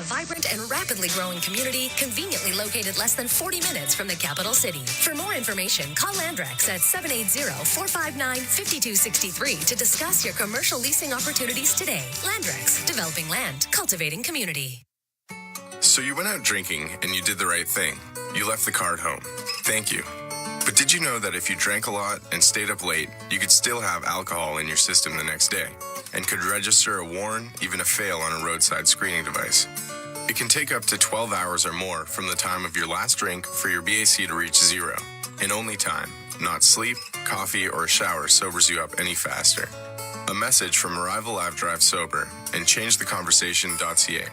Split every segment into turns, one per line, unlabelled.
A vibrant and rapidly growing community, conveniently located less than 40 minutes from the capital city. For more information, call Landrex at 780-459-5263 to discuss your commercial leasing opportunities today. Landrex, developing land, cultivating community.
So you went out drinking and you did the right thing. You left the car at home. Thank you. But did you know that if you drank a lot and stayed up late, you could still have alcohol in your system the next day and could register a warn, even a fail on a roadside screening device? It can take up to 12 hours or more from the time of your last drink for your BAC to reach zero. And only time, not sleep, coffee, or a shower sobers you up any faster. A message from Arrival Live Drive Sober and ChangeTheConversation.ca.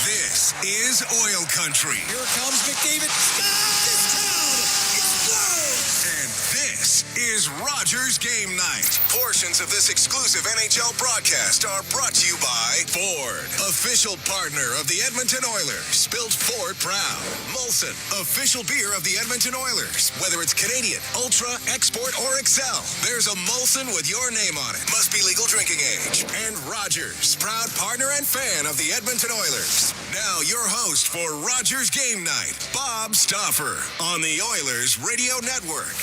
This is OilCountry.
Here comes McDavid. This crowd explodes!
And this is Rogers Game Night. Portions of this exclusive NHL broadcast are brought to you by Ford, official partner of the Edmonton Oilers. Built Ford proud. Molson, official beer of the Edmonton Oilers. Whether it's Canadian, Ultra, Export, or Excel, there's a Molson with your name on it. Must be legal drinking age. And Rogers, proud partner and fan of the Edmonton Oilers. Now your host for Rogers Game Night, Bob Stauffer, on the Oilers Radio Network.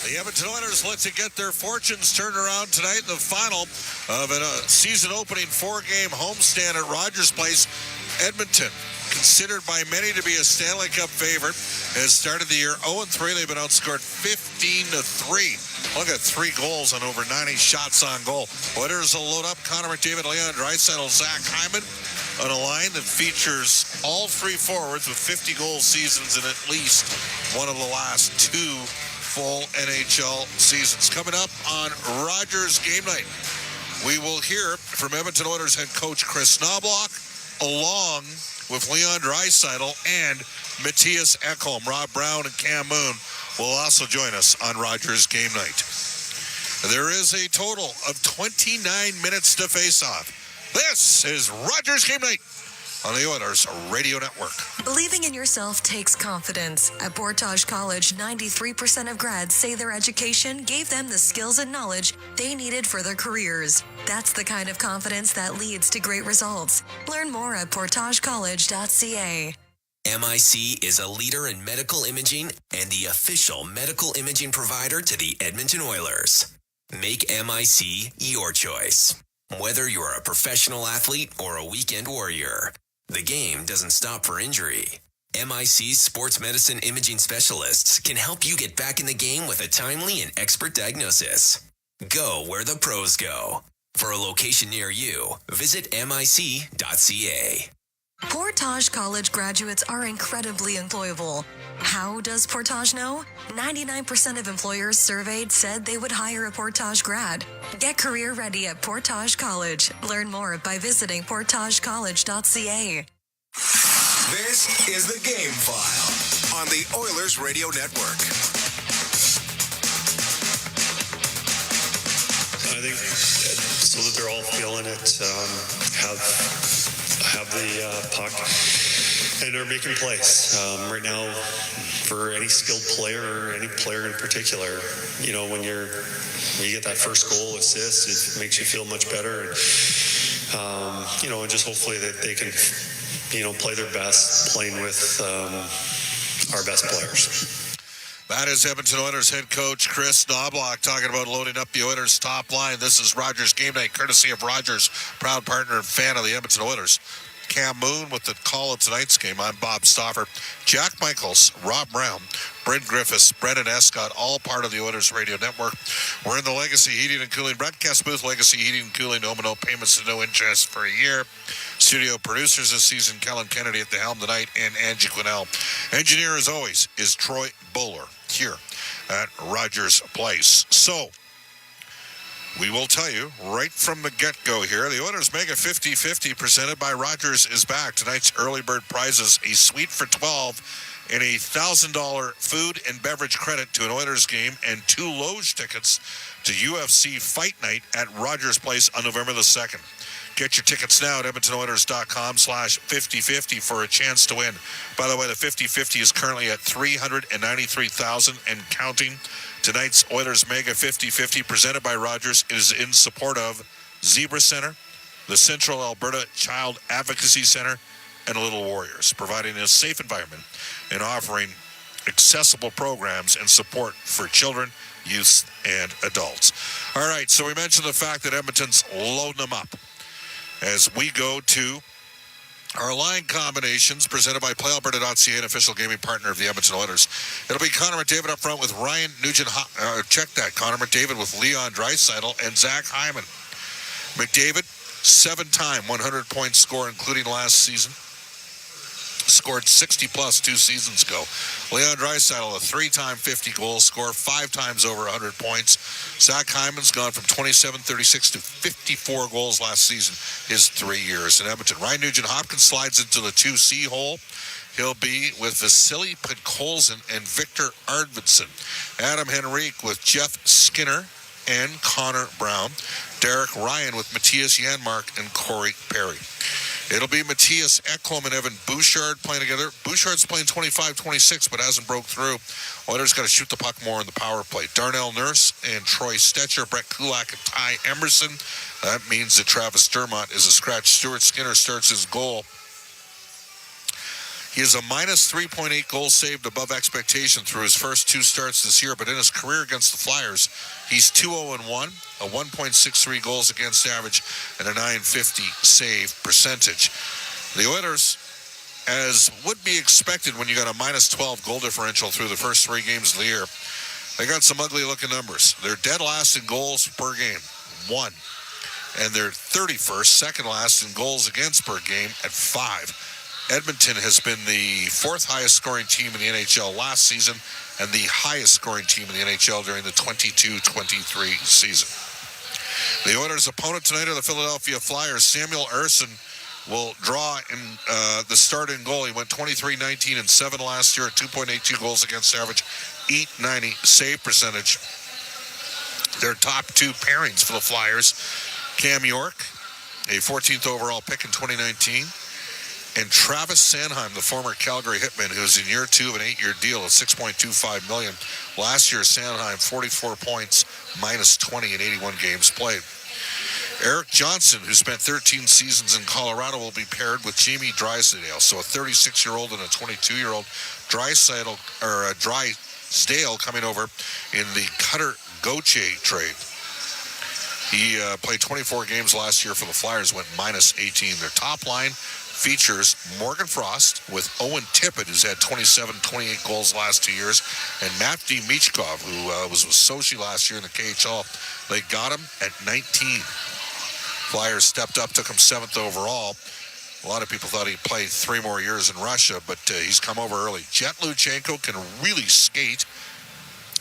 The Edmonton Oilers look to get their fortunes turned around tonight in the final of a season-opening four-game homestand at Rogers Place. Edmonton, considered by many to be a Stanley Cup favorite, has started the year 0-3. They've been outscored 15-3. Look at 3 goals on over 90 shots on goal. Oilers will load up Connor McDavid, Leon Draisaitl, Zach Hyman on a line that features all 3 forwards with 50-goal seasons in at least one of the last 2 full NHL seasons. Coming up on Rogers Game Night, we will hear from Edmonton Oilers head coach Chris Knobloch, along with Leon Draisaitl and Matthias Ekholm. Rob Brown and Cam Moon will also join us on Rogers Game Night. There is a total of 29 minutes to face off. This is Rogers Game Night on the Oilers Radio Network.
Believing in yourself takes confidence. At Portage College, 93% of grads say their education gave them the skills and knowledge they needed for their careers. That's the kind of confidence that leads to great results. Learn more at portagecollege.ca.
MIC is a leader in medical imaging and the official medical imaging provider to the Edmonton Oilers. Make MIC your choice. Whether you're a professional athlete or a weekend warrior, the game doesn't stop for injury. MIC's sports medicine imaging specialists can help you get back in the game with a timely and expert diagnosis. Go where the pros go. For a location near you, visit mic.ca.
Portage College graduates are incredibly employable. How does Portage know? 99% of employers surveyed said they would hire a Portage grad. Get career ready at Portage College. Learn more by visiting portagecollege.ca.
This is the Game File on the Oilers Radio Network.
I think so that they're all feeling it, have the puck, and are making plays. Right now, for any skilled player or any player in particular, when you get that first goal, assist, it makes you feel much better. And just hopefully that they can, play their best, playing with our best players.
That is Edmonton Oilers head coach Chris Knobloch talking about loading up the Oilers' top line. This is Rogers Game Night, courtesy of Rogers, proud partner and fan of the Edmonton Oilers. Cam Moon with the call of tonight's game. I'm Bob Stauffer. Jack Michaels, Rob Brown, Brent Griffiths, Brendan Escott, all part of the Oilers Radio Network. We're in the Legacy Heating and Cooling broadcast booth. Legacy Heating and Cooling, no payments and no interest for a year. Studio producers this season, Kellen Kennedy at the helm tonight, and Angie Quinnell. Engineer, as always, is Troy Bowler here at Rogers Place. So, we will tell you right from the get-go here, the Oilers Mega 50-50 presented by Rogers is back. Tonight's early bird prizes, a suite for 12 and a $1,000 food and beverage credit to an Oilers game and 2 Loge tickets to UFC Fight Night at Rogers Place on November the 2nd. Get your tickets now at EdmontonOilers.com/5050 for a chance to win. By the way, the 50-50 is currently at $393,000 and counting. Tonight's Oilers Mega 50-50 presented by Rogers is in support of Zebra Center, the Central Alberta Child Advocacy Center, and Little Warriors, providing a safe environment and offering accessible programs and support for children, youth, and adults. All right, so we mentioned the fact that Edmonton's loading them up. As we go to our line combinations presented by PlayAlberta.ca, an official gaming partner of the Edmonton Oilers. It'll be Connor McDavid up front with Ryan Nugent. Check that, Connor McDavid with Leon Draisaitl and Zach Hyman. McDavid, 7-time 100-point scorer, including last season. Scored 60-plus 2 seasons ago. Leon Draisaitl, a 3-time 50-goal scorer, 5 times over 100 points. Zach Hyman's gone from 27-36 to 54 goals last season, his 3 years in Edmonton. Ryan Nugent-Hopkins slides into the 2C hole. He'll be with Vasily Podkolzin and Victor Arvidsson. Adam Henrique with Jeff Skinner and Connor Brown. Derek Ryan with Matthias Janmark and Corey Perry. It'll be Matthias Ekholm and Evan Bouchard playing together. Bouchard's playing 25-26, but hasn't broke through. Oilers got to shoot the puck more in the power play. Darnell Nurse and Troy Stetcher, Brett Kulak and Ty Emerson. That means that Travis Dermott is a scratch. Stuart Skinner starts his goal. He is a minus 3.8 goals saved above expectation through his first 2 starts this year, but in his career against the Flyers, he's 2-0-1, a 1.63 goals against average, and a .950 save percentage. The Oilers, as would be expected when you got a minus 12 goal differential through the first 3 games of the year, they got some ugly-looking numbers. They're dead last in goals per game, 1. And they're 31st, second last in goals against per game at 5. Edmonton has been the 4th highest scoring team in the NHL last season and the highest scoring team in the NHL during the 22-23 season. The Oilers' opponent tonight are the Philadelphia Flyers. Samuel Ersson will draw in the start in goal. He went 23-19 and 7 last year at 2.82 goals against average, .890 save percentage. Their top 2 pairings for the Flyers, Cam York, a 14th overall pick in 2019, and Travis Sanheim, the former Calgary Hitman, who's in year 2 of an 8-year deal of $6.25 million. Last year, Sanheim, 44 points, minus 20 in 81 games played. Eric Johnson, who spent 13 seasons in Colorado, will be paired with Jamie Drysdale. So a 36-year-old and a 22-year-old. Drysdale coming over in the Cutter Gauthier trade. He played 24 games last year for the Flyers, went minus 18. Their top line features Morgan Frost with Owen Tippett, who's had 27-28 goals last 2 years, and Matt Dimichkov, who was with Sochi last year in the KHL. They got him at 19. Flyers stepped up, took him 7th overall. A lot of people thought he'd play 3 more years in Russia, but he's come over early. Jet Luchenko can really skate.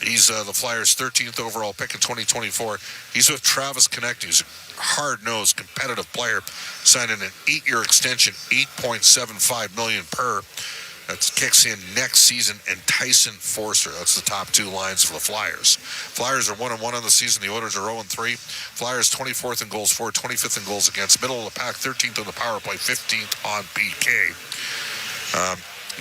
He's the Flyers' 13th overall pick in 2024. He's with Travis Konecny, who's a hard-nosed, competitive player, signing an 8-year extension, $8.75 million per. That kicks in next season. And Tyson Forster, that's the top 2 lines for the Flyers. Flyers are 1-1 on the season. The Oilers are 0-3. Flyers 24th in goals for, 25th in goals against. Middle of the pack, 13th on the power play, 15th on PK.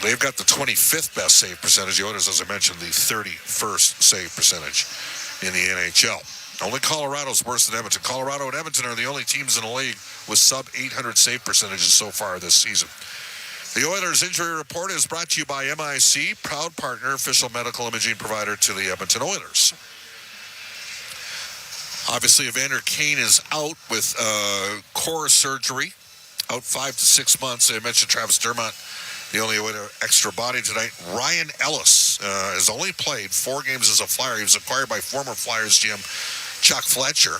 They've got the 25th best save percentage. The Oilers, as I mentioned, the 31st save percentage in the NHL. Only Colorado's worse than Edmonton. Colorado and Edmonton are the only teams in the league with sub-800 save percentages so far this season. The Oilers injury report is brought to you by MIC, proud partner, official medical imaging provider to the Edmonton Oilers. Obviously, Evander Kane is out with core surgery, out 5 to 6 months. I mentioned Travis Dermott, the only extra body tonight. Ryan Ellis has only played 4 games as a Flyer. He was acquired by former Flyers GM Chuck Fletcher.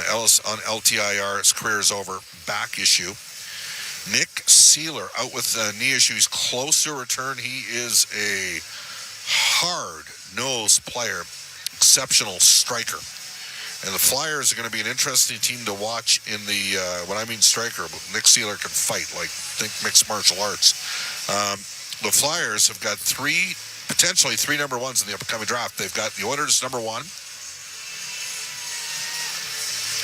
Ellis on LTIR. His career is over. Back issue. Nick Seeler out with a knee issue. He's close to return. He is a hard-nosed player, exceptional striker. And the Flyers are going to be an interesting team to watch in the, when I mean striker, Nick Seeler can fight, like think mixed martial arts. The Flyers have got potentially three number ones in the upcoming draft. They've got the Oilers number 1,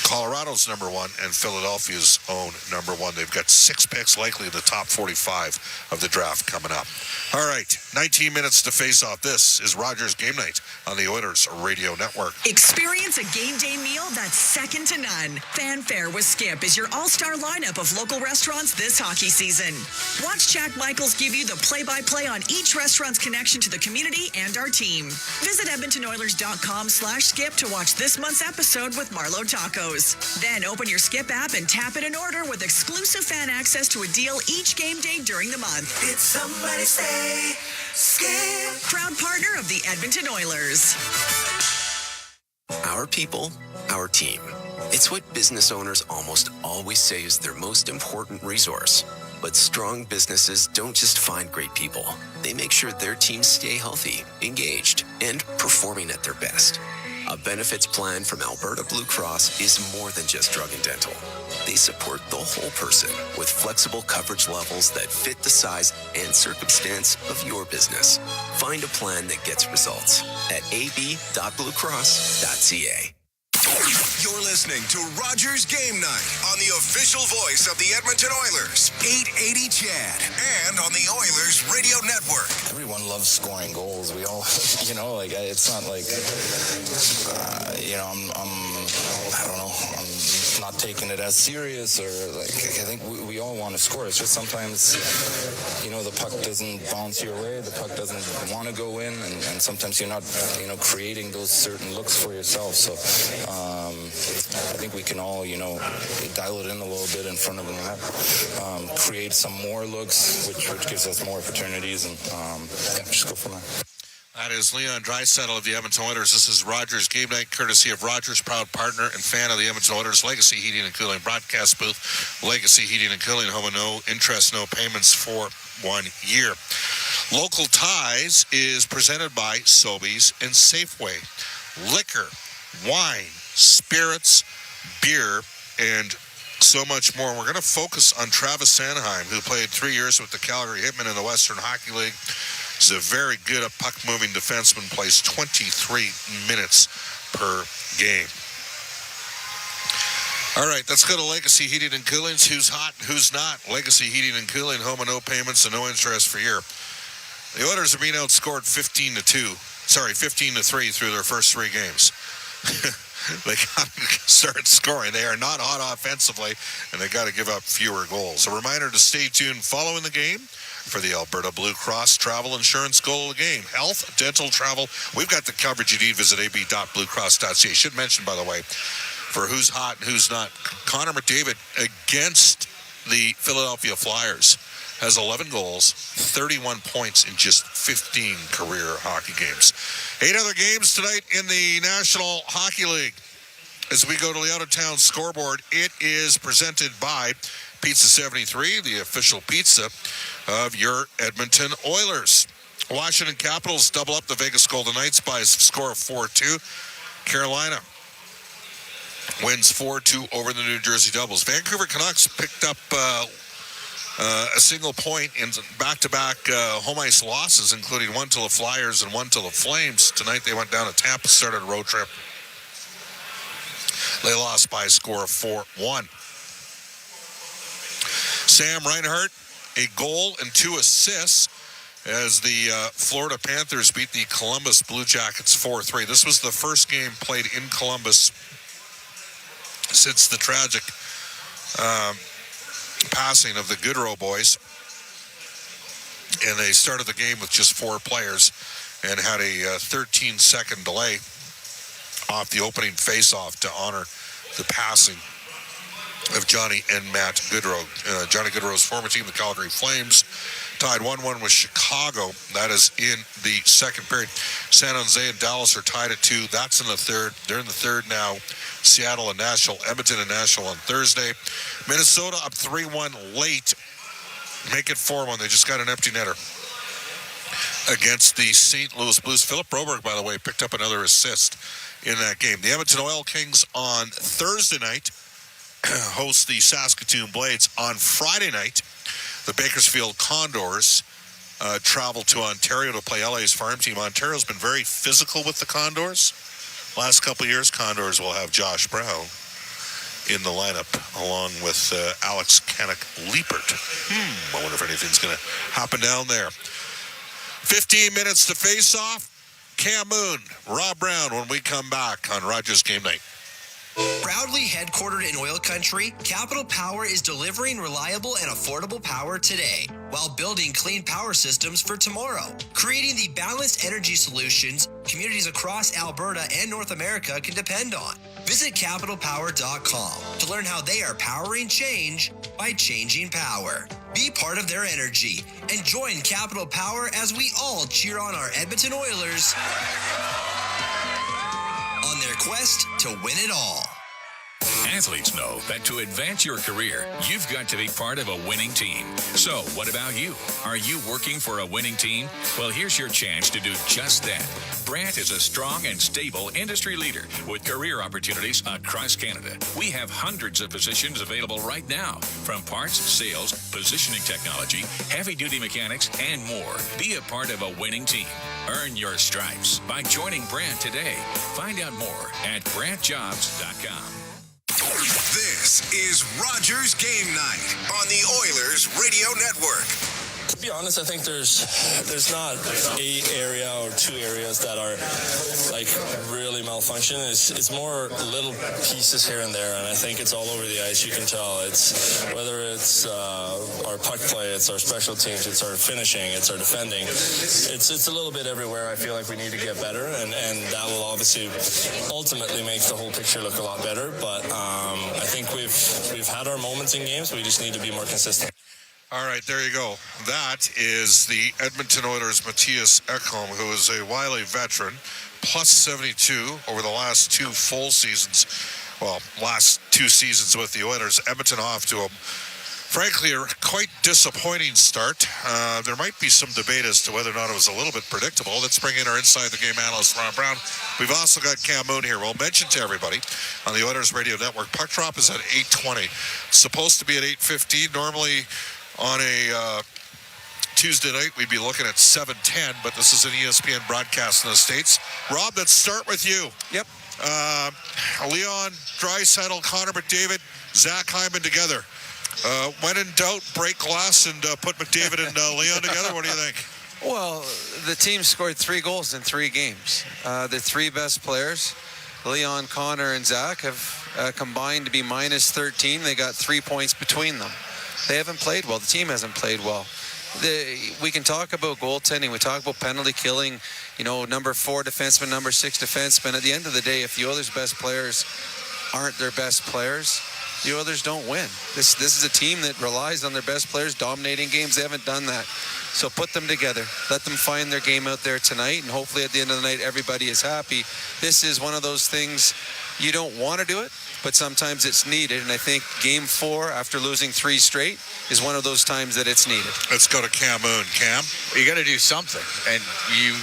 Colorado's number one and Philadelphia's own number one. They've got 6 picks, likely in the top 45 of the draft coming up. All right, 19 minutes to face off. This is Rogers Game Night on the Oilers Radio Network.
Experience a game day meal that's second to none. Fanfare with Skip is your all-star lineup of local restaurants this hockey season. Watch Jack Michaels give you the play-by-play on each restaurant's connection to the community and our team. Visit EdmontonOilers.com/skip to watch this month's episode with Marlo Tacos. Then open your Skip app and tap in an order with exclusive fan access to a deal each game day during the month.
Did somebody say Skip?
Proud partner of the Edmonton Oilers.
Our people, our team. It's what business owners almost always say is their most important resource. But strong businesses don't just find great people. They make sure their teams stay healthy, engaged, and performing at their best. A benefits plan from Alberta Blue Cross is more than just drug and dental. They support the whole person with flexible coverage levels that fit the size and circumstance of your business. Find a plan that gets results at ab.bluecross.ca.
You're listening to Rogers Game Night on the official voice of the Edmonton Oilers, 880 CHAD, and on the Oilers Radio Network.
Everyone loves scoring goals. We all, it's not like, I don't know, I'm not taking it as serious or I think we all want to score. It's just sometimes, the puck doesn't bounce your way. The puck doesn't want to go in and sometimes you're not, creating those certain looks for yourself. So, I think we can all, dial it in a little bit in front of the net, create some more looks, which gives us more opportunities, and just go from there.
That is Leon Draisaitl of the Edmonton Oilers. This is Rogers Game Night, courtesy of Rogers, proud partner and fan of the Edmonton Oilers. Legacy Heating and Cooling broadcast booth. Legacy Heating and Cooling, home and no interest, no payments for 1 year. Local Ties is presented by Sobeys and Safeway. Liquor, wine, spirits, beer, and so much more. We're going to focus on Travis Sanheim, who played 3 years with the Calgary Hitmen in the Western Hockey League. He's a very good puck-moving defenseman, plays 23 minutes per game. All right, let's go to Legacy Heating and Cooling. Who's hot and who's not? Legacy Heating and Cooling, home and no payments and no interest for a year. The Oilers are being outscored 15-3 through their first 3 games. They got to start scoring. They are not hot offensively, and they got to give up fewer goals. A reminder to stay tuned following the game for the Alberta Blue Cross travel insurance goal of the game. Health, dental, travel. We've got the coverage you need. Visit ab.bluecross.ca. Should mention, by the way, for who's hot and who's not, Connor McDavid against the Philadelphia Flyers has 11 goals, 31 points in just 15 career hockey games. 8 other games tonight in the National Hockey League. As we go to the out-of-town scoreboard, it is presented by Pizza 73, the official pizza of your Edmonton Oilers. Washington Capitals double up the Vegas Golden Knights by a score of 4-2. Carolina wins 4-2 over the New Jersey Devils. Vancouver Canucks picked up a single point in back-to-back home ice losses, including one to the Flyers and one to the Flames. Tonight they went down to Tampa, started a road trip. They lost by a score of 4-1. Sam Reinhart, a goal and 2 assists as the Florida Panthers beat the Columbus Blue Jackets 4-3. This was the first game played in Columbus since the tragic passing of the Goodrow boys. And they started the game with just 4 players and had a 13-second delay off the opening face-off to honor the passing of Johnny and Matt Goodrow. Johnny Goodrow's former team, the Calgary Flames, tied 1-1 with Chicago. That is in the second period. San Jose and Dallas are tied at 2. That's in the third. They're in the third now. Seattle and Nashville, Edmonton and Nashville on Thursday. Minnesota up 3-1 late. Make it 4-1. They just got an empty netter against the St. Louis Blues. Philip Broberg, by the way, picked up another assist in that game. The Edmonton Oil Kings on Thursday night host the Saskatoon Blades. On Friday night, the Bakersfield Condors travel to Ontario to play LA's farm team. Ontario's been very physical with the Condors. Last couple of years, Condors will have Josh Brown. in the lineup, along with Alex Kanak-Liepert. I wonder if anything's going to happen down there. 15 minutes to face off. Cam Moon, Rob Brown when we come back on Rogers Game Night.
Proudly headquartered in OilCountry, Capital Power is delivering reliable and affordable power today while building clean power systems for tomorrow, creating the balanced energy solutions communities across Alberta and North America can depend on. Visit capitalpower.com to learn how they are powering change by changing power. Be part of their energy and join Capital Power as we all cheer on our Edmonton Oilers on their quest to win it all.
Athletes know that to advance your career, you've got to be part of a winning team. So, what about you? Are you working for a winning team? Well, here's your chance to do just that. Brandt is a strong and stable industry leader with career opportunities across Canada. We have hundreds of positions available right now, from parts, sales, positioning technology, heavy-duty mechanics, and more. Be a part of a winning team. Earn your stripes by joining Brandt today. Find out more at BrandtJobs.com.
This is Rogers Game Night on the Oilers Radio Network.
To be honest, I think there's not a area or two areas that are like really malfunctioning. It's more little pieces here and there, and I think it's all over the ice. You can tell it's whether it's our puck play, it's our special teams, it's our finishing, it's our defending. It's a little bit everywhere. I feel like we need to get better, and that will obviously ultimately make the whole picture look a lot better. But I think we've had our moments in games. We just need to be more consistent.
All right, there you go. That is the Edmonton Oilers' Matthias Ekholm, who is a wily veteran, plus 72 over the last two full seasons. Well, last two seasons with the Oilers. Edmonton off to a, frankly, a quite disappointing start. There might be some debate as to whether or not it was a little bit predictable. Let's bring in our Inside the Game analyst, Rob Brown. We've also got Cam Moon here. We'll mention to everybody on the Oilers Radio Network, puck drop is at 8:20. It's supposed to be at 8:15. Normally, on a Tuesday night, we'd be looking at 7:10, but this is an ESPN broadcast in the States. Rob, let's start with you.
Yep.
Leon Draisaitl, Connor McDavid, Zach Hyman together. When in doubt, break glass and put McDavid and Leon together. What do you think?
Well, the team scored 3 goals in 3 games. The 3 best players, Leon, Connor, and Zach, have combined to be minus 13. They got 3 points between them. They haven't played well. The team hasn't played well. We can talk about goaltending. We talk about penalty killing, number 4 defenseman, number 6 defenseman. At the end of the day, if the Oilers' best players aren't their best players, the Oilers don't win. This is a team that relies on their best players dominating games. They haven't done that. So put them together. Let them find their game out there tonight, and hopefully at the end of the night, everybody is happy. This is one of those things you don't want to do it, but sometimes it's needed, and I think Game 4, after losing 3 straight, is one of those times that it's needed.
Let's go to Cam Moon. Cam?
You got to do something, and you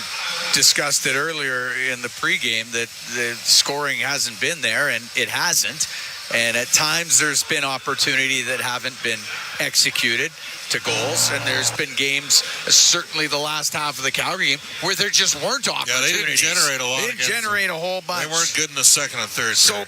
discussed it earlier in the pregame that the scoring hasn't been there, and it hasn't, and at times there's been opportunity that haven't been executed to goals, and there's been games, certainly the last half of the Calgary game, where there just weren't opportunities.
Yeah, they didn't generate a lot.
They didn't generate a whole bunch.
They weren't good in the second and third.
So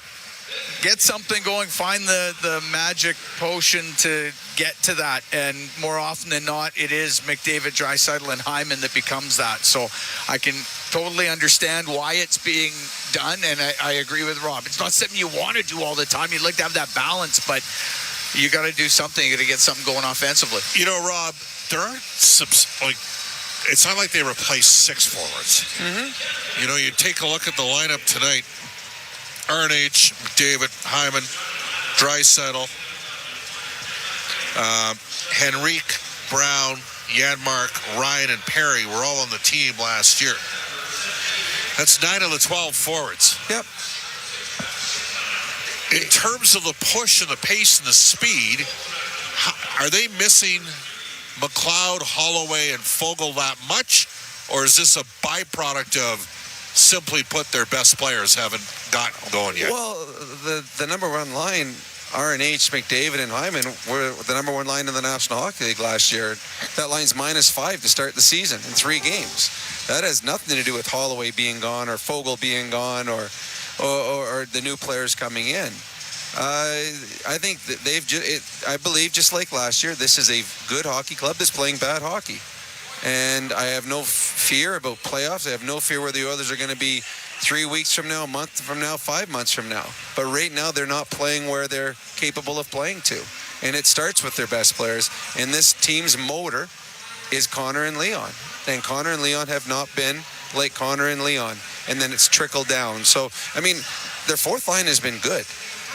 get something going, find the magic potion to get to that, and more often than not, it is McDavid, Draisaitl, and Hyman that becomes that. So I can totally understand why it's being done, and I agree with Rob. It's not something you want to do all the time. You'd like to have that balance, but you got to do something. You got to get something going offensively.
Rob, there aren't it's not like they replaced 6 forwards. Mm-hmm. You take a look at the lineup tonight. RNH, McDavid, Hyman, Draisaitl, Henrique, Brown, Janmark, Ryan, and Perry were all on the team last year. That's 9 of the 12 forwards.
Yep.
In terms of the push and the pace and the speed, are they missing McLeod, Holloway, and Fogle that much? Or is this a byproduct of, simply put, their best players haven't gotten going yet?
Well, the number 1 line, RNH, McDavid, and Hyman, were the number 1 line in the National Hockey League last year. That line's minus 5 to start the season in 3 games. That has nothing to do with Holloway being gone or Fogle being gone or the new players coming in. I think that I believe, just like last year, this is a good hockey club that's playing bad hockey. And I have no fear about playoffs. I have no fear where the Oilers are going to be 3 weeks from now, a month from now, 5 months from now. But right now, they're not playing where they're capable of playing to. And it starts with their best players. And this team's motor is Connor and Leon. And Connor and Leon have not been like Connor and Leon. And then it's trickled down. So, I mean, their fourth line has been good.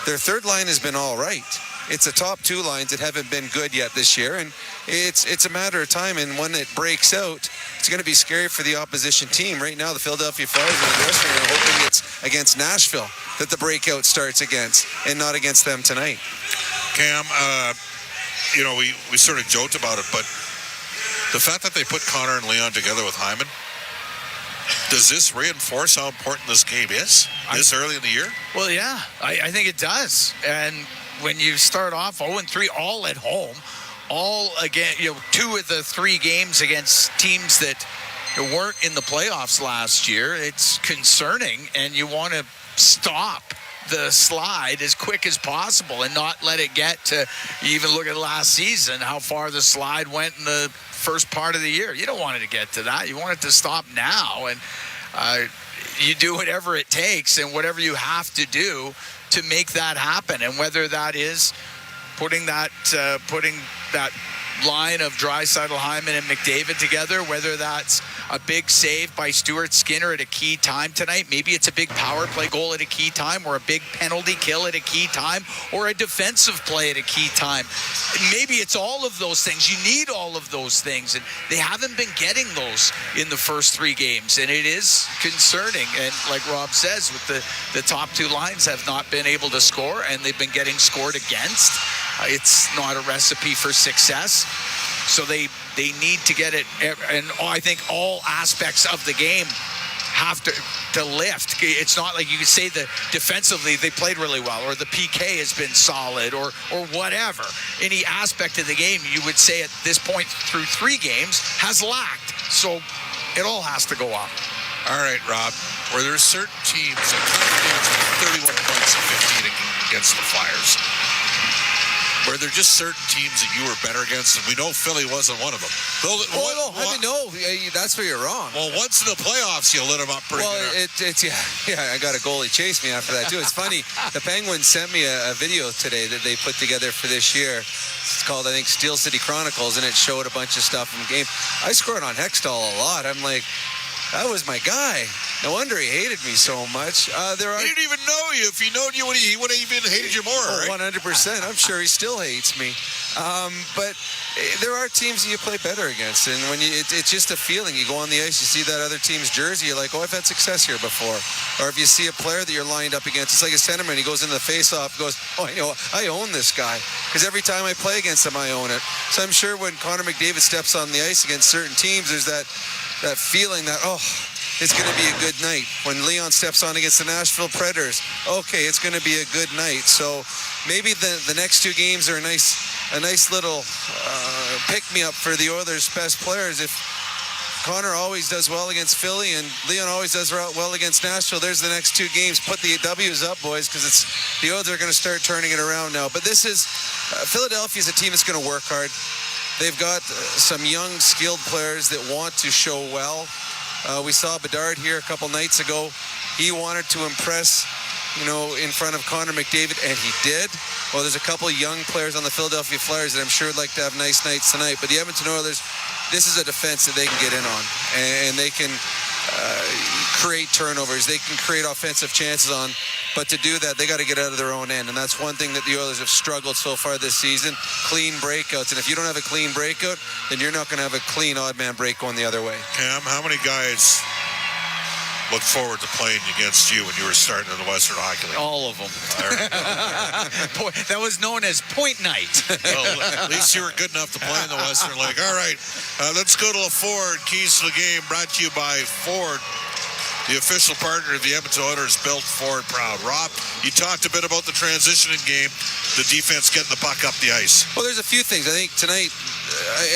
Their third line has been all right. It's the top two lines that haven't been good yet this year, and it's a matter of time. And when it breaks out, it's going to be scary for the opposition team. Right now, the Philadelphia Flyers in the dressing room are hoping it's against Nashville that the breakout starts against, and not against them tonight.
Cam, we sort of joked about it, but the fact that they put Connor and Leon together with Hyman, does this reinforce how important this game is this early in the year?
Well, yeah, I think it does. And when you start off 0-3, all at home, all again, 2 of the 3 games against teams that weren't in the playoffs last year, it's concerning, and you want to stop the slide as quick as possible and not let it get to, you even look at last season, how far the slide went in the first part of the year. You don't want it to get to that. You want it to stop now, and you do whatever it takes and whatever you have to do to make that happen. And whether that is putting that line of Draisaitl, Hyman, and McDavid together, whether that's a big save by Stuart Skinner at a key time tonight, maybe it's a big power play goal at a key time, or a big penalty kill at a key time, or a defensive play at a key time. Maybe it's all of those things. You need all of those things, and they haven't been getting those in the first 3 games, and it is concerning. And like Rob says, with the top 2 lines have not been able to score, and they've been getting scored against. It's not a recipe for success. So they need to get it, and I think all aspects of the game have to lift. It's not like you could say that defensively they played really well, or the PK has been solid, or whatever. Any aspect of the game you would say at this point through 3 games has lacked. So it all has to go up.
All right, Rob. Were there certain teams that kind of 31 points and 15 against the Flyers? Were there just certain teams that you were better against? And we know Philly wasn't one of them.
That's where you're wrong.
Well, once in the playoffs, you lit them up pretty good.
I got a goalie chase me after that, too. It's funny. The Penguins sent me a video today that they put together for this year. It's called, I think, Steel City Chronicles, and it showed a bunch of stuff from the game. I scored on Hextall a lot. I'm like, that was my guy. No wonder he hated me so much.
He didn't even know you. If he known you, he would have even hated you more, right?
100%. I'm sure he still hates me. But there are teams that you play better against. And when it's just a feeling. You go on the ice, you see that other team's jersey, you're like, oh, I've had success here before. Or if you see a player that you're lined up against, it's like a centerman. He goes into the face-off, goes, oh, I own this guy. Because every time I play against him, I own it. So I'm sure when Connor McDavid steps on the ice against certain teams, there's that feeling that, it's going to be a good night. When Leon steps on against the Nashville Predators, okay, it's going to be a good night. So maybe the next 2 games are a nice little pick-me-up for the Oilers' best players. If Connor always does well against Philly and Leon always does well against Nashville, there's the next 2 games. Put the W's up, boys, because the Oilers are going to start turning it around now. But this is Philadelphia's a team that's going to work hard. They've got some young, skilled players that want to show well. We saw Bedard here a couple nights ago. He wanted to impress, in front of Connor McDavid, and he did. Well, there's a couple young players on the Philadelphia Flyers that I'm sure would like to have nice nights tonight. But the Edmonton Oilers, this is a defense that they can get in on, and they can create turnovers. They can create offensive chances on. But to do that, they got to get out of their own end. And that's one thing that the Oilers have struggled so far this season, clean breakouts. And if you don't have a clean breakout, then you're not going to have a clean odd man break going the other way.
Cam, how many guys look forward to playing against you when you were starting in the Western Hockey League?
All of them. Boy, that was known as point night.
Well, at least you were good enough to play in the Western League. All right, let's go to Ford. Keys to the game brought to you by Ford, the official partner of the Edmonton Oilers, built Ford proud. Rob, you talked a bit about the transitioning game, the defense getting the puck up the ice.
Well, there's a few things. I think tonight,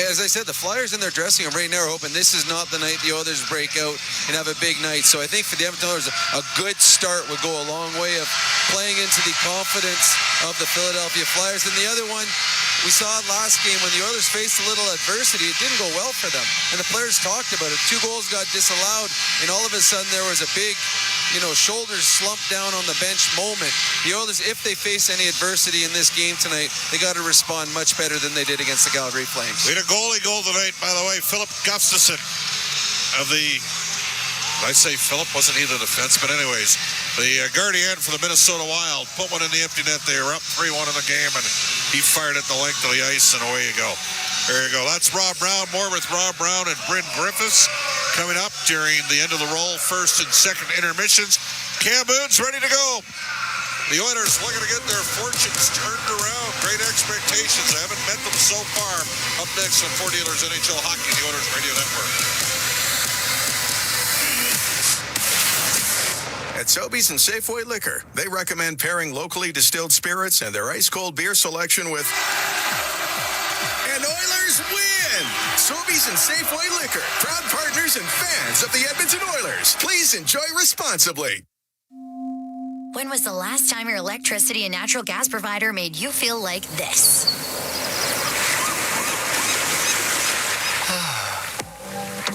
as I said, the Flyers in their dressing room right now are hoping this is not the night the Oilers break out and have a big night. So I think for the Edmonton Oilers, a good start would go a long way of playing into the confidence of the Philadelphia Flyers. And the other one, we saw it last game when the Oilers faced a little adversity. It didn't go well for them. And the players talked about it. 2 goals got disallowed, and all of a sudden there was a big, shoulders slumped down on the bench moment. The Oilers, if they face any adversity in this game tonight, they got to respond much better than they did against the Calgary Flames.
We had a goalie goal tonight, by the way. Philip Gustafsson of the... I say Philip, wasn't he the defense? But anyways, the Guardian for the Minnesota Wild put one in the empty net. They were up 3-1 in the game, and he fired at the length of the ice, and away you go. There you go. That's Rob Brown. More with Rob Brown and Bryn Griffiths coming up during the end of the roll, first and second intermissions. Cam Boone's ready to go. The Oilers looking to get their fortunes turned around. Great expectations. I haven't met them so far. Up next on 4 Dealers NHL Hockey, the Oilers Radio Network.
At Sobeys and Safeway Liquor, they recommend pairing locally distilled spirits and their ice-cold beer selection with... And Oilers win! Sobeys and Safeway Liquor, proud partners and fans of the Edmonton Oilers. Please enjoy responsibly.
When was the last time your electricity and natural gas provider made you feel like this?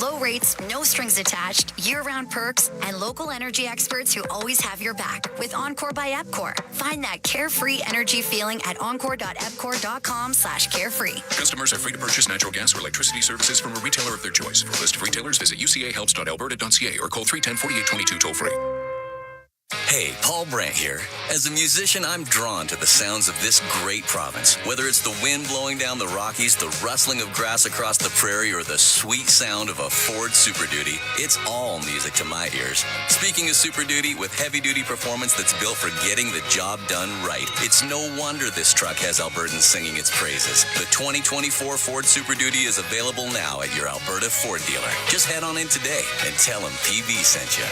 Low rates, no strings attached, year-round perks, and local energy experts who always have your back with Encore by Epcor. Find that carefree energy feeling at encore.epcor.com/carefree.
Customers are free to purchase natural gas or electricity services from a retailer of their choice. For a list of retailers, visit ucahelps.alberta.ca or call 310-4822 toll-free.
Hey, Paul Brandt here. As a musician, I'm drawn to the sounds of this great province. Whether it's the wind blowing down the Rockies, the rustling of grass across the prairie, or the sweet sound of a Ford Super Duty, it's all music to my ears. Speaking of Super Duty, with heavy-duty performance that's built for getting the job done right, it's no wonder this truck has Albertans singing its praises. The 2024 Ford Super Duty is available now at your Alberta Ford dealer. Just head on in today and tell them PV sent you.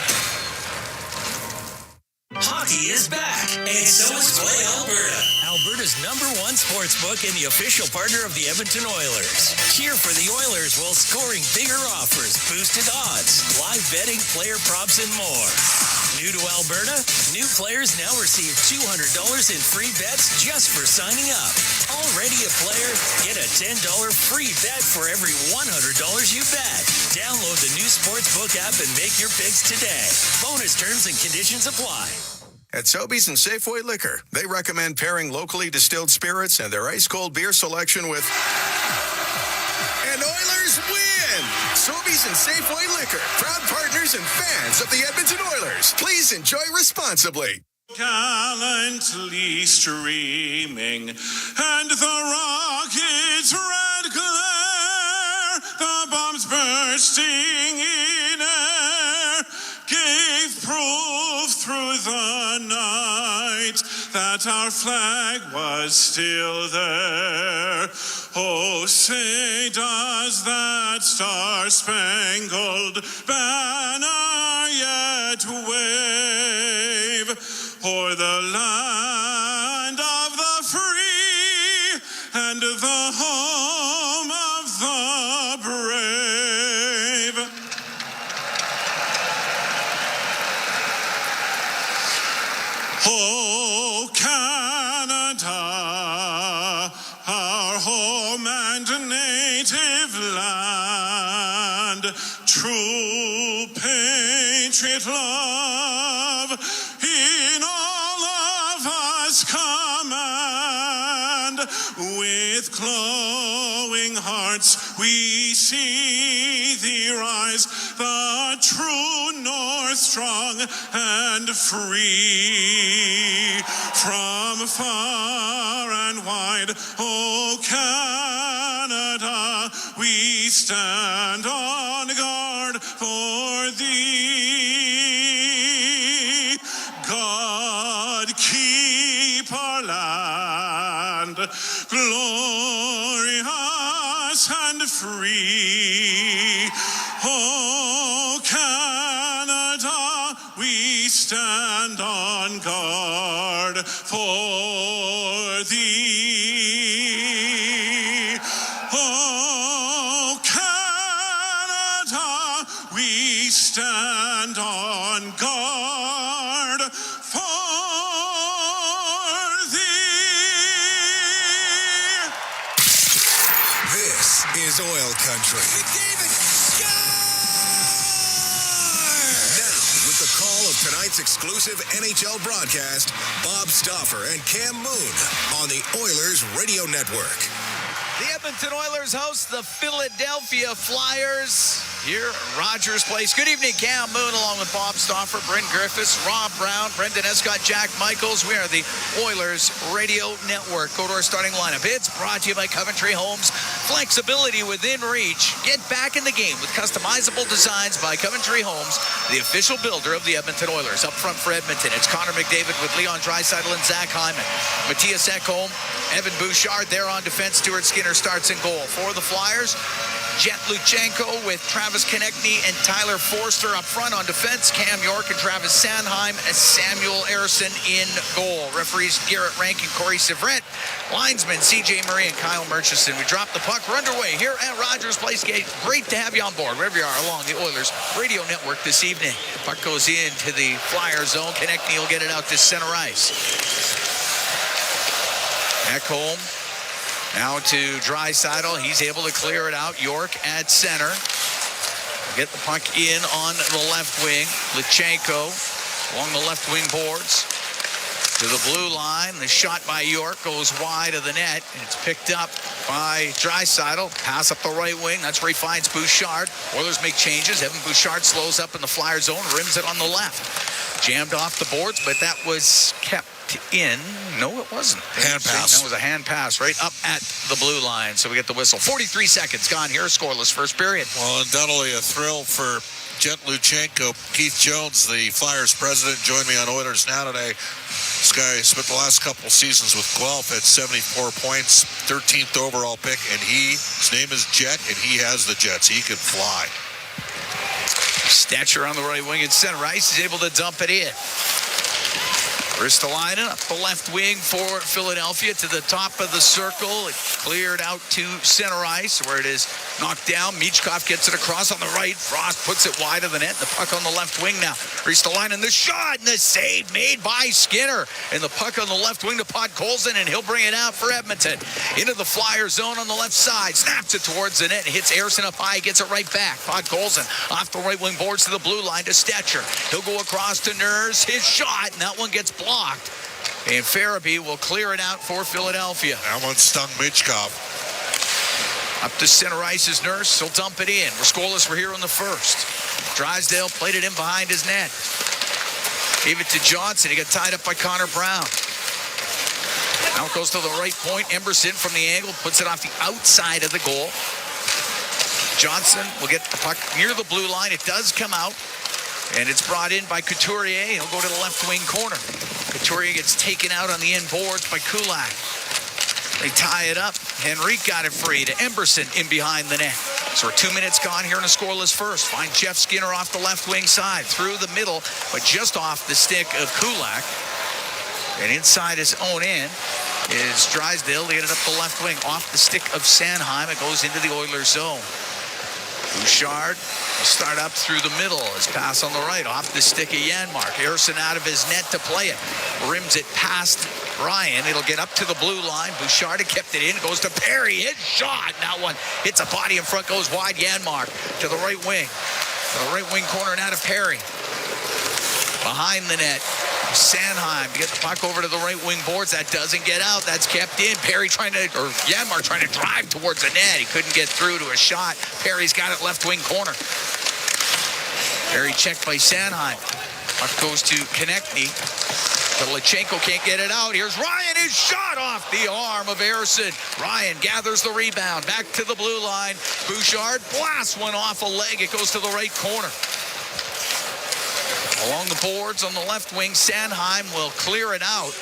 Hockey is back, and so is Play Alberta, Alberta's #1 sportsbook and the official partner of the Edmonton Oilers. Cheer for the Oilers while scoring bigger offers, boosted odds, live betting, player props, and more. New to Alberta? New players now receive $200 in free bets just for signing up. Already a player? Get a $10 free bet for every $100 you bet. Download the new sportsbook app and make your picks today. Bonus terms and conditions apply.
At Sobeys and Safeway Liquor, they recommend pairing locally distilled spirits and their ice-cold beer selection with... And Oilers win! Sobeys and Safeway Liquor, proud partners and fans of the Edmonton Oilers. Please enjoy responsibly.
Gallantly streaming, and the rocket's red glare, the bombs bursting in air, gave proof through the night that our flag was still there. Oh, say does that star-spangled banner yet wave o'er the land of the free and the home of the brave. Oh, Canada, our home and native land, true patriot love in all of us command. With glowing hearts we see thee rise, the true north strong and free. From far and wide, O Canada, we stand on guard for thee. God keep our land glorious and free. O Canada, we stand on guard for thee. Oh, we stand on guard for thee.
This is Oil Country.
McDavid,
Now, with the call of tonight's exclusive NHL broadcast, Bob Stauffer and Cam Moon on the Oilers Radio Network.
The Edmonton Oilers host the Philadelphia Flyers here at Rogers Place. Good evening, Cam Moon, along with Bob Stauffer, Bryn Griffiths, Rob Brown, Brendan Escott, Jack Michaels. We are the Oilers Radio Network. Go to our starting lineup. It's brought to you by Coventry Homes. Flexibility within reach. Get back in the game with customizable designs by Coventry Homes, the official builder of the Edmonton Oilers. Up front for Edmonton, it's Connor McDavid with Leon Draisaitl and Zach Hyman. Matthias Ekholm, Evan Bouchard there on defense. Stuart Skinner starts in goal. For the Flyers, Jet Luchenko with Travis Konechny and Tyler Forster up front on defense. Cam York and Travis Sanheim as Samuel Ersson in goal. Referees Garrett Rank and Corey Severett. Linesmen CJ Murray and Kyle Murchison. We drop the puck. We're underway here at Rogers Place. Great to have you on board wherever you are along the Oilers Radio Network this evening. The puck goes into the Flyer zone. Konechny will get it out to center ice. Ekholm now to Draisaitl. He's able to clear it out. York at center. Get the puck in on the left wing. Luchenko along the left wing boards to the blue line. The shot by York goes wide of the net. It's picked up by Draisaitl. Pass up the right wing. That's where he finds Bouchard. Oilers make changes. Evan Bouchard slows up in the Flyer zone. Rims it on the left. Jammed off the boards, but that was kept in. No, it wasn't.
Hand pass.
That was a hand pass right up at the blue line. So we get the whistle. 43 seconds gone here. Scoreless first period.
Well, undoubtedly a thrill for Jet Luchenko. Keith Jones, the Flyers president, joined me on Oilers Now today. This guy spent the last couple seasons with Guelph at 74 points, 13th overall pick, and his name is Jet, and he has the Jets. He can fly.
Stetcher on the right wing at center ice. He's able to dump it in. Ristolainen up the left wing for Philadelphia to the top of the circle. It cleared out to center ice where it is knocked down. Michkov gets it across on the right. Frost puts it wide of the net. The puck on the left wing now. Ristolainen, the shot and the save made by Skinner. And the puck on the left wing to Podkolzin, and he'll bring it out for Edmonton. Into the Flyer zone on the left side. Snaps it towards the net and hits Ersson up high. Gets it right back. Podkolzin off the right wing boards to the blue line to Stetcher. He'll go across to Nurse. His shot, and that one gets blocked. And Farabee will clear it out for Philadelphia.
That one stung Michkov.
Up to center ice is Nurse. He'll dump it in. We're scoreless. We're here in the first. Drysdale played it in behind his net. Gave it to Johnson. He got tied up by Connor Brown. Now it goes to the right point. Emberson from the angle puts it off the outside of the goal. Johnson will get the puck near the blue line. It does come out. And it's brought in by Couturier. He'll go to the left wing corner. Couturier gets taken out on the end boards by Kulak. They tie it up. Henrique got it free to Emberson in behind the net. So we're 2 minutes gone here in a scoreless first. Find Jeff Skinner off the left wing side. Through the middle, but just off the stick of Kulak. And inside his own end is Drysdale to get it up the left wing. Off the stick of Sanheim. It goes into the Oilers zone. Bouchard will start up through the middle. His pass on the right off the stick of Janmark. Ersson out of his net to play it. Rims it past Ryan. It'll get up to the blue line. Bouchard kept it in. Goes to Perry. His shot. Now one hits a body in front. Goes wide. Janmark to the right wing. To the right wing corner and out of Perry. Behind the net. Sanheim to get the puck over to the right wing boards. That doesn't get out. That's kept in. Perry Janmark trying to drive towards the net. He couldn't get through to a shot. Perry's got it left wing corner. Perry checked by Sanheim. Puck goes to Konechny. Luchenko can't get it out. Here's Ryan. His shot off the arm of Ersson. Ryan gathers the rebound. Back to the blue line. Bouchard blasts one off a leg. It goes to the right corner. Along the boards on the left wing, Sanheim will clear it out.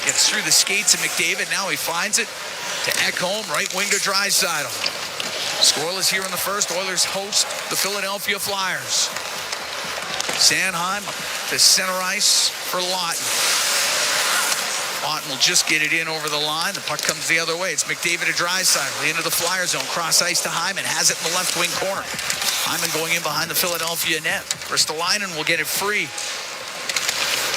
Gets through the skates of McDavid. Now he finds it to Ekholm, right wing to Draisaitl. Scoreless here in the first. Oilers host the Philadelphia Flyers. Sanheim to center ice for Lawton. Lawton will just get it in over the line. The puck comes the other way. It's McDavid to Draisaitl into the Flyer zone. Cross ice to Hyman. Has it in the left wing corner. Hyman going in behind the Philadelphia net. Ristolainen will get it free.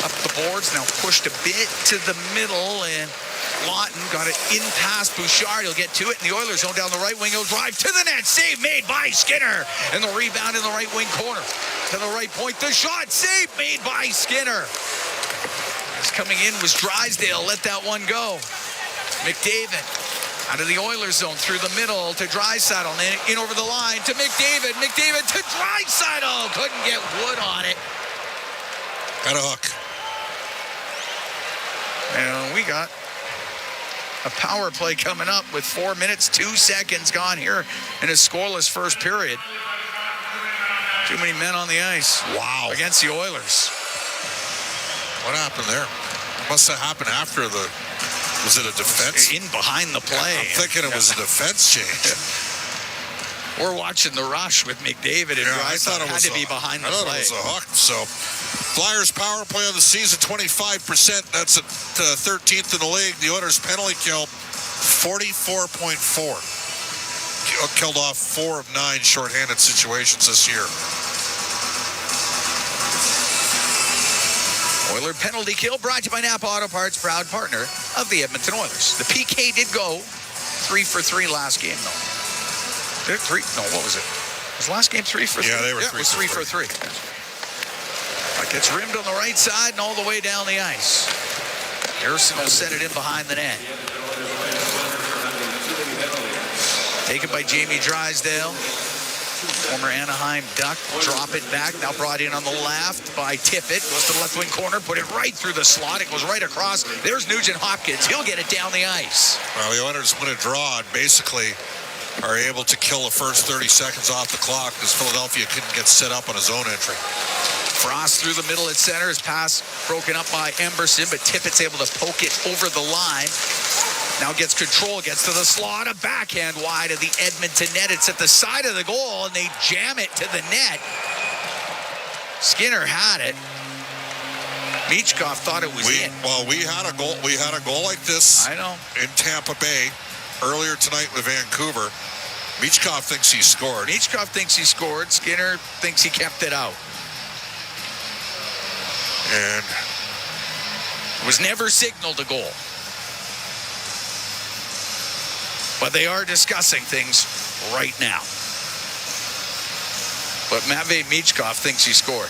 Up the boards, now pushed a bit to the middle, and Lawton got it in past Bouchard. He'll get to it, and the Oilers zone down the right wing. He'll drive to the net. Save made by Skinner. And the rebound in the right wing corner. To the right point, the shot. Save made by Skinner. As coming in was Drysdale. Let that one go. McDavid out of the Oilers zone through the middle to Draisaitl. And in over the line to McDavid. McDavid to Draisaitl. Couldn't get Wood on it.
Got a hook.
And we got a power play coming up with 4 minutes, 2 seconds gone here in a scoreless first period. Too many men on the ice.
Wow.
Against the Oilers.
What happened there? It must have happened after the... Was it a defense?
In behind the play.
I'm thinking it was a defense change.
We're watching the rush with McDavid and
I thought it
had
was
to be behind the play.
I thought it was a hook. So Flyers power play on the season, 25%. That's at 13th in the league. The Oilers penalty kill, 44.4. Killed off 4 of 9 shorthanded situations this year.
Oiler penalty kill brought to you by Napa Auto Parts, proud partner of the Edmonton Oilers. The PK did go 3 for 3 last game, though. Did it 3? No, what was it? Was last game 3 for 3?
Yeah, they were 3
it was 3 for 3. Gets rimmed on the right side and all the way down the ice. Harrison will set it in behind the net. Taken by Jamie Drysdale. Former Anaheim Duck. Drop it back. Now brought in on the left by Tippett. Goes to the left wing corner. Put it right through the slot. It goes right across. There's Nugent Hopkins. He'll get it down the ice.
Well, the Oilers win a draw and basically are able to kill the first 30 seconds off the clock because Philadelphia couldn't get set up on his own entry.
Frost through the middle at center. His pass broken up by Emberson, but Tippett's able to poke it over the line. Now gets control, gets to the slot, a backhand wide of the Edmonton net. It's at the side of the goal, and they jam it to the net. Skinner had it. Michkov thought it was in.
Well, we had a goal. We had a goal like this.
I know.
In Tampa Bay earlier tonight with Vancouver. Michkov thinks he scored.
Michkov thinks he scored. Skinner thinks he kept it out.
And
it was never signaled a goal. But they are discussing things right now. But Matvei Michkov thinks he scored.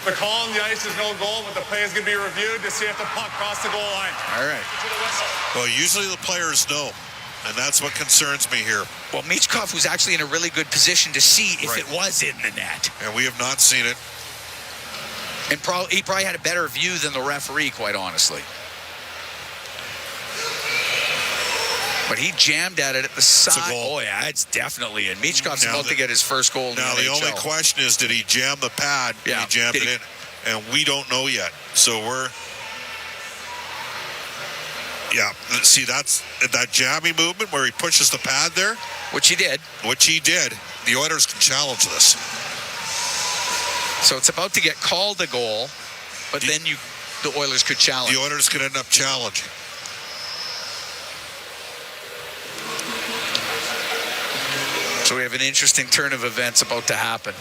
The call on the ice is no goal, but the play is going to be reviewed to see if the puck crossed the goal line.
All right.
Well, usually the players know, and that's what concerns me here.
Well, Michkov was actually in a really good position to see if it was in the net.
And we have not seen it.
And he probably had a better view than the referee, quite honestly. But he jammed at it at the side. Oh, yeah, it's definitely in. Michkov's about to get his first goal in the NHL.
Now, the only question is, did he jam the pad?
Yeah.
He jammed it in. And we don't know yet. So we're... Yeah, see, that's that jammy movement where he pushes the pad there.
Which he did.
The Oilers can challenge this.
So it's about to get called a goal, but then the Oilers could challenge.
The Oilers could end up challenging.
So we have an interesting turn of events about to happen.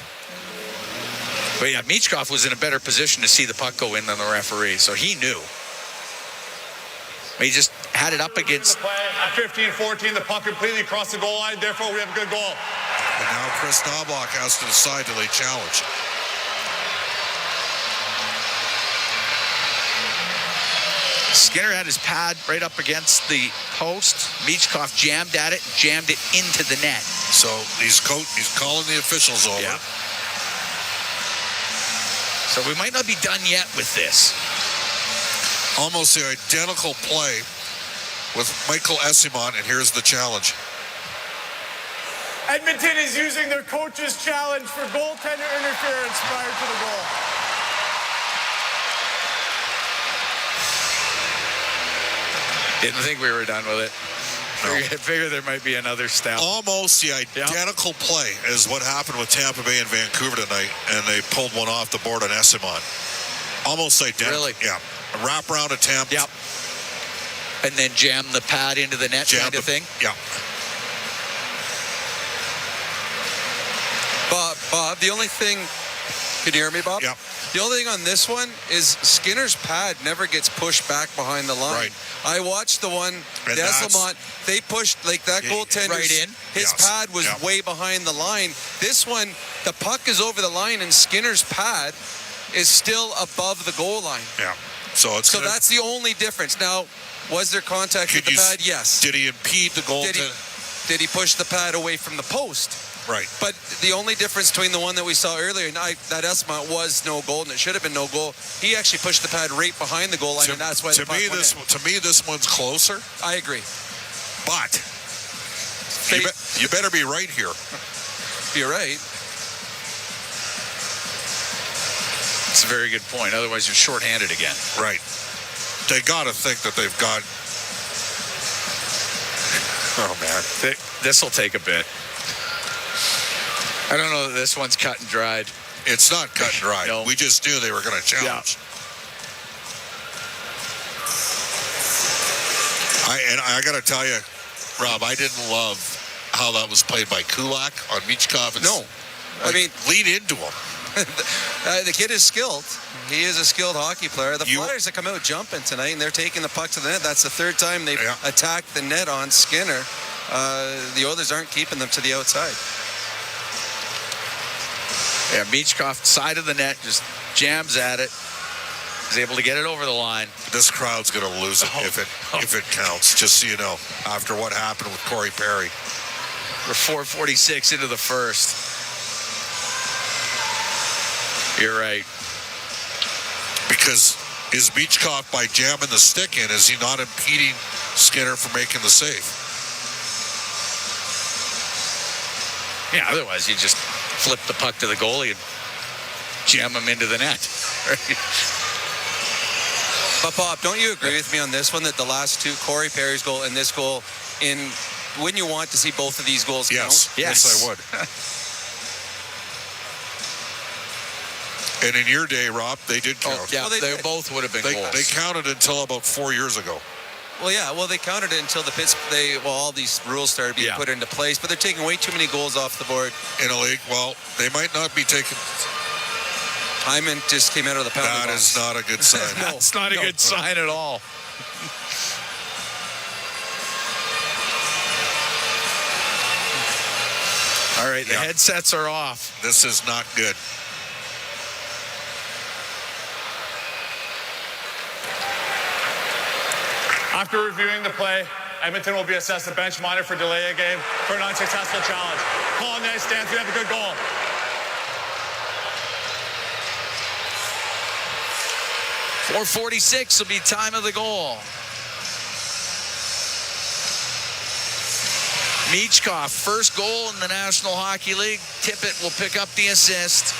But yeah, Michkov was in a better position to see the puck go in than the referee, so he knew. He just had it up against...
At 15-14, the puck completely crossed the goal line, therefore we have a good goal.
And now Chris Knobloch has to decide, do they challenge?
Skinner had his pad right up against the post. Michkov jammed at it, jammed it into the net.
So he's calling the officials over.
Yeah. So we might not be done yet with this.
Almost the identical play with Michael Esimont, and here's the challenge.
Edmonton is using their coach's challenge for goaltender interference prior to the goal.
Didn't think we were done with it. I figured there might be another step.
Almost the identical play is what happened with Tampa Bay and Vancouver tonight, and they pulled one off the board on Esimont. Almost identical.
Really?
Yeah. A wraparound attempt.
Yep. And then jam the pad into the net kind of thing?
Yeah.
Bob, the only thing... Can you hear me, Bob?
Yeah.
The only thing on this one is Skinner's pad never gets pushed back behind the line.
Right.
I watched the one, Desselmont, they pushed, like that goaltender.
Right in.
His pad was way behind the line. This one, the puck is over the line and Skinner's pad is still above the goal line.
Yeah. So
that's the only difference. Now, was there contact with the pad? Yes.
Did he impede the goal?
Did he push the pad away from the post?
Right.
But the only difference between the one that we saw earlier and that Esmont was no goal, and it should have been no goal. He actually pushed the pad right behind the goal line, and that's why the puck went in.
To me, this one's closer.
I agree.
But you better be right here.
You're right.
It's a very good point. Otherwise, you're shorthanded again.
Right. They got to think that they've got... Oh, man.
This will take a bit. I don't know that this one's cut and dried.
It's not cut and dried.
No.
We just knew they were going to challenge.
Yeah.
I got to tell you, Rob, I didn't love how that was played by Kulak on Michkov.
No. I mean,
lean into him.
The kid is skilled. He is a skilled hockey player. The Flyers have come out jumping tonight, and they're taking the puck to the net. That's the third time they've attacked the net on Skinner. The Oilers aren't keeping them to the outside.
Yeah, Michkov, side of the net, just jams at it. He's able to get it over the line.
This crowd's going to lose it if it counts, just so you know, after what happened with Corey Perry.
We're 4:46 into the first. You're right.
Because is Michkov, by jamming the stick in, is he not impeding Skinner from making the save?
Yeah, otherwise you just flip the puck to the goalie and jam him into the net.
But Bob, don't you agree with me on this one that the last two, Corey Perry's goal and this goal, wouldn't you want to see both of these goals count?
Yes, I would. And in your day, Rob, they did count.
Yeah, well, they both would have been goals.
They counted until about 4 years ago.
Well, yeah. Well, they counted it until all these rules started being put into place. But they're taking way too many goals off the board
in a league. Well, they might not be taking.
Hyman just came out of the penalty box.
That is not a good sign.
No, it's not a good sign at all. All right, the headsets are off.
This is not good.
After reviewing the play, Edmonton will be assessed a bench minor for delay a game for an unsuccessful challenge. Call on the ice, stands. We have a good goal.
.446 will be time of the goal. Michkov, first goal in the National Hockey League. Tippett will pick up the assist.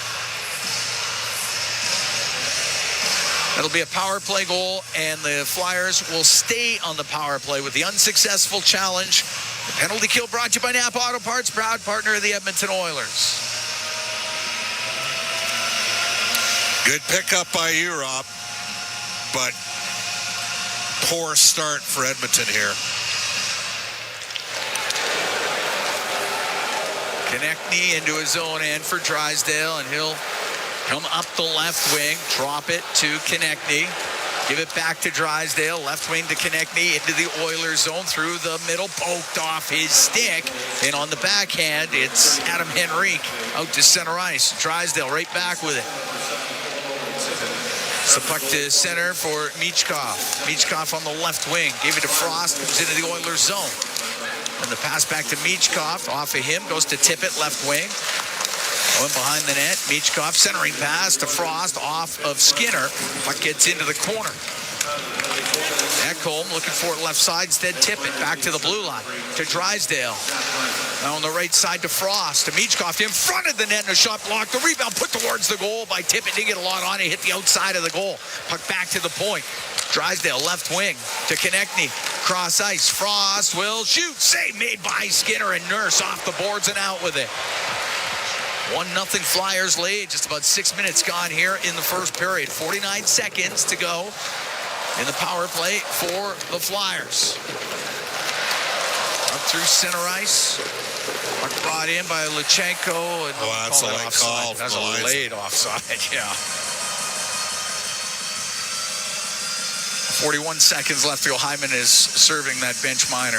It'll be a power play goal, and the Flyers will stay on the power play with the unsuccessful challenge. The penalty kill brought to you by Napa Auto Parts, proud partner of the Edmonton Oilers.
Good pickup by you, Rob, but poor start for Edmonton here.
Konechny into his own end for Drysdale, and he'll come up the left wing, drop it to Konechny. Give it back to Drysdale, left wing to Konechny into the Oilers zone, through the middle, poked off his stick. And on the backhand, it's Adam Henrique out to center ice. Drysdale right back with it. So puck to center for Michkov. Michkov on the left wing, gave it to Frost, comes into the Oilers zone. And the pass back to Michkov, off of him, goes to Tippett, left wing. Going behind the net, Michkov centering pass to Frost, off of Skinner. Puck gets into the corner. Ekholm looking for it left side, instead Tippett back to the blue line, to Drysdale. Now on the right side to Frost, to Michkov in front of the net, and a shot blocked. The rebound put towards the goal by Tippett. Didn't get a lot on it, hit the outside of the goal. Puck back to the point. Drysdale left wing to Konechny, cross ice. Frost will shoot, save made by Skinner, and Nurse off the boards and out with it. 1-0 Flyers lead. Just about 6 minutes gone here in the first period. 49 seconds to go in the power play for the Flyers. Up through center ice. Brought in by Luchenko. And
that's a late call.
That's a late offside, yeah. 41 seconds left to go. Hyman is serving that bench minor.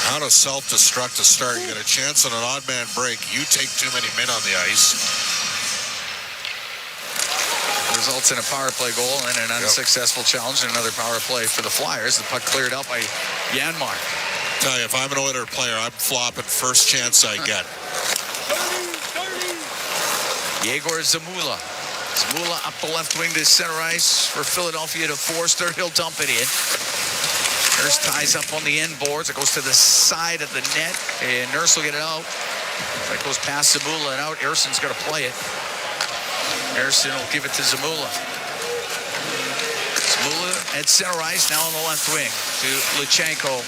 How to self-destruct to start. You get a chance on an odd man break. You take too many men on the ice.
Results in a power play goal and an unsuccessful challenge and another power play for the Flyers. The puck cleared out by Janmark.
Tell you, if I'm an Oiler player, I'm flopping first chance I get.
Yegor Zamula. Zamula up the left wing to center ice for Philadelphia to Forster. He'll dump it in. Nurse ties up on the end boards. It goes to the side of the net, and Nurse will get it out. That goes past Zamula and out. Erson's going to play it. Erson will give it to Zamula. Zamula at center ice, now on the left wing to Luchenko.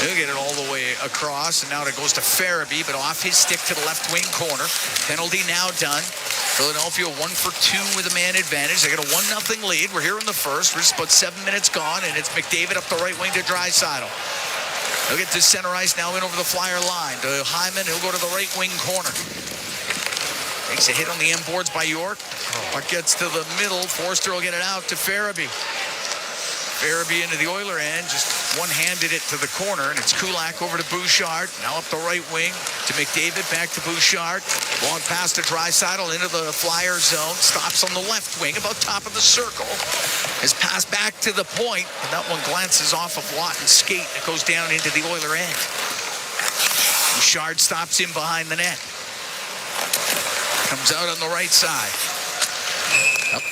He'll get it all the way across, and now it goes to Farabee, but off his stick to the left wing corner. Penalty now done. Philadelphia 1 for 2 with a man advantage. They got a 1-0 lead. We're here in the first. We're just about 7 minutes gone, and it's McDavid up the right wing to Draisaitl. He'll get to center ice now in over the Flyer line. To Hyman, he'll go to the right wing corner. Takes a hit on the end boards by York. Puck gets to the middle. Forster will get it out to Farabee. Farabee into the Oiler end, just one-handed it to the corner, and it's Kulak over to Bouchard. Now up the right wing to McDavid, back to Bouchard. Long pass to Draisaitl into the Flyer zone. Stops on the left wing, about top of the circle. His pass back to the point, and that one glances off of Watton's skate. It goes down into the Oiler end. Bouchard stops in behind the net. Comes out on the right side. Up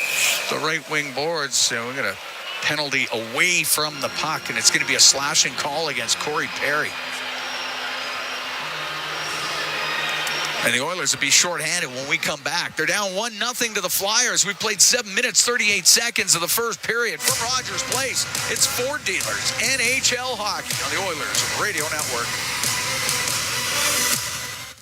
the right wing boards, so we're going to penalty away from the puck, and it's going to be a slashing call against Corey Perry. And the Oilers will be shorthanded when we come back. They're down 1-0 to the Flyers. We played 7 minutes, 38 seconds of the first period. From Rogers Place, it's Ford Dealers, NHL Hockey on the Oilers Radio Network.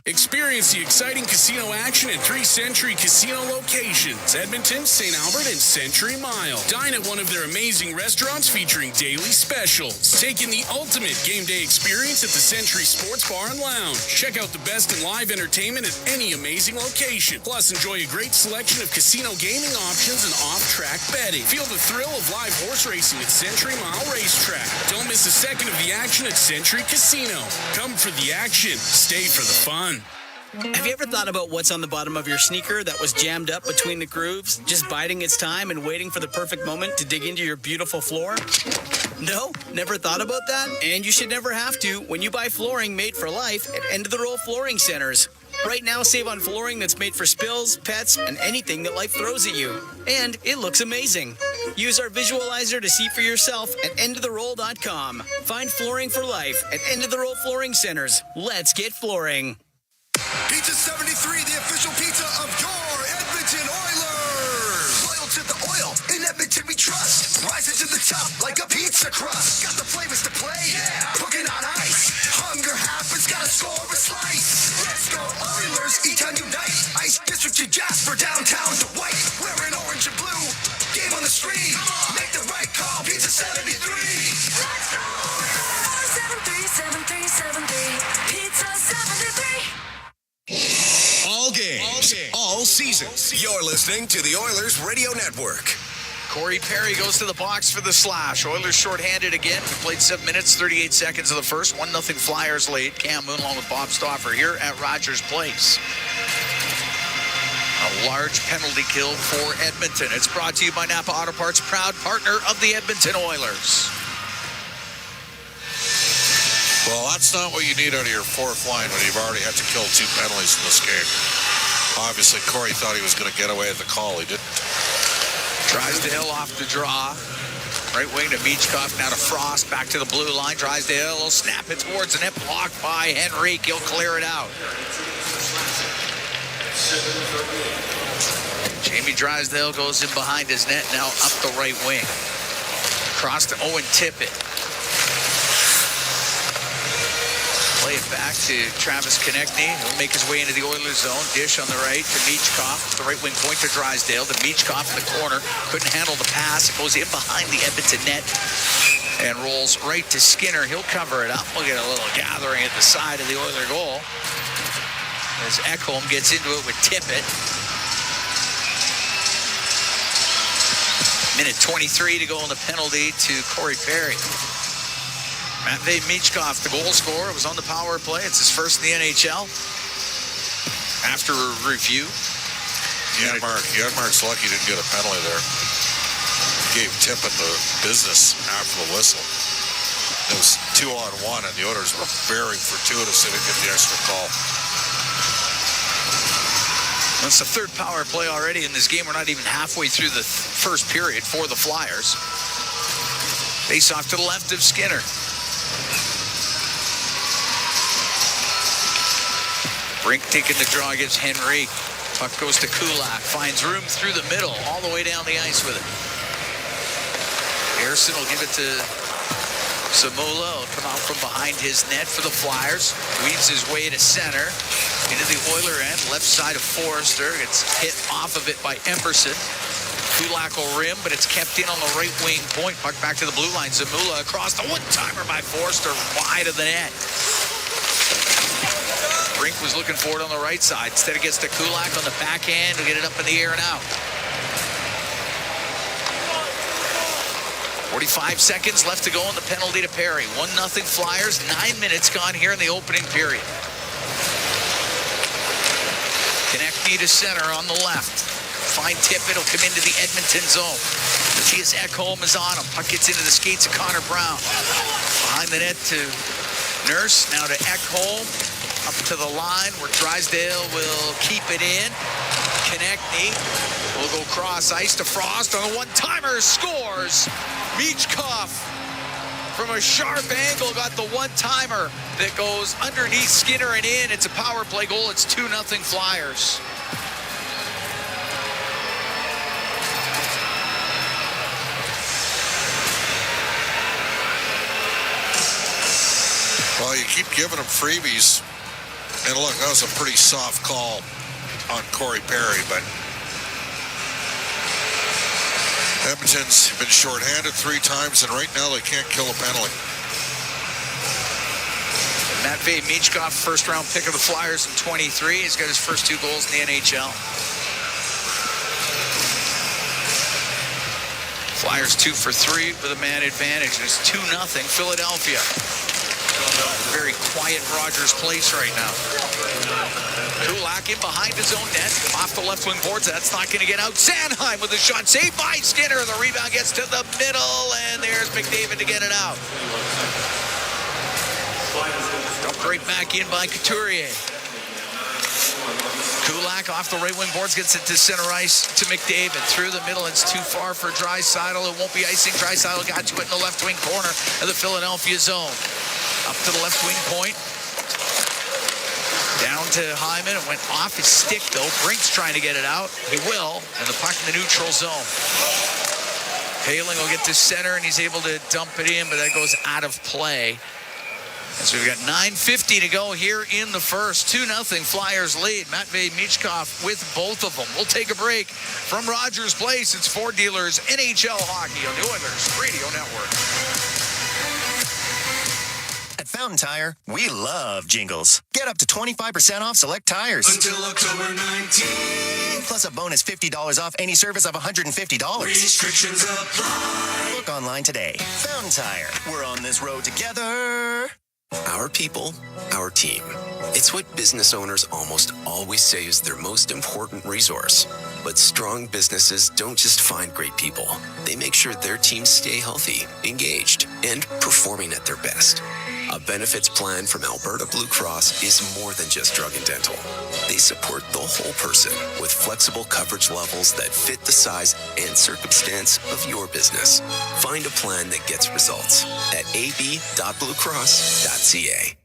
Experience the exciting casino action at 3 Century Casino locations, Edmonton, St. Albert, and Century Mile. Dine at one of their amazing restaurants featuring daily specials. Take in the ultimate game day experience at the Century Sports Bar and Lounge. Check out the best in live entertainment at any amazing location. Plus, enjoy a great selection of casino gaming options and off-track betting. Feel the thrill of live horse racing at Century Mile Racetrack. Don't miss a second of the action at Century Casino. Come for the action. Stay for the fun.
Have you ever thought about what's on the bottom of your sneaker that was jammed up between the grooves, just biding its time and waiting for the perfect moment to dig into your beautiful floor? No? Never thought about that? And you should never have to when you buy flooring made for life at end-of-the-row flooring centers. Right now, save on flooring that's made for spills, pets, and anything that life throws at you. And it looks amazing. Use our visualizer to see for yourself at endoftheroll.com. Find flooring for life at end-of-the-row flooring centers. Let's get flooring.
Pizza 73, the official pizza of your Edmonton Oilers. Loyal to the oil, in Edmonton we trust. Rising to the top like a pizza crust. Got the flavors to play, cooking on ice. Hunger happens, gotta score a slice. Let's go Oilers, E-Town unite. Ice District to Jasper, downtown to White. We're in orange and blue, game on the street. Make the right call, Pizza 73. Let's go Oilers. 473-7373, Pizza 73.
All games, all seasons. You're listening to the Oilers Radio Network.
Corey Perry goes to the box for the slash. Oilers shorthanded again. We played 7 minutes, 38 seconds of the first. 1-0 Flyers lead. Cam Moon along with Bob Stauffer here at Rogers Place. A large penalty kill for Edmonton. It's brought to you by Napa Auto Parts, proud partner of the Edmonton Oilers.
Well, that's not what you need out of your fourth line when you've already had to kill 2 penalties in this game. Obviously, Corey thought he was going to get away at the call. He didn't.
Drysdale off the draw. Right wing to Michkov, now to Frost. Back to the blue line. Drysdale will snap it towards the net. Blocked by Henrique. He'll clear it out. Jamie Drysdale goes in behind his net. Now up the right wing. Across to Owen Tippett. Play it back to Travis Konechny. He'll make his way into the Oilers zone. Dish on the right to Michkov. The right wing point to Drysdale. To Michkov in the corner. Couldn't handle the pass. It goes in behind the Edmonton net. and rolls right to Skinner. He'll cover it up. We'll get a little gathering at the side of the Oiler goal as Ekholm gets into it with Tippett. Minute 23 to go on the penalty to Corey Perry. Matvei Michkov, the goal scorer, was on the power play. It's his first in the NHL. After a review.
Janmark's lucky he didn't get a penalty there. Gave Tippett the business after the whistle. It was 2-on-1, and the Oilers were very fortuitous they didn't get the extra call.
That's the third power play already in this game. We're not even halfway through the first period for the Flyers. Face off to the left of Skinner. Brink taking the draw against Henry. Puck goes to Kulak. Finds room through the middle. All the way down the ice with it. Harrison will give it to Zamula. Will come out from behind his net for the Flyers. Weaves his way to center. Into the Oiler end. Left side of Forrester. Gets hit off of it by Emberson. Kulak will rim, but it's kept in on the right wing point. Puck back to the blue line. Zamula across the one-timer by Forrester. Wide of the net. Brink was looking for it on the right side. Instead it gets to Kulak on the backhand to get it up in the air and out. 45 seconds left to go on the penalty to Perry. 1-0 Flyers. 9 minutes gone here in the opening period. Konechny to center on the left. Fine tip. It'll come into the Edmonton zone. Matthias Ekholm is on him. Puck gets into the skates of Connor Brown. Behind the net to Nurse. Now to Ekholm. Up to the line where Drysdale will keep it in. Konechny will go cross ice to Frost on a one-timer. Scores. Michkov from a sharp angle got the one-timer that goes underneath Skinner and in. It's a power play goal. It's 2-0 Flyers.
Well, you keep giving them freebies. And look, that was a pretty soft call on Corey Perry, but Edmonton's been shorthanded 3 times, and right now they can't kill a penalty.
Matvei Michkov, first-round pick of the Flyers in 23. He's got his first 2 goals in the NHL. Flyers 2 for 3 with a man advantage, and it's 2-0 Philadelphia. Very quiet Rogers Place right now. Kulak in behind his own net. Off the left wing boards. That's not going to get out. Sanheim with a shot. Saved by Skinner. The rebound gets to the middle. And there's McDavid to get it out. Dumped right back in by Couturier. Kulak off the right wing boards. Gets it to center ice to McDavid. Through the middle. It's too far for Draisaitl. It won't be icing. Draisaitl got to it in the left wing corner of the Philadelphia zone. Up to the left wing point. Down to Hyman. It went off his stick, though. Brink's trying to get it out. He will. And the puck in the neutral zone. Paling will get to center, and he's able to dump it in, but that goes out of play. And so we've got 9:50 to go here in the first. 2-0 Flyers lead. Matvei Michkov with both of them. We'll take a break from Rogers Place. It's Ford Dealers NHL Hockey on the Oilers Radio Network.
At Fountain Tire, we love jingles. Get up to 25% off select tires.
Until October 19th.
Plus a bonus $50 off any service of $150.
Restrictions apply.
Look online today. Fountain Tire. We're on this road together.
Our people, our team. It's what business owners almost always say is their most important resource. But strong businesses don't just find great people. They make sure their teams stay healthy, engaged, and performing at their best. A benefits plan from Alberta Blue Cross is more than just drug and dental. They support the whole person with flexible coverage levels that fit the size and circumstance of your business. Find a plan that gets results at ab.bluecross.ca.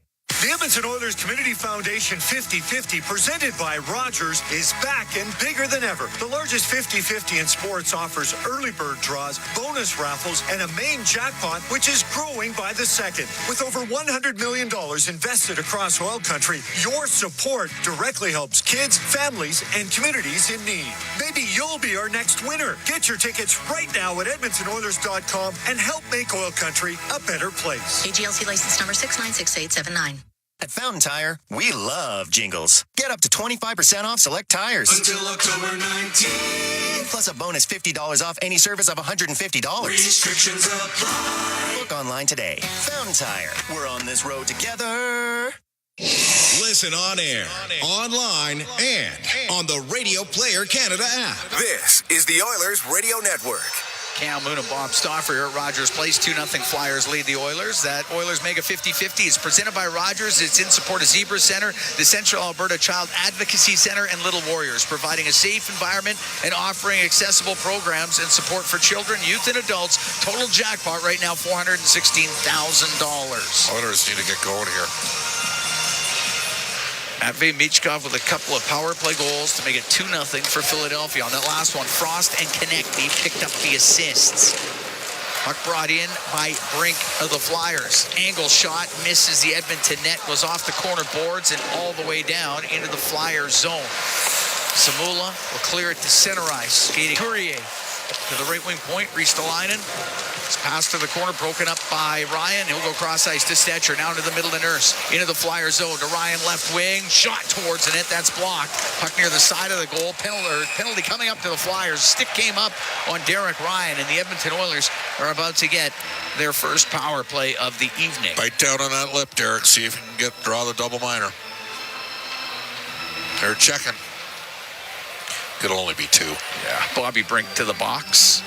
The Edmonton Oilers Community Foundation 50-50, presented by Rogers, is back and bigger than ever. The largest 50-50 in sports offers early bird draws, bonus raffles, and a main jackpot, which is growing by the second. With over $100 million invested across OilCountry, your support directly helps kids, families, and communities in need. Maybe you'll be our next winner. Get your tickets right now at EdmontonOilers.com and help make OilCountry a better place.
AGLC license number 696879.
At Fountain Tire, we love jingles. Get up to 25% off select tires.
Until October 19th.
Plus a bonus $50 off any service of $150.
Restrictions apply.
Book online today. Fountain Tire. We're on this road together.
Listen on air, online, and on the Radio Player Canada app. This is the Oilers Radio Network.
Cam Moon and Bob Stauffer here at Rogers Place. 2-0 Flyers lead the Oilers. That Oilers Mega 50-50 is presented by Rogers. It's in support of Zebra Center, the Central Alberta Child Advocacy Center, and Little Warriors, providing a safe environment and offering accessible programs and support for children, youth, and adults. Total jackpot right now, $416,000.
Oilers need to get going here.
Matvei Michkov with a couple of power play goals to make it 2-0 for Philadelphia. On that last one, Frost and Konechny picked up the assists. Puck brought in by Brink of the Flyers. Angle shot, misses the Edmonton net, goes off the corner boards and all the way down into the Flyers zone. Samula will clear it to center ice. Skating Courier to the right wing point, Ristolainen. It's passed to the corner, broken up by Ryan. He'll go cross ice to Stetcher, now to the middle to Nurse. Into the Flyer zone to Ryan, left wing. Shot towards the net, that's blocked. Puck near the side of the goal. Penalty coming up to the Flyers. Stick came up on Derek Ryan, and the Edmonton Oilers are about to get their first power play of the evening.
Bite down on that lip, Derek. See if you can draw the double minor. They're checking. Could only be 2.
Yeah, Bobby Brink to the box.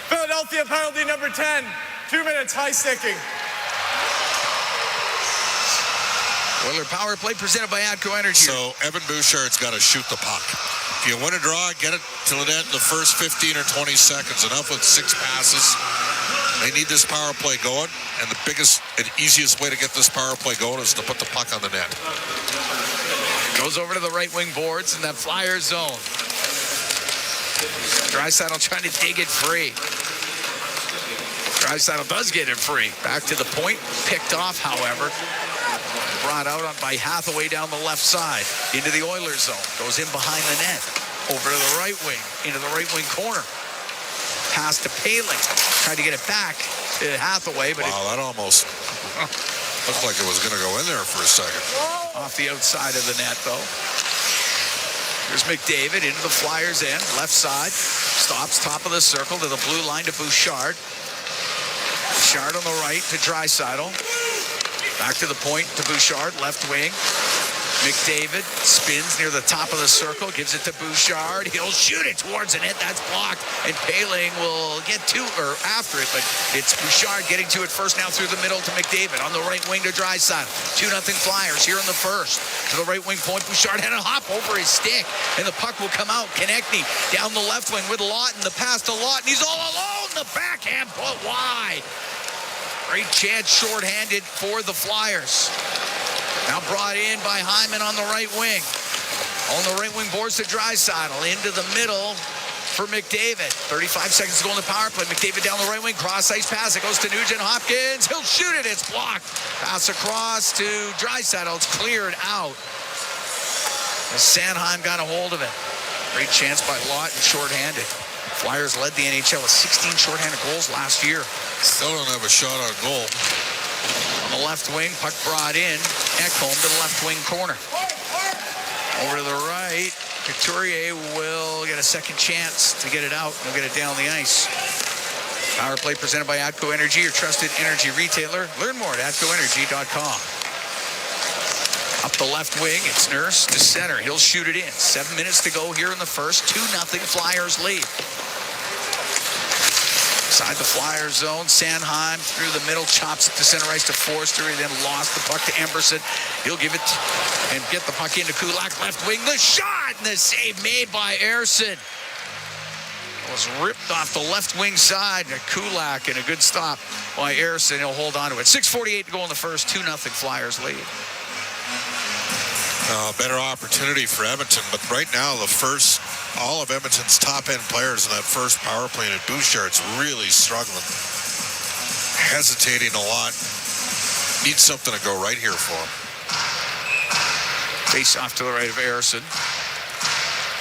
Philadelphia penalty number 10. 2 minutes, high sticking.
Oiler power play presented by ATCO Energy.
So Evan Bouchard's got to shoot the puck. If you win a draw, get it to the net in the first 15 or 20 seconds. Enough with 6 passes. They need this power play going, and the biggest and easiest way to get this power play going is to put the puck on the net.
Goes over to the right wing boards in that Flyer zone. Draisaitl trying to dig it free. Draisaitl does get it free. Back to the point. Picked off, however. Brought out by Hathaway down the left side. Into the Oilers zone. Goes in behind the net. Over to the right wing. Into the right wing corner. Pass to Paling. Tried to get it back to Hathaway. But
wow, that almost looked like it was going to go in there for a second.
Off the outside of the net, though. Here's McDavid into the Flyers' end, left side. Stops top of the circle to the blue line to Bouchard. Bouchard on the right to Draisaitl. Back to the point to Bouchard, left wing. McDavid spins near the top of the circle, gives it to Bouchard. He'll shoot it towards the net. That's blocked. And Paling will get to or after it, but it's Bouchard getting to it first now through the middle to McDavid. On the right wing to Draisaitl. 2-0 Flyers here in the first. To the right wing point, Bouchard had a hop over his stick, and the puck will come out. Konechny down the left wing with Lawton. The pass to Lawton. He's all alone. The backhand put wide. Great chance shorthanded for the Flyers. Now brought in by Hyman on the right wing. On the right wing boards to Draisaitl. Into the middle for McDavid. 35 seconds to go in the power play. McDavid down the right wing. Cross ice pass. It goes to Nugent Hopkins. He'll shoot it. It's blocked. Pass across to Draisaitl. It's cleared out. As Sanheim got a hold of it. Great chance by Lawton, shorthanded. Flyers led the NHL with 16 shorthanded goals last year.
Still don't have a shot on goal.
On the left wing, puck brought in. Ekholm to the left wing corner. Over to the right, Couturier will get a second chance to get it out. He'll get it down the ice. Power play presented by ATCO Energy, your trusted energy retailer. Learn more at atcoenergy.com. Up the left wing, it's Nurse to center. He'll shoot it in. 7 minutes to go here in the first. 2-0 Flyers lead. Inside the Flyers zone, Sanheim through the middle, chops it to center ice to Forster. He then lost the puck to Emberson. He'll give it and get the puck into Kulak, left wing. The shot and the save made by Ersson. was ripped off the left wing side. And Kulak and a good stop by Harrison. He'll hold on to it. 6:48 to go in the first. 2-0 Flyers lead.
Better opportunity for Edmonton, but right now all of Edmonton's top-end players in that first power play at Bouchard's really struggling. Hesitating a lot. Needs something to go right here for him.
Face off to the right of Harrison.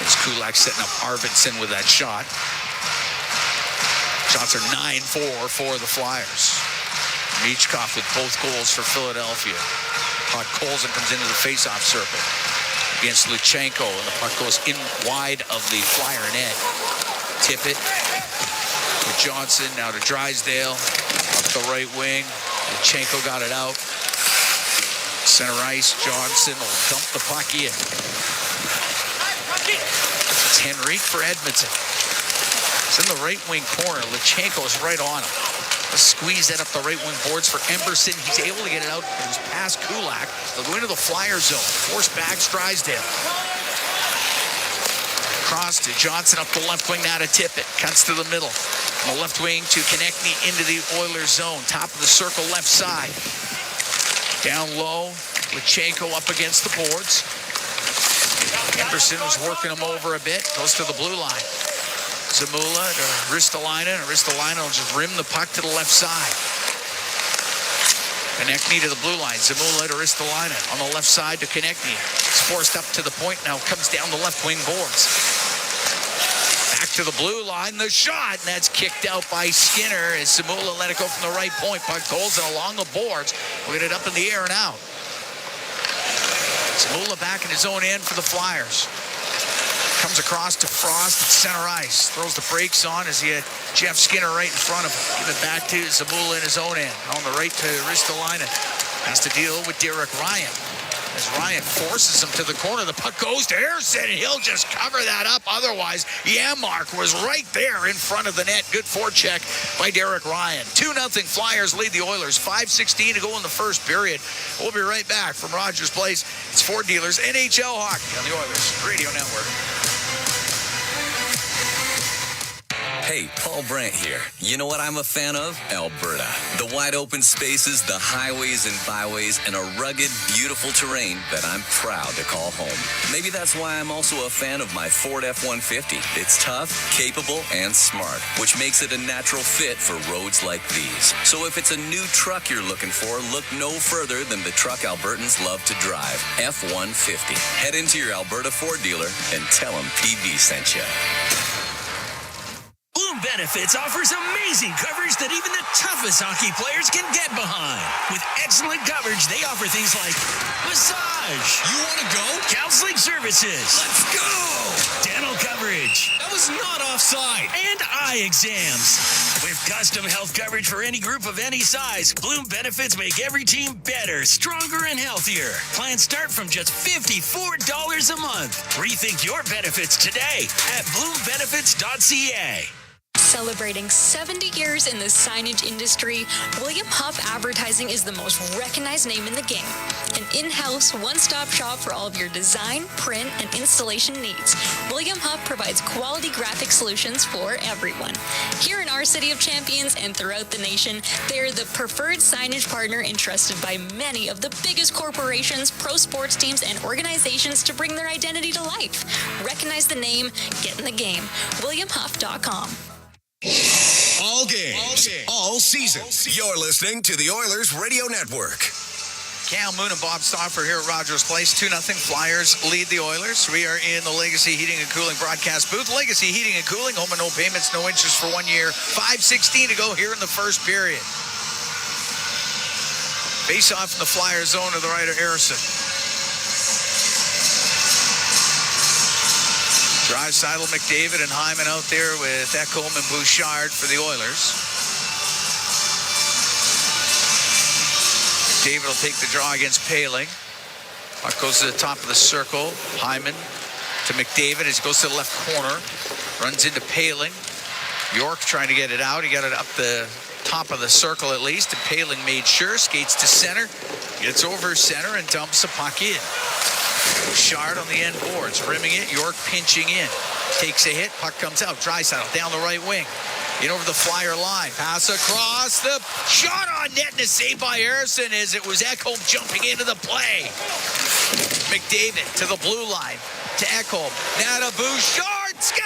There's Kulak setting up Arvidsson with that shot. Shots are 9-4 for the Flyers. Michkov with both goals for Philadelphia. Puck Colson comes into the face-off circle against Luchenko, and the puck goes in wide of the Flyer net. Tippett to Johnson, now to Drysdale, up the right wing. Luchenko got it out. Center ice, Johnson will dump the puck in. It's Henrique for Edmonton. It's in the right wing corner. Luchenko's right on him. Let's squeeze that up the right wing boards for Emberson. He's able to get it out. It was past Kulak. They'll go into the Flyer zone. Force back Drysdale. Cross to Johnson up the left wing now to Tippett. Cuts to the middle. On the left wing to Konechny into the Oilers zone. Top of the circle left side. Down low. Luchenko up against the boards. Emberson was working him over a bit. Goes to the blue line. Zamula to Ristolainen, and Ristolainen will just rim the puck to the left side. Konechny to the blue line. Zamula to Ristolainen on the left side to Konechny. It's forced up to the point now, comes down the left wing boards. Back to the blue line, the shot, and that's kicked out by Skinner as Zamula let it go from the right point. Puck Colson along the boards. We'll get it up in the air and out. Zamula back in his own end for the Flyers. Comes across to Frost at center ice. Throws the brakes on as he had Jeff Skinner right in front of him. Give it back to Zamula in his own end. On the right to Ristolainen. Has to deal with Derek Ryan. As Ryan forces him to the corner, the puck goes to Harrison, and he'll just cover that up. Otherwise, Janmark was right there in front of the net. Good forecheck by Derek Ryan. 2-0 Flyers lead the Oilers. 5:16 to go in the first period. We'll be right back from Rogers Place. It's Ford Dealers NHL Hockey on the Oilers Radio Network.
Hey, Paul Brandt here. You know what I'm a fan of? Alberta. The wide open spaces, the highways and byways, and a rugged, beautiful terrain that I'm proud to call home. Maybe that's why I'm also a fan of my Ford F-150. It's tough, capable, and smart, which makes it a natural fit for roads like these. So if it's a new truck you're looking for, look no further than the truck Albertans love to drive, F-150. Head into your Alberta Ford dealer and tell them PB sent you.
Bloom Benefits offers amazing coverage that even the toughest hockey players can get behind. With excellent coverage, they offer things like massage. You want to go? Counseling services. Let's go! Dental coverage. That was not offside. And eye exams. With custom health coverage for any group of any size, Bloom Benefits make every team better, stronger, and healthier. Plans start from just $54 a month. Rethink your benefits today at bloombenefits.ca.
Celebrating 70 years in the signage industry, William Huff Advertising is the most recognized name in the game. An in-house, one-stop shop for all of your design, print, and installation needs. William Huff provides quality graphic solutions for everyone. Here in our City of Champions and throughout the nation, they are the preferred signage partner entrusted by many of the biggest corporations, pro sports teams, and organizations to bring their identity to life. Recognize the name, get in the game. WilliamHuff.com.
All games, all seasons. You're listening to the Oilers Radio Network.
Cal Moon and Bob Stauffer here at Rogers Place. 2-0 Flyers lead the Oilers. We are in the Legacy Heating and Cooling broadcast booth. Legacy Heating and Cooling, home and no payments, no interest for 1 year. 5:16 to go here in the first period. Face off in the Flyer zone to the right of Harrison. Drysdale, McDavid, and Hyman out there with Ekholm and Bouchard for the Oilers. McDavid will take the draw against Paling. Puck goes to the top of the circle. Hyman to McDavid as he goes to the left corner. Runs into Paling. York trying to get it out. He got it up the top of the circle at least. And Paling made sure. Skates to center. Gets over center and dumps the puck in. Bouchard on the end boards, rimming it. York pinching in. Takes a hit. Puck comes out. Draisaitl down the right wing. In over the Flyer line. Pass across. The shot on net and a save by Harrison as it was Ekholm jumping into the play. McDavid to the blue line. To Ekholm. Now to Bouchard. Scores!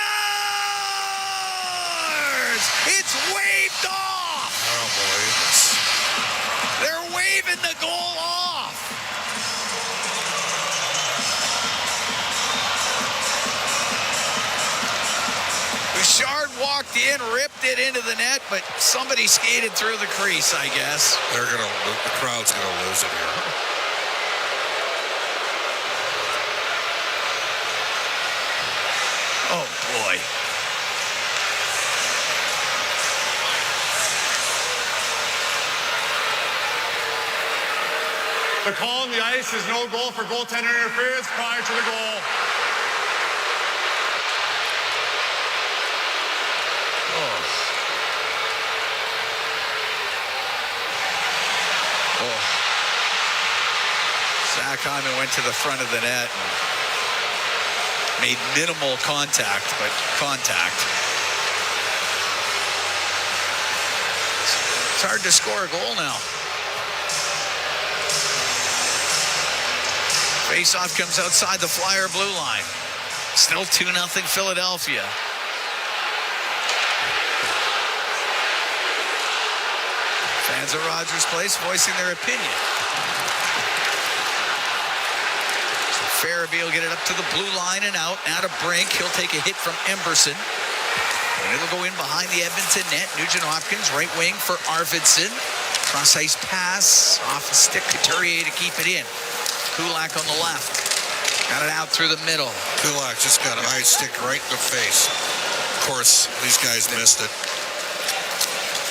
It's waved off!
Oh, boy.
They're waving the goal off. Bouchard walked in, ripped it into the net, but somebody skated through the crease, I guess.
The crowd's gonna lose it here.
Oh, boy.
The call on the ice is no goal for goaltender interference prior to the goal.
Zach Hyman went to the front of the net and made minimal contact, but contact. It's hard to score a goal now. Face-off comes outside the Flyer blue line. Still 2-0 Philadelphia. Fans at Rogers Place voicing their opinion. So Farabee will get it up to the blue line and out. Now to Brink. He'll take a hit from Emberson. And it'll go in behind the Edmonton net. Nugent-Hopkins, right wing for Arvidsson. Cross-ice pass. Off the stick, Couturier to keep it in. Kulak on the left. Got it out through the middle.
Kulak just got a high stick right in the face. Of course, these guys missed it.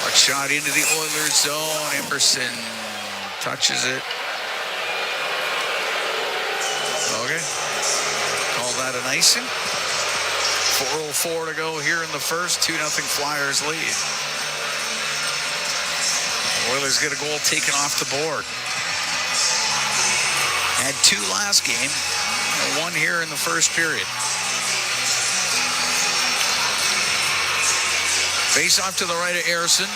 A shot into the Oilers zone. Emberson touches it. Okay. Call that an icing. 4:04 to go here in the first. 2-0 Flyers lead. Oilers get a goal taken off the board. Had 2 last game, 1 here in the first period. Face off to the right of Harrison.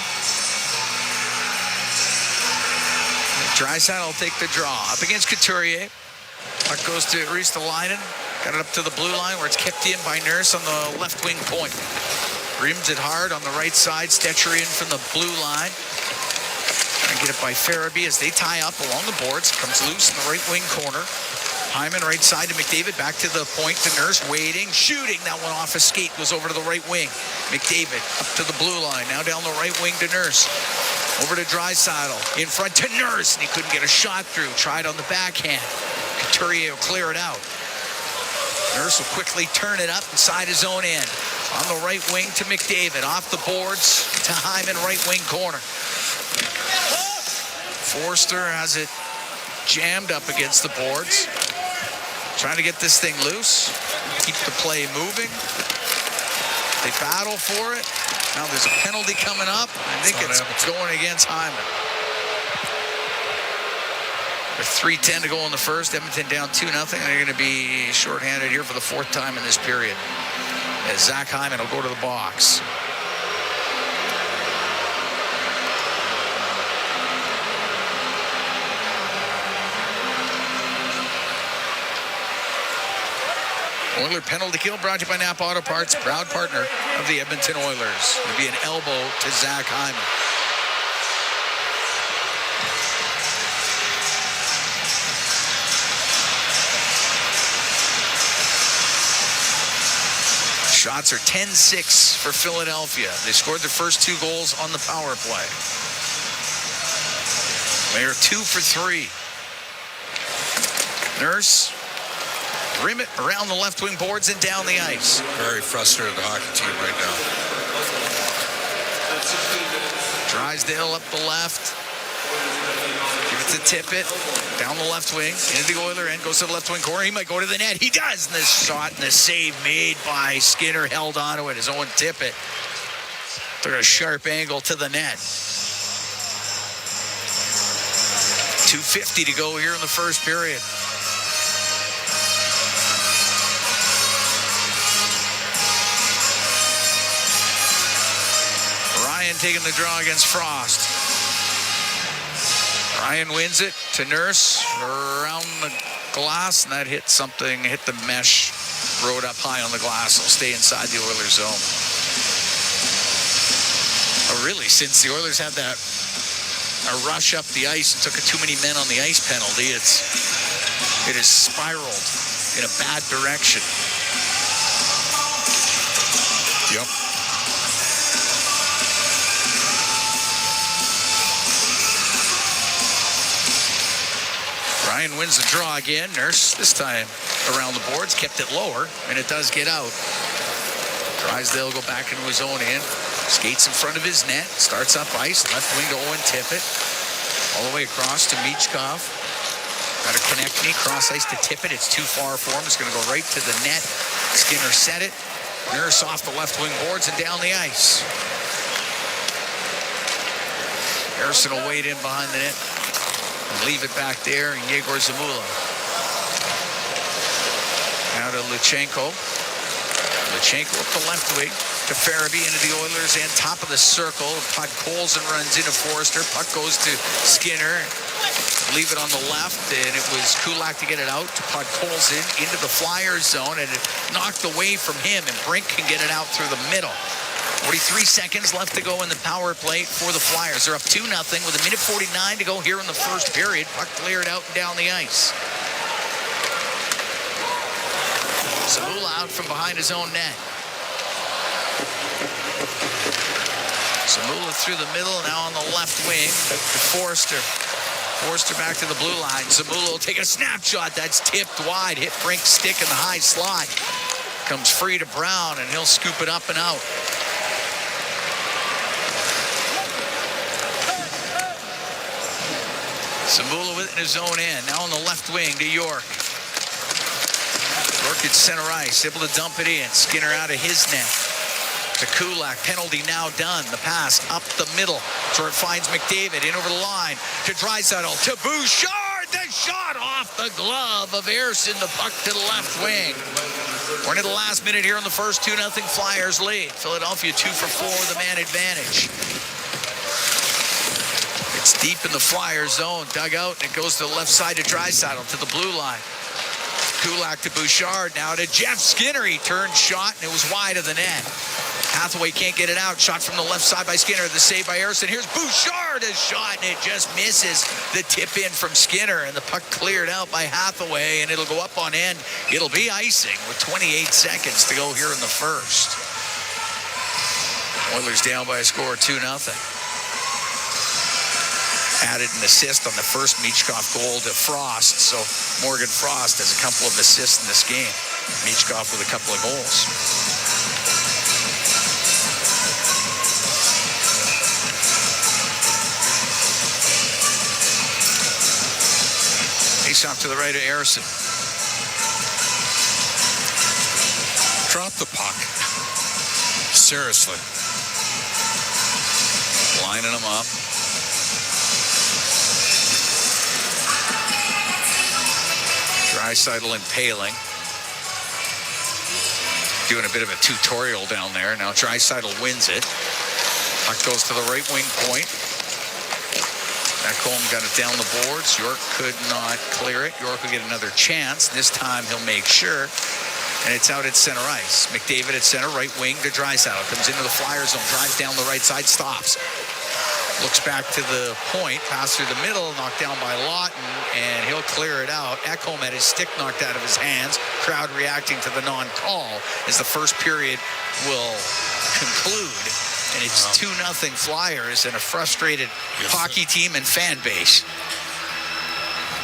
Draisaitl will take the draw. Up against Couturier. Puck goes to Ristolainen. Got it up to the blue line where it's kept in by Nurse on the left wing point. Rims it hard on the right side. Stetcher in from the blue line. And get it by Farabee as they tie up along the boards. Comes loose in the right wing corner. Hyman right side to McDavid. Back to the point to Nurse. Waiting. Shooting. That one off a skate. Goes over to the right wing. McDavid up to the blue line. Now down the right wing to Nurse. Over to Draisaitl. In front to Nurse. And he couldn't get a shot through. Tried on the backhand. Couturier will clear it out. Nurse will quickly turn it up inside his own end. On the right wing to McDavid. Off the boards to Hyman. Right wing corner. Forster has it jammed up against the boards. Trying to get this thing loose. Keep the play moving. They battle for it. Now there's a penalty coming up. I think it's going against Hyman. With 3:10 to go in the first. Edmonton down 2-0. They're going to be shorthanded here for the 4th time in this period. As Zach Hyman will go to the box. Oiler penalty kill brought to you by Napa Auto Parts, proud partner of the Edmonton Oilers. It'll be an elbow to Zach Hyman. Shots are 10-6 for Philadelphia. They scored their first 2 goals on the power play. They are 2 for 3. Nurse. Rim it around the left wing boards and down the ice.
Very frustrated hockey team right now.
Drysdale up the left. Give it to Tippett. Down the left wing. Into the Oiler end. Goes to the left wing corner. He might go to the net. He does. And the shot and the save made by Skinner held onto it. His own Tippett. Took a sharp angle to the net. 2:50 to go here in the first period. taking the draw against Frost. Ryan wins it to Nurse around the glass, and that hit the mesh, rode up high on the glass. It'll stay inside the Oilers zone. Really, since the Oilers had a rush up the ice and took too many men on the ice penalty, it has spiraled in a bad direction.
Yep.
Ryan wins the draw again. Nurse, this time around the boards, kept it lower, and it does get out. Drysdale go back into his own end. Skates in front of his net. Starts up ice. Left wing to Owen Tippett. All the way across to Michkov. Got to connect me. Cross ice to Tippett. It's too far for him. It's going to go right to the net. Skinner set it. Nurse off the left wing boards and down the ice. Harrison will wade in behind the net. Leave it back there, and Yegor Zamula. Now to Luchenko. Luchenko up the left wing to Farabee into the Oilers and top of the circle. Puck Colson runs into Forrester. Puck goes to Skinner. Leave it on the left, and it was Kulak to get it out to Puck Colson into the Flyers zone, and it knocked away from him, and Brink can get it out through the middle. 43 seconds left to go in the power play for the Flyers. They're up 2-0 with 1:49 to go here in the first period. Puck cleared out and down the ice. Zamula out from behind his own net. Zamula through the middle, now on the left wing to Forrester. Forrester back to the blue line. Zamula will take a snapshot. That's tipped wide. Hit Brink's stick in the high slot. Comes free to Brown, and he'll scoop it up and out. Zamula with his own end. Now on the left wing to York. York at center ice. Able to dump it in. Skinner out of his net. To Kulak. Penalty now done. The pass up the middle. So it finds McDavid in over the line. To Draisaitl. To Bouchard. The shot off the glove of Ersson. The puck to the left wing. We're into the last minute here in the first. 2-0 Flyers lead. Philadelphia 2-for-4 with a man advantage. It's deep in the Flyers zone. Dug out, and it goes to the left side to Draisaitl to the blue line. Kulak to Bouchard. Now to Jeff Skinner. He turned shot, and it was wide of the net. Hathaway can't get it out. Shot from the left side by Skinner. The save by Ersson. Here's Bouchard. A shot, and it just misses the tip in from Skinner. And the puck cleared out by Hathaway, and it'll go up on end. It'll be icing with 28 seconds to go here in the first. Oilers down by a score of 2-0. Added an assist on the first Michkov goal to Frost. So Morgan Frost has a couple of assists in this game. Michkov with a couple of goals. Face off to the right of Ersson.
Drop the puck. Seriously.
Lining them up. Draisaitl and Paling. Doing a bit of a tutorial down there. Now Draisaitl wins it. Puck goes to the right wing point. Ekholm got it down the boards. York could not clear it. York will get another chance. This time he'll make sure. And it's out at center ice. McDavid at center, right wing to Draisaitl. Comes into the Flyers zone, drives down the right side, stops. Looks back to the point, pass through the middle, knocked down by Lawton, and he'll clear it out. Ekholm had his stick knocked out of his hands. Crowd reacting to the non-call as the first period will conclude. And it's 2-0 Flyers and a frustrated hockey team and fan base.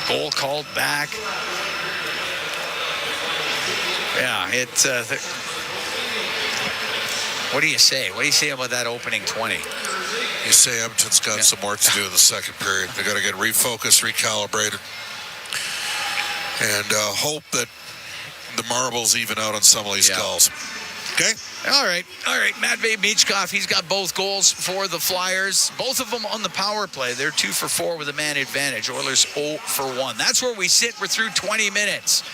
Goal called back. Yeah, it's... what do you say? What do you say about that opening 20?
You say Edmonton's got some work to do in the second period. They got to get refocused, recalibrated, and hope that the marbles even out on some of these calls. Okay?
All right. Matvei Michkov, he's got both goals for the Flyers. Both of them on the power play. They're 2-for-4 with a man advantage. Oilers 0-for-1. That's where we sit. We're through 20 minutes.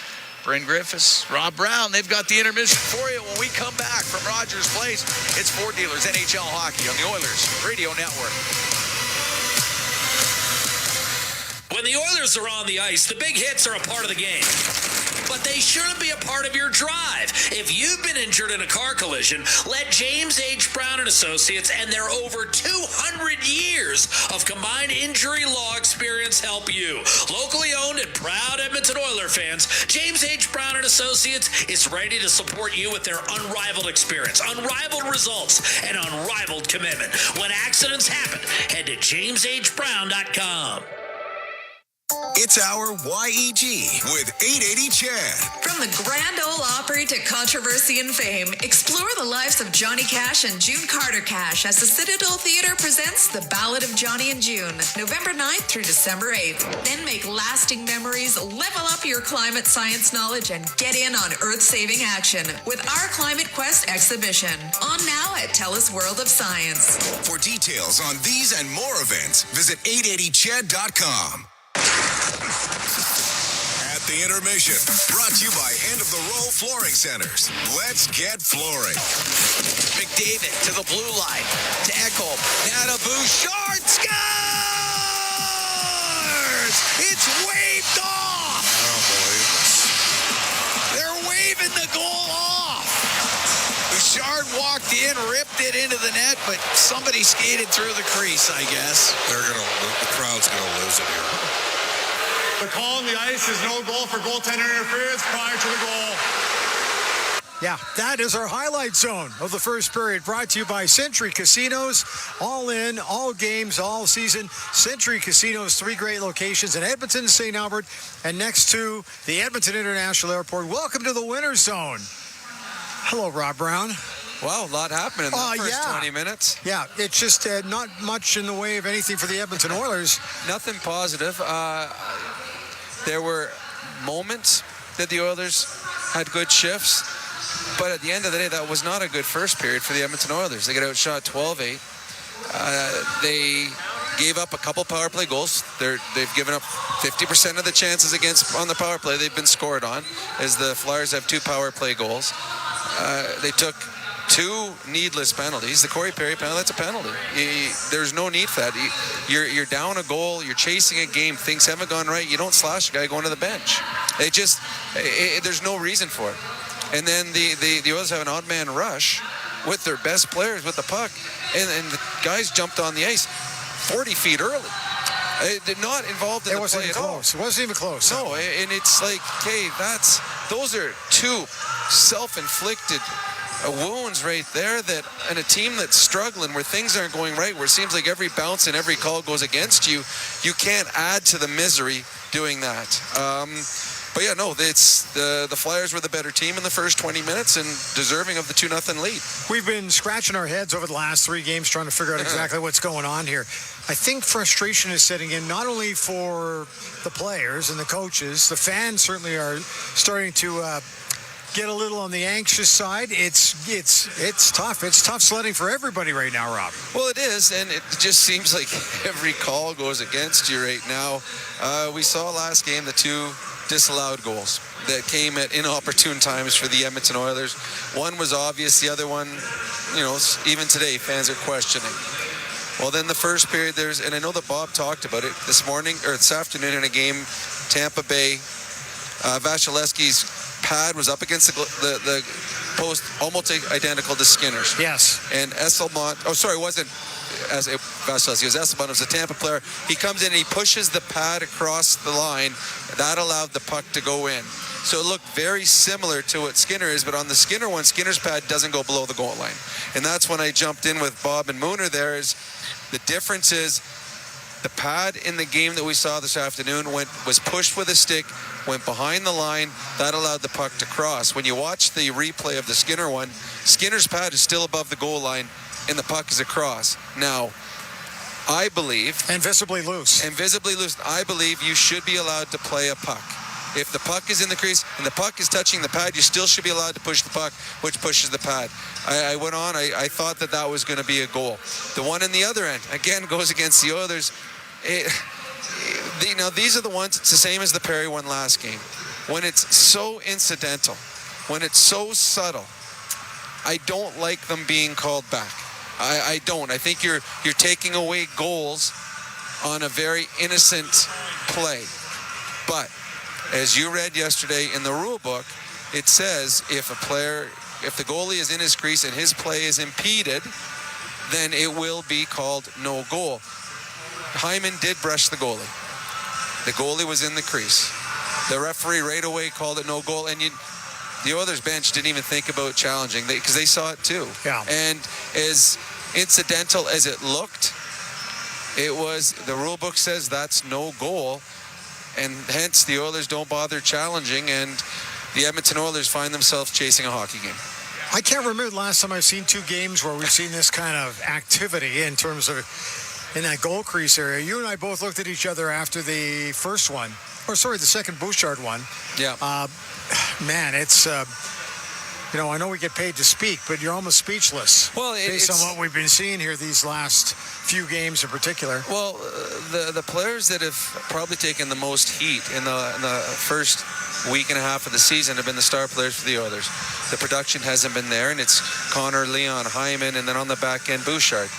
Bryn Griffiths, Rob Brown. They've got the intermission for you when we come back from Rogers Place. It's Ford Dealers NHL Hockey on the Oilers Radio Network.
When the Oilers are on the ice, the big hits are a part of the game. But they shouldn't be a part of your drive. If you've been injured in a car collision, let James H. Brown & Associates and their over 200 years of combined injury law experience help you. Locally owned and proud Edmonton Oilers fans, James H. Brown & Associates is ready to support you with their unrivaled experience, unrivaled results, and unrivaled commitment. When accidents happen, head to jameshbrown.com.
It's our YEG with 880 Chad.
From the Grand Ole Opry to controversy and fame, explore the lives of Johnny Cash and June Carter Cash as the Citadel Theater presents The Ballad of Johnny and June, November 9th through December 8th. Then make lasting memories, level up your climate science knowledge, and get in on earth-saving action with our Climate Quest exhibition. On now at TELUS World of Science.
For details on these and more events, visit 880ched.com. At the intermission, brought to you by End of the Row Flooring Centers. Let's get flooring.
McDavid to the blue line. To Ekholm. Now to Bouchard. Scores! It's waved off!
I don't believe this.
They're waving the goal off. Bouchard walked in, ripped it into the net, but somebody skated through the crease, I guess.
The crowd's gonna lose it here.
The call on the ice is no goal for goaltender interference prior to the goal.
Yeah, that is our highlight zone of the first period, brought to you by Century Casinos. All in, all games, all season. Century Casinos, 3 great locations in Edmonton, St. Albert, and next to the Edmonton International Airport. Welcome to the winner's zone. Hello, Rob Brown.
Wow, a lot happened in the first 20 minutes.
Yeah, it's just not much in the way of anything for the Edmonton Oilers.
Nothing positive. There were moments that the Oilers had good shifts, but at the end of the day, that was not a good first period for the Edmonton Oilers. They got outshot 12-8. They gave up a couple power play goals. They've given up 50% of the chances on the power play they've been scored on, as the Flyers have 2 power play goals. They took 2 needless penalties. The Corey Perry penalty, that's a penalty. There's no need for that. You're down a goal. You're chasing a game. Things haven't gone right. You don't slash a guy going to the bench. There's no reason for it. And then the Oilers have an odd man rush with their best players with the puck, and the guys jumped on the ice 40 feet early. They're not involved in the play at all.
It wasn't even close.
No, and it's like, okay, those are 2 self-inflicted wounds right there, that in a team that's struggling, where things aren't going right, where it seems like every bounce and every call goes against you, you can't add to the misery doing that. But yeah, no, it's the Flyers were the better team in the first 20 minutes and deserving of the 2-0 lead.
We've been scratching our heads over the last 3 games trying to figure out exactly what's going on here. I think frustration is setting in, not only for the players and the coaches. The fans certainly are starting to get a little on the anxious side. It's tough. It's tough sledding for everybody right now, Rob.
Well, it is, and it just seems like every call goes against you right now. We saw last game the 2 disallowed goals that came at inopportune times for the Edmonton Oilers. One was obvious, the other one, even today fans are questioning. Well, then the first period, and I know that Bob talked about it this afternoon in a game, Tampa Bay. Vasilevsky's pad was up against the post, almost identical to Skinner's.
Yes.
And Esselmont, it wasn't Vasilevsky, it was Esselmont, it was a Tampa player. He comes in and he pushes the pad across the line. That allowed the puck to go in. So it looked very similar to what Skinner is, but on the Skinner one, Skinner's pad doesn't go below the goal line. And that's when I jumped in with Bob and Mooner there. Is the difference is the pad in the game that we saw this afternoon was pushed with a stick, went behind the line. That allowed the puck to cross. When you watch the replay of the Skinner one, Skinner's pad is still above the goal line, and the puck is across. Now, I believe...
And visibly loose.
I believe you should be allowed to play a puck. If the puck is in the crease and the puck is touching the pad, you still should be allowed to push the puck, which pushes the pad. I went on. I thought that was going to be a goal. The one in the other end, again, goes against the Oilers. Now, these are the ones, it's the same as the Perry one last game. when it's so incidental, when it's so subtle, I don't like them being called back. I don't. I think you're taking away goals on a very innocent play. But as you read yesterday in the rule book, it says if the goalie is in his crease and his play is impeded, then it will be called no goal. Hyman did brush the goalie. The goalie was in the crease. The referee right away called it no goal, and the Oilers bench didn't even think about challenging because they saw it too.
Yeah.
And as incidental as it looked, it was, the rule book says that's no goal, and hence the Oilers don't bother challenging, and the Edmonton Oilers find themselves chasing a hockey game.
I can't remember the last time I've seen two games where we've seen this kind of activity in terms of in that goal crease area. You and I both looked at each other after the first one, the second Bouchard one.
Yeah.
Man, it's, I know we get paid to speak, but you're almost speechless.
Well,
based on what we've been seeing here these last few games in particular.
Well, the players that have probably taken the most heat in the first week and a half of the season have been the star players for the Oilers. The production hasn't been there, and it's Connor, Leon, Hyman, and then on the back end, Bouchard.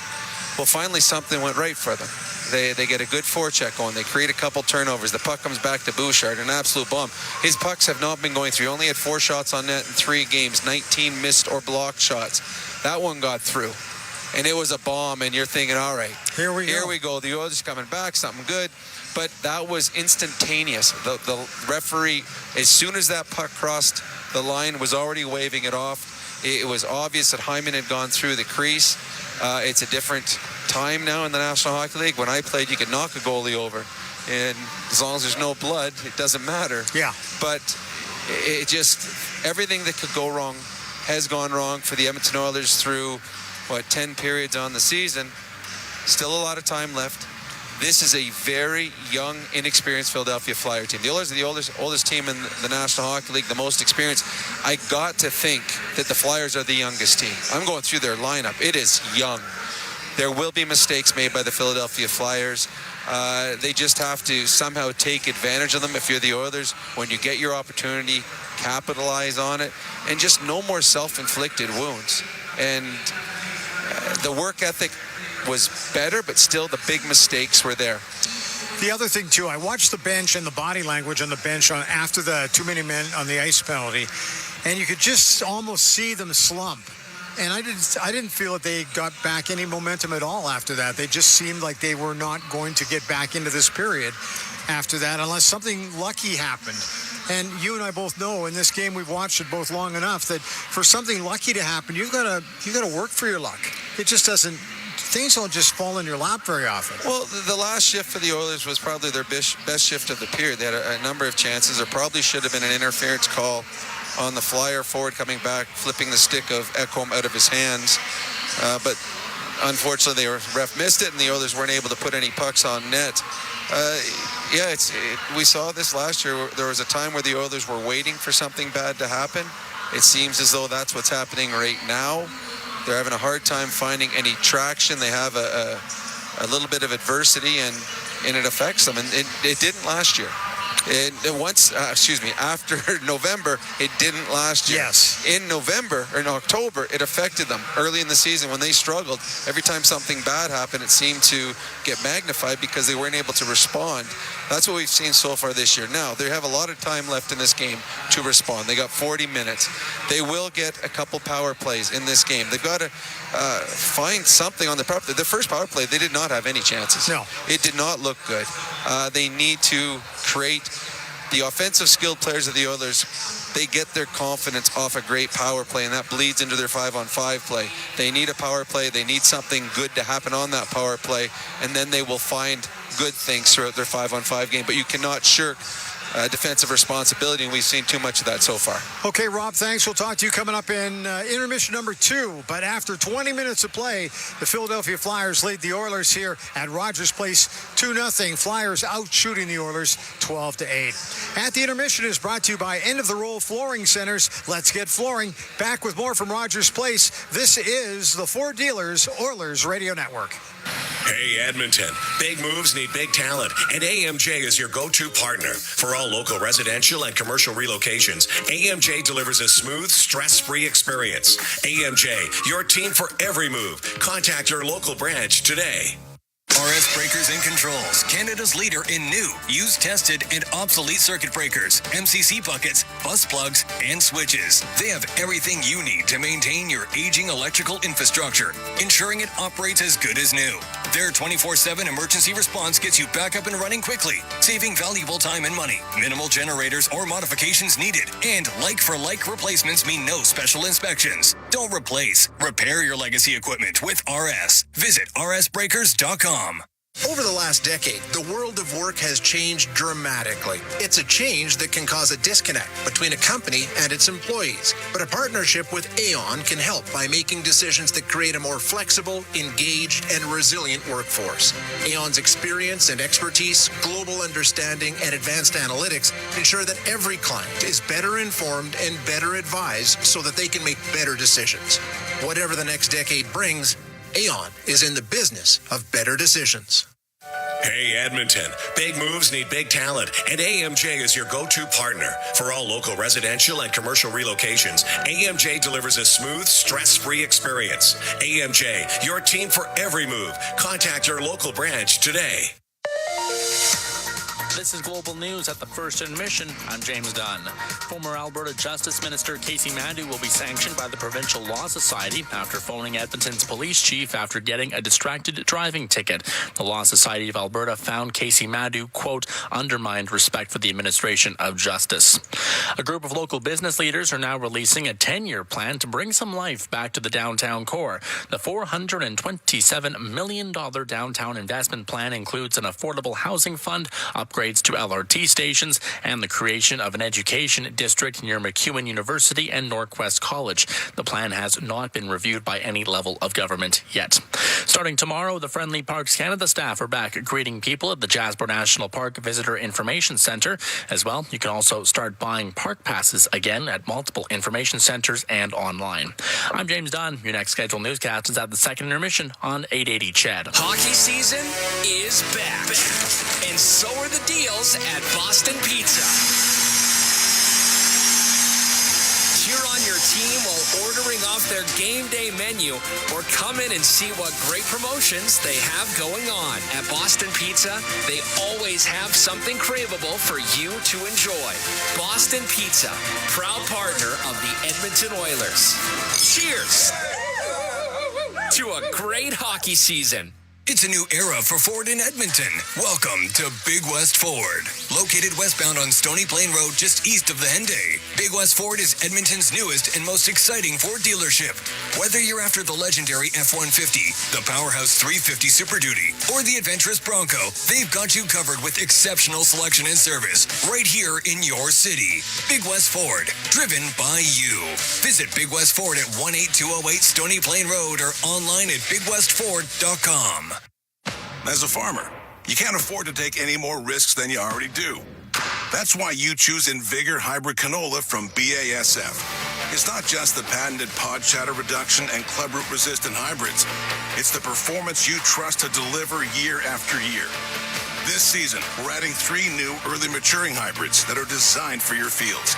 Well, finally something went right for them. They get a good forecheck going. They create a couple turnovers. The puck comes back to Bouchard, an absolute bomb. His pucks have not been going through. He only had 4 shots on net in 3 games, 19 missed or blocked shots. That one got through, and it was a bomb, and you're thinking, all right, here we go. The Oilers coming back, something good. But that was instantaneous. The referee, as soon as that puck crossed the line, was already waving it off. It was obvious that Hyman had gone through the crease. It's a different time now in the National Hockey League. When I played, you could knock a goalie over, and as long as there's no blood, it doesn't matter.
Yeah.
But it just, everything that could go wrong has gone wrong for the Edmonton Oilers through, 10 periods on the season. Still a lot of time left. This is a very young, inexperienced Philadelphia Flyer team. The Oilers are the oldest team in the National Hockey League, the most experienced. I got to think that the Flyers are the youngest team. I'm going through their lineup. It is young. There will be mistakes made by the Philadelphia Flyers. They just have to somehow take advantage of them. If you're the Oilers, when you get your opportunity, capitalize on it, and just no more self-inflicted wounds. And the work ethic was better, but still the big mistakes were there.
The other thing, too, I watched the bench and the body language on the bench after the too many men on the ice penalty, and you could just almost see them slump. And I didn't feel that they got back any momentum at all after that. They just seemed like they were not going to get back into this period after that unless something lucky happened. And you and I both know in this game, we've watched it both long enough, that for something lucky to happen, you've got to work for your luck. It just doesn't. Things don't just fall in your lap very often.
Well, the last shift for the Oilers was probably their best shift of the period. They had a number of chances. There probably should have been an interference call on the Flyer forward coming back, flipping the stick of Ekholm out of his hands. But unfortunately, the ref missed it, and the Oilers weren't able to put any pucks on net. We saw this last year. There was a time where the Oilers were waiting for something bad to happen. It seems as though that's what's happening right now. They're having a hard time finding any traction. They have a little bit of adversity, and it affects them. And it didn't last year. After November, it didn't last year.
Yes.
In October, it affected them. Early in the season, when they struggled, every time something bad happened, it seemed to get magnified because they weren't able to respond. That's what we've seen so far this year. Now, they have a lot of time left in this game to respond. They got 40 minutes. They will get a couple power plays in this game. They've got to find something on the power play. The first power play, they did not have any chances.
No.
It did not look good. They need to create. The offensive skilled players of the Oilers, they get their confidence off a great power play, and that bleeds into their 5-on-5 play. They need a power play. They need something good to happen on that power play, and then they will find good things throughout their 5-on-5 game. But you cannot shirk defensive responsibility, and we've seen too much of that so far.
Okay, Rob, thanks. We'll talk to you coming up in intermission number 2. But after 20 minutes of play, the Philadelphia Flyers lead the Oilers here at Rogers Place 2-0. Flyers out shooting the Oilers 12-8. At the intermission is brought to you by End of the Roll Flooring Centers. Let's get flooring. Back with more from Rogers Place. This is the Ford Dealers Oilers Radio Network.
Hey, Edmonton. Big moves need big talent, and AMJ is your go-to partner. For all local residential and commercial relocations, AMJ delivers a smooth, stress-free experience. AMJ, your team for every move. Contact your local branch today.
RS Breakers and Controls, Canada's leader in new, used, tested, and obsolete circuit breakers, MCC buckets, bus plugs, and switches. They have everything you need to maintain your aging electrical infrastructure, ensuring it operates as good as new. Their 24/7 emergency response gets you back up and running quickly, saving valuable time and money. Minimal generators or modifications needed, and like-for-like replacements mean no special inspections. Don't replace, repair your legacy equipment with RS. Visit rsbreakers.com.
Over the last decade, the world of work has changed dramatically. It's a change that can cause a disconnect between a company and its employees. But a partnership with Aon can help by making decisions that create a more flexible, engaged, and resilient workforce. Aon's experience and expertise, global understanding, and advanced analytics ensure that every client is better informed and better advised so that they can make better decisions. Whatever the next decade brings, Aon is in the business of better decisions.
Hey, Edmonton. Big moves need big talent, and AMJ is your go-to partner. For all local residential and commercial relocations, AMJ delivers a smooth, stress-free experience. AMJ, your team for every move. Contact your local branch today.
This is Global News at the First Intermission. I'm James Dunn. Former Alberta Justice Minister Casey Mandu will be sanctioned by the Provincial Law Society after phoning Edmonton's police chief after getting a distracted driving ticket. The Law Society of Alberta found Casey Mandu, quote, undermined respect for the administration of justice. A group of local business leaders are now releasing a 10-year plan to bring some life back to the downtown core. The $427 million downtown investment plan includes an affordable housing fund, upgrades to LRT stations, and the creation of an education district near MacEwan University and Norquest College. The plan has not been reviewed by any level of government yet. Starting tomorrow, the Friendly Parks Canada staff are back greeting people at the Jasper National Park Visitor Information Centre. As well, you can also start buying park passes again at multiple information centres and online. I'm James Dunn. Your next scheduled newscast is at the second intermission on 880 CHED.
Hockey season is back. And so are the deals at Boston Pizza. Cheer on your team while ordering off their game day menu, or come in and see what great promotions they have going on. At Boston Pizza, they always have something craveable for you to enjoy. Boston Pizza, proud partner of the Edmonton Oilers. Cheers to a great hockey season.
It's a new era for Ford in Edmonton. Welcome to Big West Ford. Located westbound on Stony Plain Road just east of the Henday, Big West Ford is Edmonton's newest and most exciting Ford dealership. Whether you're after the legendary F-150, the Powerhouse 350 Super Duty, or the adventurous Bronco, they've got you covered with exceptional selection and service right here in your city. Big West Ford, driven by you. Visit Big West Ford at 18208 Stony Plain Road or online at bigwestford.com.
As a farmer, you can't afford to take any more risks than you already do. That's why you choose Invigor Hybrid Canola from BASF. It's not just the patented pod shatter reduction and club root resistant hybrids. It's the performance you trust to deliver year after year. This season, we're adding 3 new early maturing hybrids that are designed for your fields.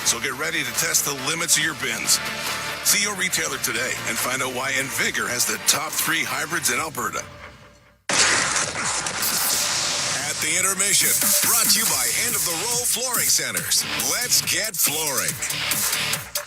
So get ready to test the limits of your bins. See your retailer today and find out why Invigor has the top 3 hybrids in Alberta.
The intermission, brought to you by End of the Row Flooring Centers. Let's get flooring.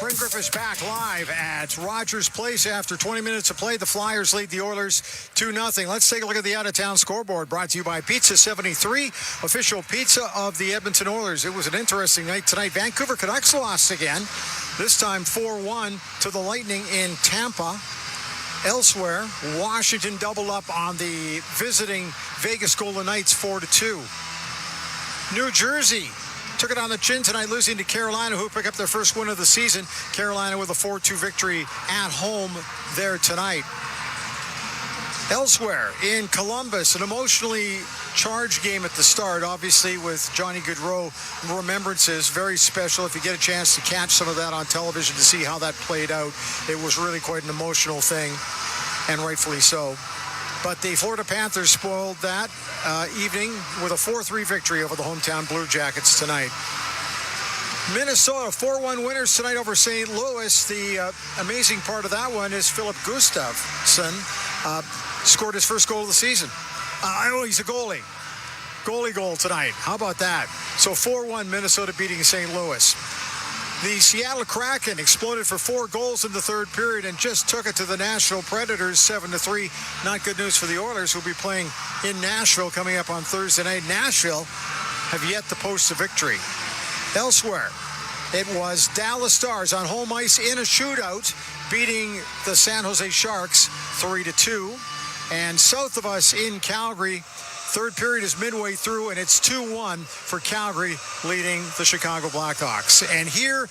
Brent Griffiths back live at Rogers Place after 20 minutes of play. The Flyers lead the Oilers 2-0. Let's take a look at the out-of-town scoreboard brought to you by Pizza 73, official pizza of the Edmonton Oilers. It was an interesting night tonight. Vancouver Canucks lost again, this time 4-1 to the Lightning in Tampa. Elsewhere, Washington doubled up on the visiting Vegas Golden Knights 4-2. New Jersey took it on the chin tonight, losing to Carolina, who picked up their first win of the season. Carolina with a 4-2 victory at home there tonight. Elsewhere, in Columbus, an emotionally charged game at the start, obviously with Johnny Gaudreau remembrances. Very special. If you get a chance to catch some of that on television to see how that played out, it was really quite an emotional thing, and rightfully so. But the Florida Panthers spoiled that evening with a 4-3 victory over the hometown Blue Jackets tonight. Minnesota 4-1 winners tonight over St. Louis. The amazing part of that one is Philip Gustafsson scored his first goal of the season. He's a goalie. Goalie goal tonight. How about that? So 4-1 Minnesota beating St. Louis. The Seattle Kraken exploded for 4 goals in the third period and just took it to the Nashville Predators 7-3. Not good news for the Oilers, who'll be playing in Nashville coming up on Thursday night. Nashville have yet to post a victory. Elsewhere, it was Dallas Stars on home ice in a shootout, beating the San Jose Sharks 3-2. And south of us in Calgary, third period is midway through, and it's 2-1 for Calgary, leading the Chicago Blackhawks. And here,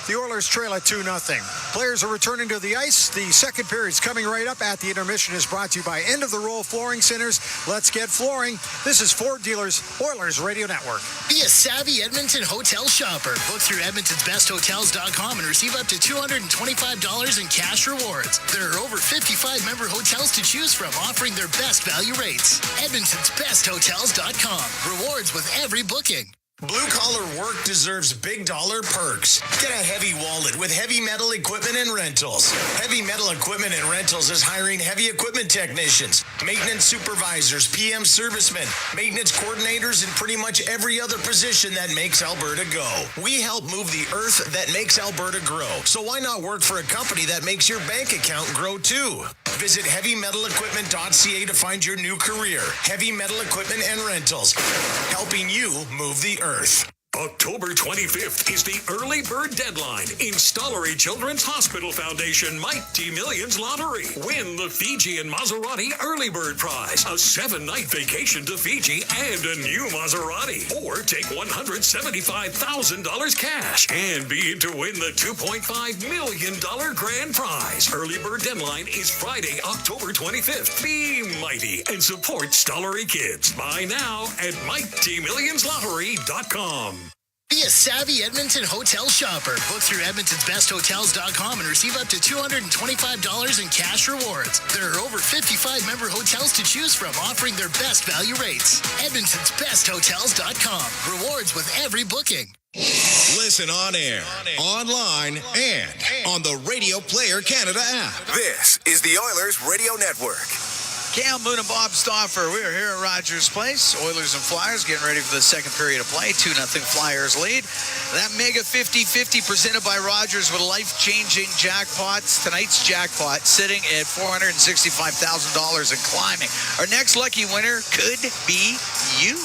the Oilers trail at 2-0. Players are returning to the ice. The second period is coming right up. At the intermission is brought to you by End of the Roll Flooring Centers. Let's get flooring. This is Ford Dealers Oilers Radio Network.
Be a savvy Edmonton hotel shopper. Book through Edmonton'sBestHotels.com and receive up to $225 in cash rewards. There are over 55 member hotels to choose from, offering their best value rates. Edmonton'sBestHotels.com. Rewards with every booking.
Blue-collar work deserves big dollar perks. Get a heavy wallet with Heavy Metal Equipment and Rentals. Heavy Metal Equipment and Rentals is hiring heavy equipment technicians, maintenance supervisors, PM servicemen, maintenance coordinators, and pretty much every other position that makes Alberta go. We help move the earth that makes Alberta grow. So why not work for a company that makes your bank account grow too? Visit HeavyMetalEquipment.ca to find your new career. Heavy Metal Equipment and Rentals, helping you move the earth.
October 25th is the early bird deadline in Stollery Children's Hospital Foundation Mighty Millions Lottery. Win the Fiji and Maserati Early Bird Prize, a 7-night vacation to Fiji, and a new Maserati. Or take $175,000 cash and be in to win the $2.5 million grand prize. Early bird deadline is Friday, October 25th. Be mighty and support Stollery Kids. Buy now at MightyMillionsLottery.com.
Be a savvy Edmonton hotel shopper. Book through Edmonton'sBestHotels.com and receive up to $225 in cash rewards. There are over 55 member hotels to choose from, offering their best value rates. Edmonton'sBestHotels.com. Rewards with every booking.
Listen on air, online, and on the Radio Player Canada app. This is the Oilers Radio Network.
Cam Moon and Bob Stauffer. We are here at Rogers Place. Oilers and Flyers getting ready for the second period of play. 2-0 Flyers lead. That mega 50-50 presented by Rogers with life-changing jackpots. Tonight's jackpot sitting at $465,000 and climbing. Our next lucky winner could be you.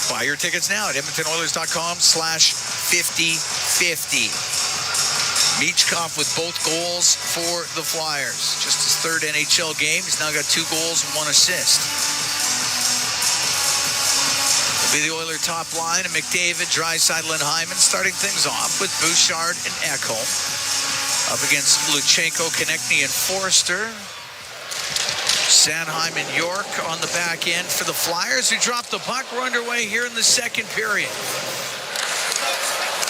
Buy your tickets now at EdmontonOilers.com/5050. Michkov with both goals for the Flyers. Just his third NHL game. He's now got 2 goals and 1 assist. Will be the Oiler top line of McDavid, Draisaitl, and Hyman, starting things off with Bouchard and Ekholm. Up against Luchenko, Konechny, and Forster. Sanheim and York on the back end for the Flyers, who dropped the puck. We're underway here in the second period.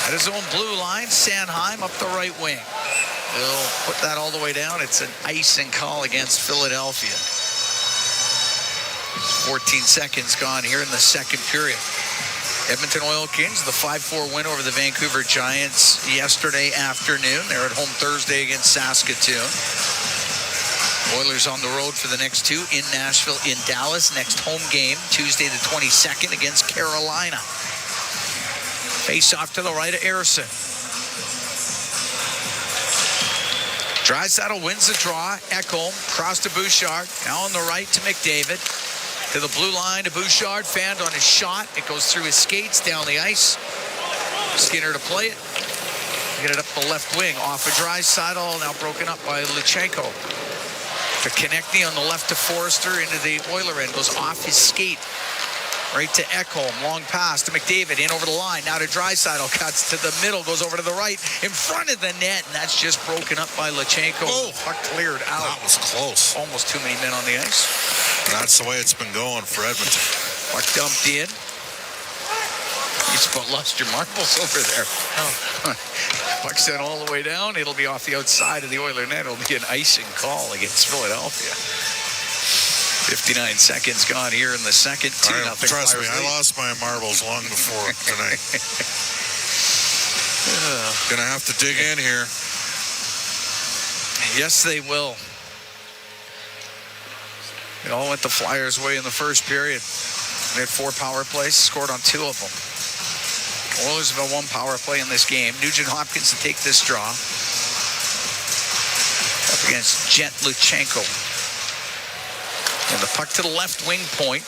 At his own blue line, Sanheim up the right wing. He'll put that all the way down. It's an icing call against Philadelphia. 14 seconds gone here in the second period. Edmonton Oil Kings, the 5-4 win over the Vancouver Giants yesterday afternoon. They're at home Thursday against Saskatoon. Oilers on the road for the next 2 in Nashville, in Dallas. Next home game, Tuesday the 22nd against Carolina. Face off to the right of Ersson. Draisaitl wins the draw. Ekholm cross to Bouchard. Now on the right to McDavid. To the blue line to Bouchard. Fanned on his shot. It goes through his skates down the ice. Skinner to play it. Get it up the left wing. Off of Draisaitl. Now broken up by Luchenko. To Konechny on the left to Forster into the Oiler end. Goes off his skate. Right to Ekholm, long pass to McDavid, in over the line, now to Draisaitl, cuts to the middle, goes over to the right, in front of the net, and that's just broken up by Luchenko.
Oh,
puck cleared out.
That was close.
Almost too many men on the ice.
That's the way it's been going for Edmonton.
Puck dumped in. You just about lost your marbles over there. Oh. Puck sent all the way down. It'll be off the outside of the Oiler net. It'll be an icing call against Philadelphia. 59 seconds gone here in the second. 2-0.
Trust me, I lost my marbles long before tonight. Gonna have to dig in here.
Yes, they will. It all went the Flyers' way in the first period. They had 4 power plays, scored on 2 of them. Oilers have had 1 power play in this game. Nugent Hopkins to take this draw. Up against Jet Luchenko. And the puck to the left wing point.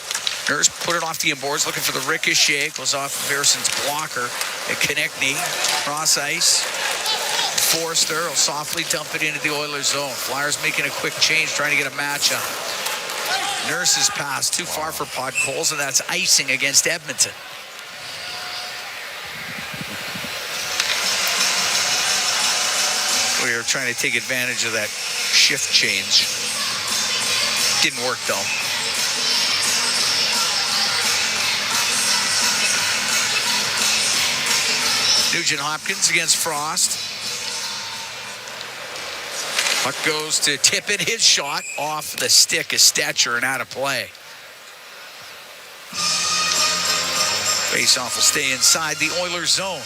Nurse put it off the inboards, looking for the ricochet. Goes off Pearson's blocker. And Konechny, cross ice. Forster will softly dump it into the Oilers zone. Flyers making a quick change, trying to get a matchup. Nurse's pass too far for Podkolzin, and that's icing against Edmonton. We are trying to take advantage of that shift change. Didn't work though. Nugent Hopkins against Frost. Puck goes to Tippett. His shot off the stick is Stetcher and out of play. Faceoff will stay inside the Oilers zone.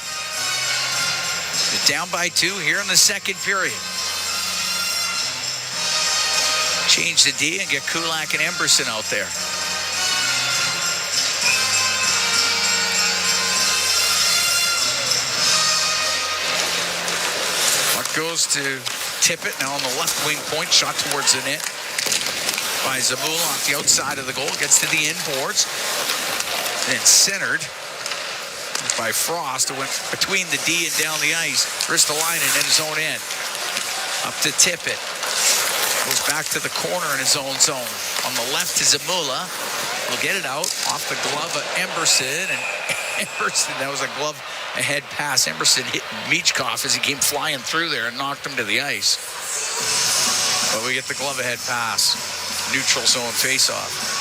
They're down by 2 here in the second period. Change the D and get Kulak and Emberson out there. Puck goes to Tippett, now on the left wing point, shot towards the net by Zamula off the outside of the goal, gets to the inboards, then centered by Frost, who went between the D and down the ice. Ristolainen in his own end. Up to Tippett. Goes back to the corner in his own zone. On the left to Zamula. Will get it out off the glove of Emberson. And Emberson, that was a glove ahead pass. Emberson hit Michkov as he came flying through there and knocked him to the ice. But we get the glove ahead pass. Neutral zone faceoff.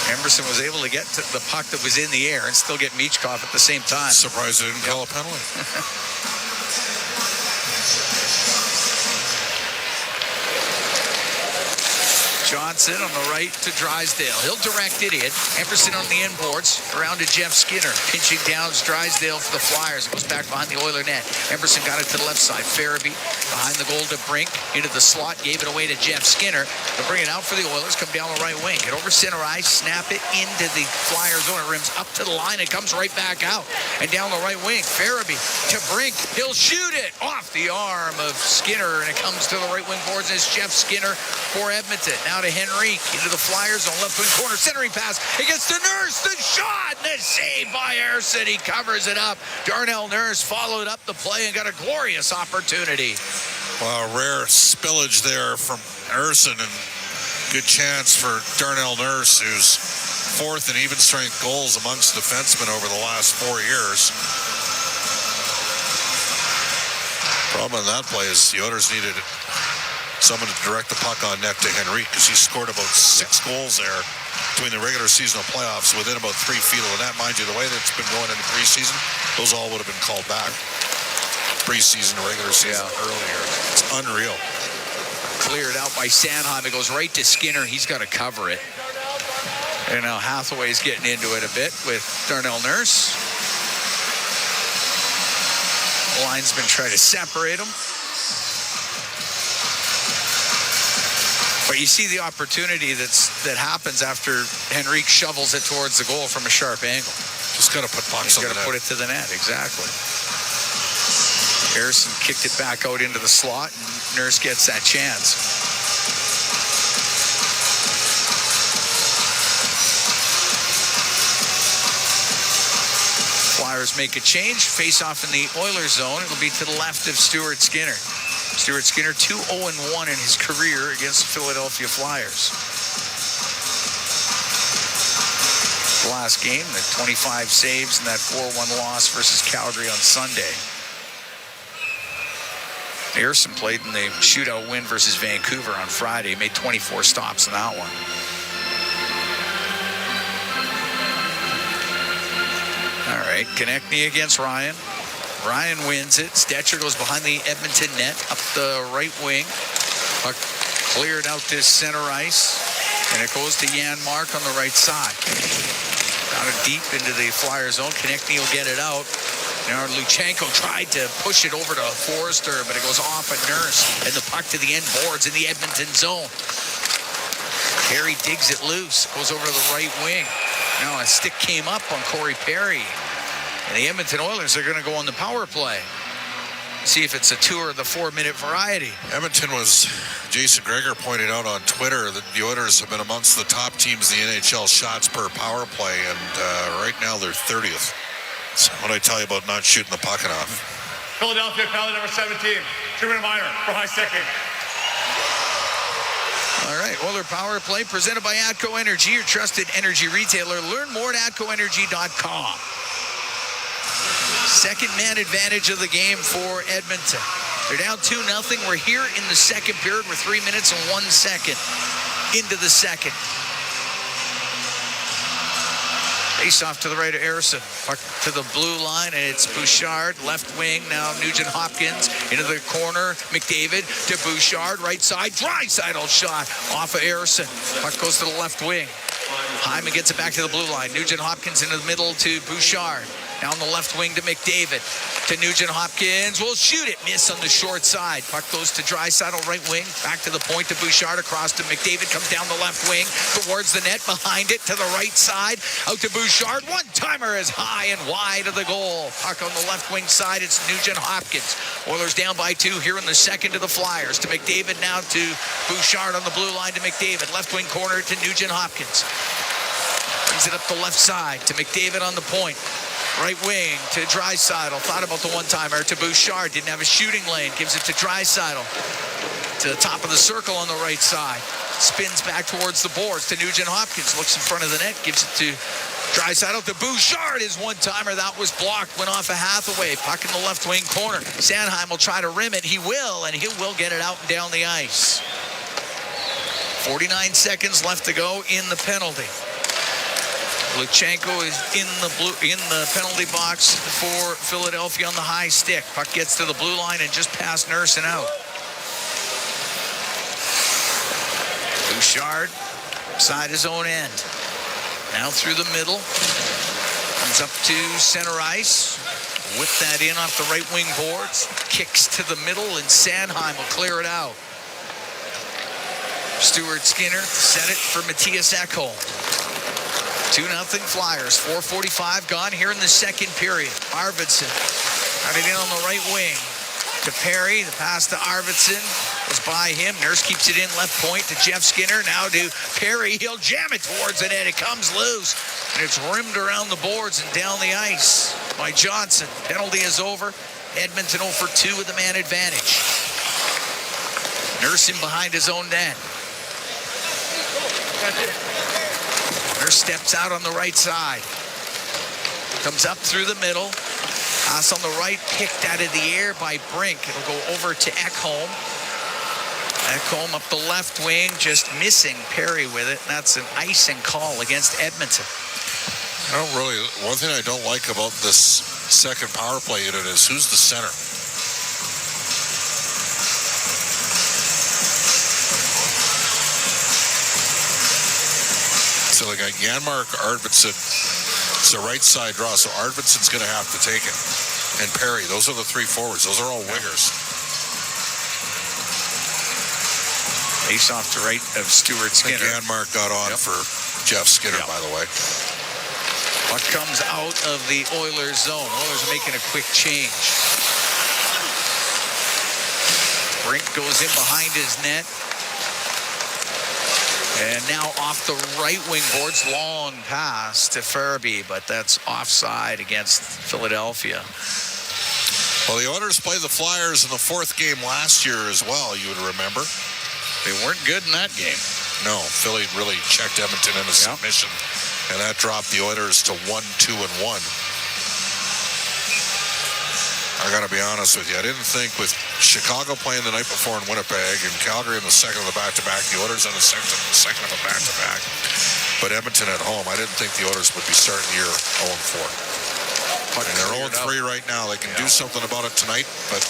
Emberson was able to get to the puck that was in the air and still get Michkov at the same time.
Surprised they didn't call a penalty.
Johnson on the right to Drysdale. He'll direct it in. Emberson on the inboards. Around to Jeff Skinner. Pinching down Drysdale for the Flyers. It goes back behind the Oiler net. Emberson got it to the left side. Farabee behind the goal to Brink. Into the slot. Gave it away to Jeff Skinner. They'll bring it out for the Oilers. Come down the right wing. Get over center ice. Snap it into the Flyers zone. It rims up to the line. It comes right back out. And down the right wing. Farabee to Brink. He'll shoot it off the arm of Skinner. And it comes to the right wing boards. And it's Jeff Skinner for Edmonton. Now to Henrique into the Flyers on left wing corner, centering pass. It gets to Nurse, the shot, the save by Erson. He covers it up. Darnell Nurse followed up the play and got a glorious opportunity.
Well, rare spillage there from Erson, and good chance for Darnell Nurse, who's 4th in even strength goals amongst defensemen over the last 4 years. Problem in that play is the Oilers needed someone to direct the puck on net to Henrique, because he scored about 6 goals there between the regular season and playoffs within about 3 feet of the net. Mind you, the way that's been going into preseason, those all would have been called back. Preseason, regular season, earlier. It's unreal.
Cleared out by Sanheim. It goes right to Skinner. He's got to cover it. And now Hathaway's getting into it a bit with Darnell Nurse. The linesman try to separate him. But you see the opportunity that happens after Henrique shovels it towards the goal from a sharp angle.
Just got to put pucks on the net.
Got to put it to the net, exactly. Harrison kicked it back out into the slot, and Nurse gets that chance. Flyers make a change, face off in the Oilers zone. It'll be to the left of Stuart Skinner. Stuart Skinner 2-0-1 in his career against the Philadelphia Flyers. The last game, the 25 saves and that 4-1 loss versus Calgary on Sunday. Erson played in the shootout win versus Vancouver on Friday. Made 24 stops in that one. All right, Konechny against Ryan. Ryan wins it. Stetcher goes behind the Edmonton net, up the right wing. Puck cleared out this center ice, and it goes to Jan Mark on the right side. Got it deep into the Flyer zone. Konechny will get it out. Now Luchenko tried to push it over to Forrester, but it goes off a Nurse, and the puck to the end boards in the Edmonton zone. Perry digs it loose, goes over to the right wing. Now a stick came up on Corey Perry. And the Edmonton Oilers are going to go on the power play. See if it's a 2 or the 4-minute variety.
Edmonton was, Jason Greger pointed out on Twitter that the Oilers have been amongst the top teams in the NHL shots per power play, and right now they're 30th. So what I tell you about not shooting the puck enough.
Philadelphia penalty number 17, 2-minute minor for high sticking.
All right, Oiler Power Play presented by ATCO Energy, your trusted energy retailer. Learn more at atcoenergy.com. Second man advantage of the game for Edmonton. They're down 2-0. We're here in the second period. We're 3 minutes and 1 second into the second. Face off to the right of Erison. Puck to the blue line, and it's Bouchard, left wing. Now Nugent Hopkins into the corner. McDavid to Bouchard, right side. Draisaitl shot off of Erison. Puck goes to the left wing. Hyman gets it back to the blue line. Nugent Hopkins into the middle to Bouchard. Now on the left wing to McDavid. To Nugent Hopkins. Will shoot it. Miss on the short side. Puck goes to Draisaitl, right wing. Back to the point to Bouchard. Across to McDavid. Comes down the left wing. Towards the net. Behind it to the right side. Out to Bouchard. One-timer is high and wide of the goal. Puck on the left wing side. It's Nugent Hopkins. Oilers down by 2 here in the second to the Flyers. To McDavid now to Bouchard on the blue line to McDavid. Left wing corner to Nugent Hopkins. Brings it up the left side to McDavid on the point. Right wing to Draisaitl. Thought about the one-timer to Bouchard. Didn't have a shooting lane. Gives it to Draisaitl. To the top of the circle on the right side. Spins back towards the boards to Nugent Hopkins. Looks in front of the net. Gives it to Draisaitl to Bouchard. His one-timer. That was blocked. Went off a Hathaway. Puck in the left wing corner. Sanheim will try to rim it. He will, and he will get it out and down the ice. 49 seconds left to go in the penalty. Luchenko is in the penalty box for Philadelphia on the high stick. Puck gets to the blue line and just past Nurse and out. Bouchard side his own end. Now through the middle. Comes up to center ice. Whip that in off the right wing boards. Kicks to the middle, and Sanheim will clear it out. Stuart Skinner set it for Matthias Ekholm. 2-0 Flyers. 4:45 gone here in the second period. Arvidsson got it in on the right wing to Perry. The pass to Arvidsson was by him. Nurse keeps it in left point to Jeff Skinner. Now to Perry. He'll jam it towards the net. It comes loose, and it's rimmed around the boards and down the ice by Johnson. Penalty is over. Edmonton 0 for 2 with the man advantage. Nurse in behind his own net. Nurse steps out on the right side. Comes up through the middle. Pass on the right, picked out of the air by Brink. It'll go over to Ekholm. Ekholm up the left wing, just missing Perry with it. And that's an icing call against Edmonton.
One thing I don't like about this second power play unit is who's the center? So they got Janmark, Arvidsson. It's a right side draw, so Arvidsson's going to have to take it. And Perry, those are the 3 forwards. Those are all wingers.
Face off to right of Stuart Skinner.
Janmark got on for Jeff Skinner, by the way.
Puck comes out of the Oilers zone. Oilers are making a quick change. Brink goes in behind his net. And now off the right wing boards, long pass to Farabee, but that's offside against Philadelphia.
Well, the Oilers played the Flyers in the 4th game last year as well, you would remember.
They weren't good in that game.
No, Philly really checked Edmonton into submission, and that dropped the Oilers to 1-2-1. I got to be honest with you. I didn't think with Chicago playing the night before in Winnipeg and Calgary in the second of the back-to-back, the Oilers on the second of a back-to-back, but Edmonton at home, I didn't think the Oilers would be starting the year 0-4. And they're 0-3 right now. They can do something about it tonight, but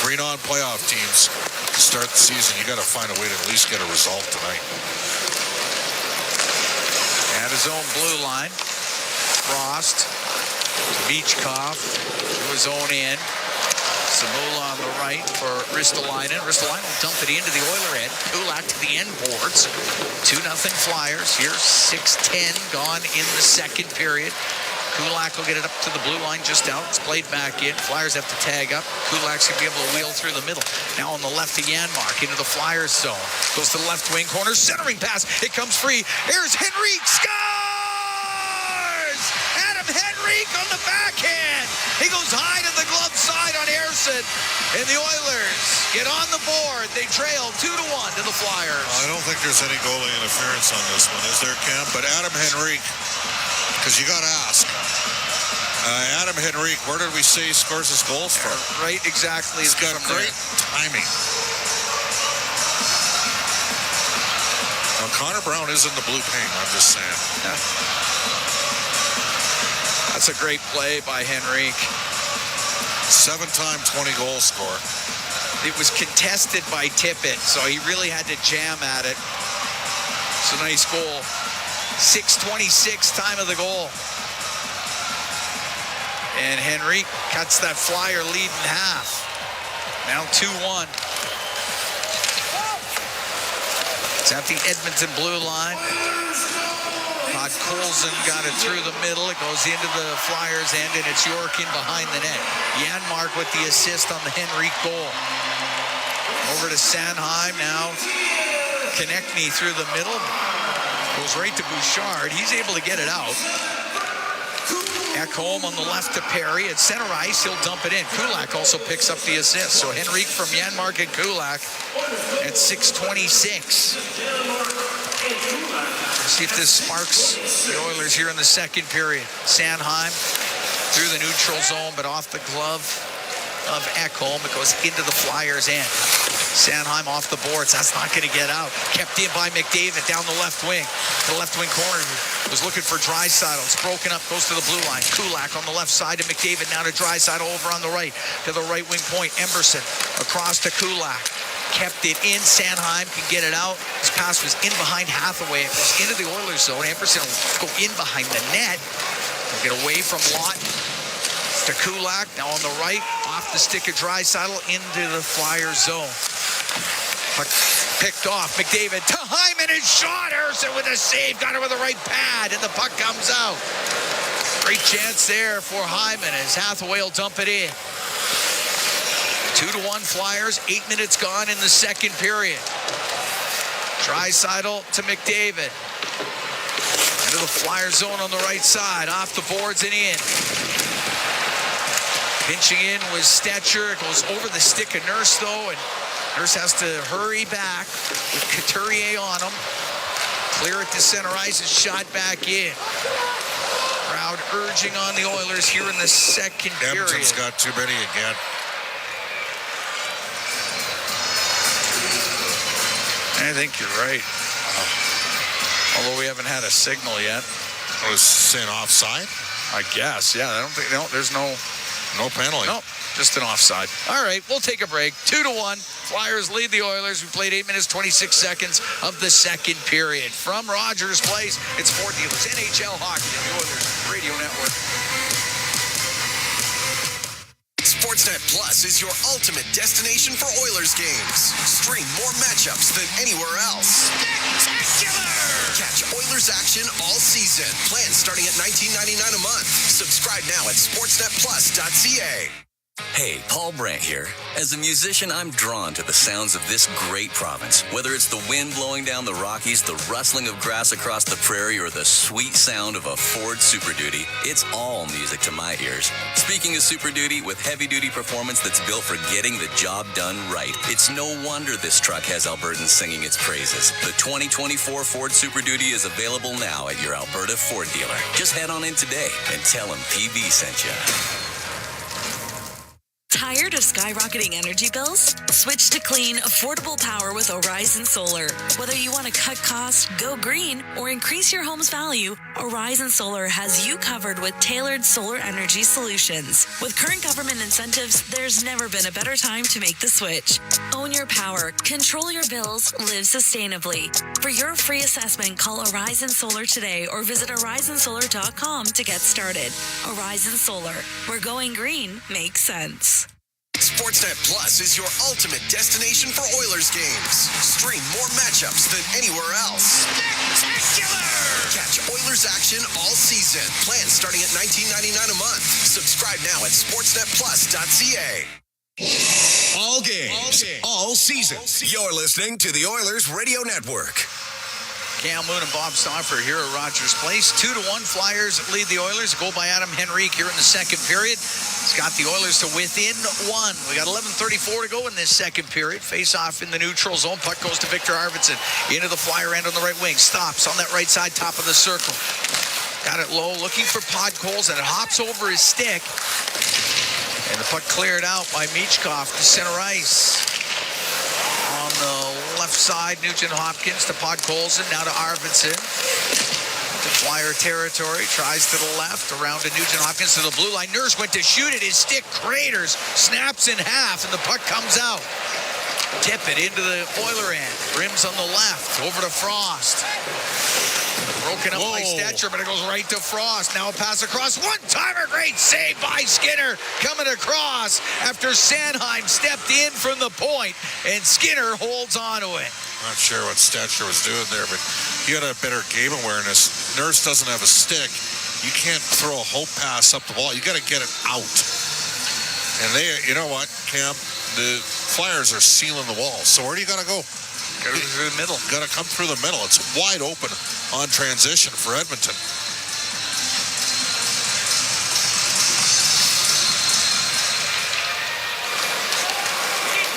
3 non-playoff teams to start the season. You got to find a way to at least get a result tonight.
At his own blue line, Frost, Beachkoff to his own end. Samula on the right for Ristolainen. Ristolainen will dump it into the Oiler end. Kulak to the end boards. 2-0 Flyers. Here's 6:10 gone in the second period. Kulak will get it up to the blue line just out. It's played back in. Flyers have to tag up. Kulak's going to be able to wheel through the middle. Now on the left to Janmark into the Flyers zone. Goes to the left wing corner. Centering pass. It comes free. Here's Henrique. Scores! Adam Henrique on the backhand. He goes high to the glove side on Ersson. And the Oilers get on the board. They trail 2-1 to the Flyers.
I don't think there's any goalie interference on this one, is there, Cam? But Adam Henrique, because you got to ask. Adam Henrique, where did we say he scores his goals from?
Right, exactly.
He's got great timing. Now, Connor Brown is in the blue paint, I'm just saying.
Yeah. That's a great play by Henrique.
7-time 20-goal scorer.
It was contested by Tippett, so he really had to jam at it. It's a nice goal. 6:26 time of the goal. And Henrique cuts that Flyer lead in half. Now 2-1. It's at the Edmonton blue line. Colson got it through the middle. It goes into the Flyers' end, and it's York in behind the net. Janmark with the assist on the Henrique goal. Over to Sanheim now. Konechny through the middle. Goes right to Bouchard. He's able to get it out. Ekholm on the left to Perry. At center ice, he'll dump it in. Kulak also picks up the assist. So Henrique from Janmark and Kulak at 6:26. See if this sparks the Oilers here in the second period. Sanheim through the neutral zone, but off the glove of Ekholm. It goes into the Flyers' end. Sanheim off the boards. That's not going to get out. Kept in by McDavid down the left wing. The left wing corner was looking for Draisaitl. It's broken up, goes to the blue line. Kulak on the left side to McDavid. Now to Draisaitl over on the right. To the right wing point. Emberson across to Kulak. Kept it in. Sanheim can get it out. His pass was in behind Hathaway. It was into the Oilers zone. Emberson will go in behind the net. He'll get away from Lott. To Kulak, now on the right, off the stick of Draisaitl into the Flyers zone. Puck picked off. McDavid to Hyman and shot. Ersson with a save. Got it with the right pad, and the puck comes out. Great chance there for Hyman as Hathaway will dump it in. 2-1 Flyers. 8 minutes gone in the second period. Draisaitl to McDavid. Into the Flyers zone on the right side. Off the boards and in. Pinching in was Stetcher. It goes over the stick of Nurse, though, and Nurse has to hurry back with Couturier on him. Clear it to center ice and shot back in. Crowd urging on the Oilers here in the second period.
Edmonton's got too many again.
I think you're right. Although we haven't had a signal yet.
I was saying offside?
I guess, yeah. I don't think, there's no
penalty.
No, just an offside. All right, we'll take a break. 2-1. Flyers lead the Oilers. We played 8 minutes, 26 seconds of the second period. From Rogers Place, it's Ford Dealers, NHL Hockey, and the Oilers Radio Network.
Sportsnet Plus is your ultimate destination for Oilers games. Stream more matchups than anywhere else. Spectacular! Catch Oilers action all season. Plans starting at $19.99 a month. Subscribe now at sportsnetplus.ca.
Hey, Paul Brandt here. As a musician, I'm drawn to the sounds of this great province. Whether it's the wind blowing down the Rockies, the rustling of grass across the prairie, or the sweet sound of a Ford Super Duty, it's all music to my ears. Speaking of Super Duty, with heavy-duty performance that's built for getting the job done right, it's no wonder this truck has Albertans singing its praises. The 2024 Ford Super Duty is available now at your Alberta Ford dealer. Just head on in today and tell them PB sent you.
Tired of skyrocketing energy bills? Switch to clean, affordable power with Horizon Solar. Whether you want to cut costs, go green, or increase your home's value, Horizon Solar has you covered with tailored solar energy solutions. With current government incentives, there's never been a better time to make the switch. Own your power, control your bills, live sustainably. For your free assessment, call Horizon Solar today or visit horizonsolar.com to get started. Horizon Solar, where going green makes sense.
Sportsnet Plus is your ultimate destination for Oilers games. Stream more matchups than anywhere else. Spectacular! Catch Oilers action all season. Plans starting at $19.99 a month. Subscribe now at sportsnetplus.ca. All games, all season. You're listening to the Oilers Radio Network.
Cam Moon and Bob Stauffer here at Rogers Place. 2-1 Flyers lead the Oilers. Goal by Adam Henrique here in the second period. It's got the Oilers to within one. We got 11:34 to go in this second period. Face off in the neutral zone. Puck goes to Victor Arvidsson. Into the Flyer end on the right wing. Stops on that right side, top of the circle. Got it low, looking for Podkolzin, and it hops over his stick. And the puck cleared out by Michkov to center ice. On the left side, Nugent Hopkins to Podkolzin, now to Arvidsson. To Flyer territory, tries to the left, around to Nugent Hopkins to the blue line. Nurse went to shoot it, his stick craters, snaps in half, and the puck comes out. Tip it into the Oiler end. Rims on the left, over to Frost. Broken up by Stetcher, but it goes right to Frost. Now a pass across. One-timer, great save by Skinner. Coming across after Sanheim stepped in from the point, and Skinner holds on to it.
Not sure what Stetcher was doing there, but you got a better game awareness. Nurse doesn't have a stick. You can't throw a hope pass up the wall. You got to get it out. And they, you know what, Cam? The Flyers are sealing the wall. So where do you got to go?
Got to go through the middle.
Got to come through the middle. It's wide open on transition for Edmonton.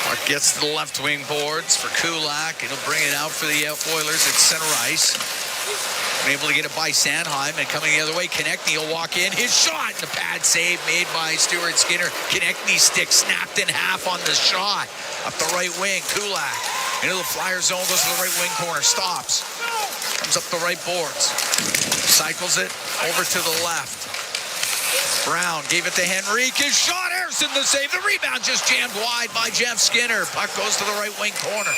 Puck gets to the left wing boards for Kulak. It'll bring it out for the Oilers at center ice. Been able to get it by Sanheim, and coming the other way, Konechny will walk in. His shot, and the pad save made by Stuart Skinner. Konechny's stick snapped in half on the shot. Up the right wing, Kulak. Into the Flyer zone, goes to the right wing corner, stops. Comes up the right boards. Cycles it over to the left. Brown gave it to Henrique. His shot, Harrison the save. The rebound just jammed wide by Jeff Skinner. Puck goes to the right wing corner.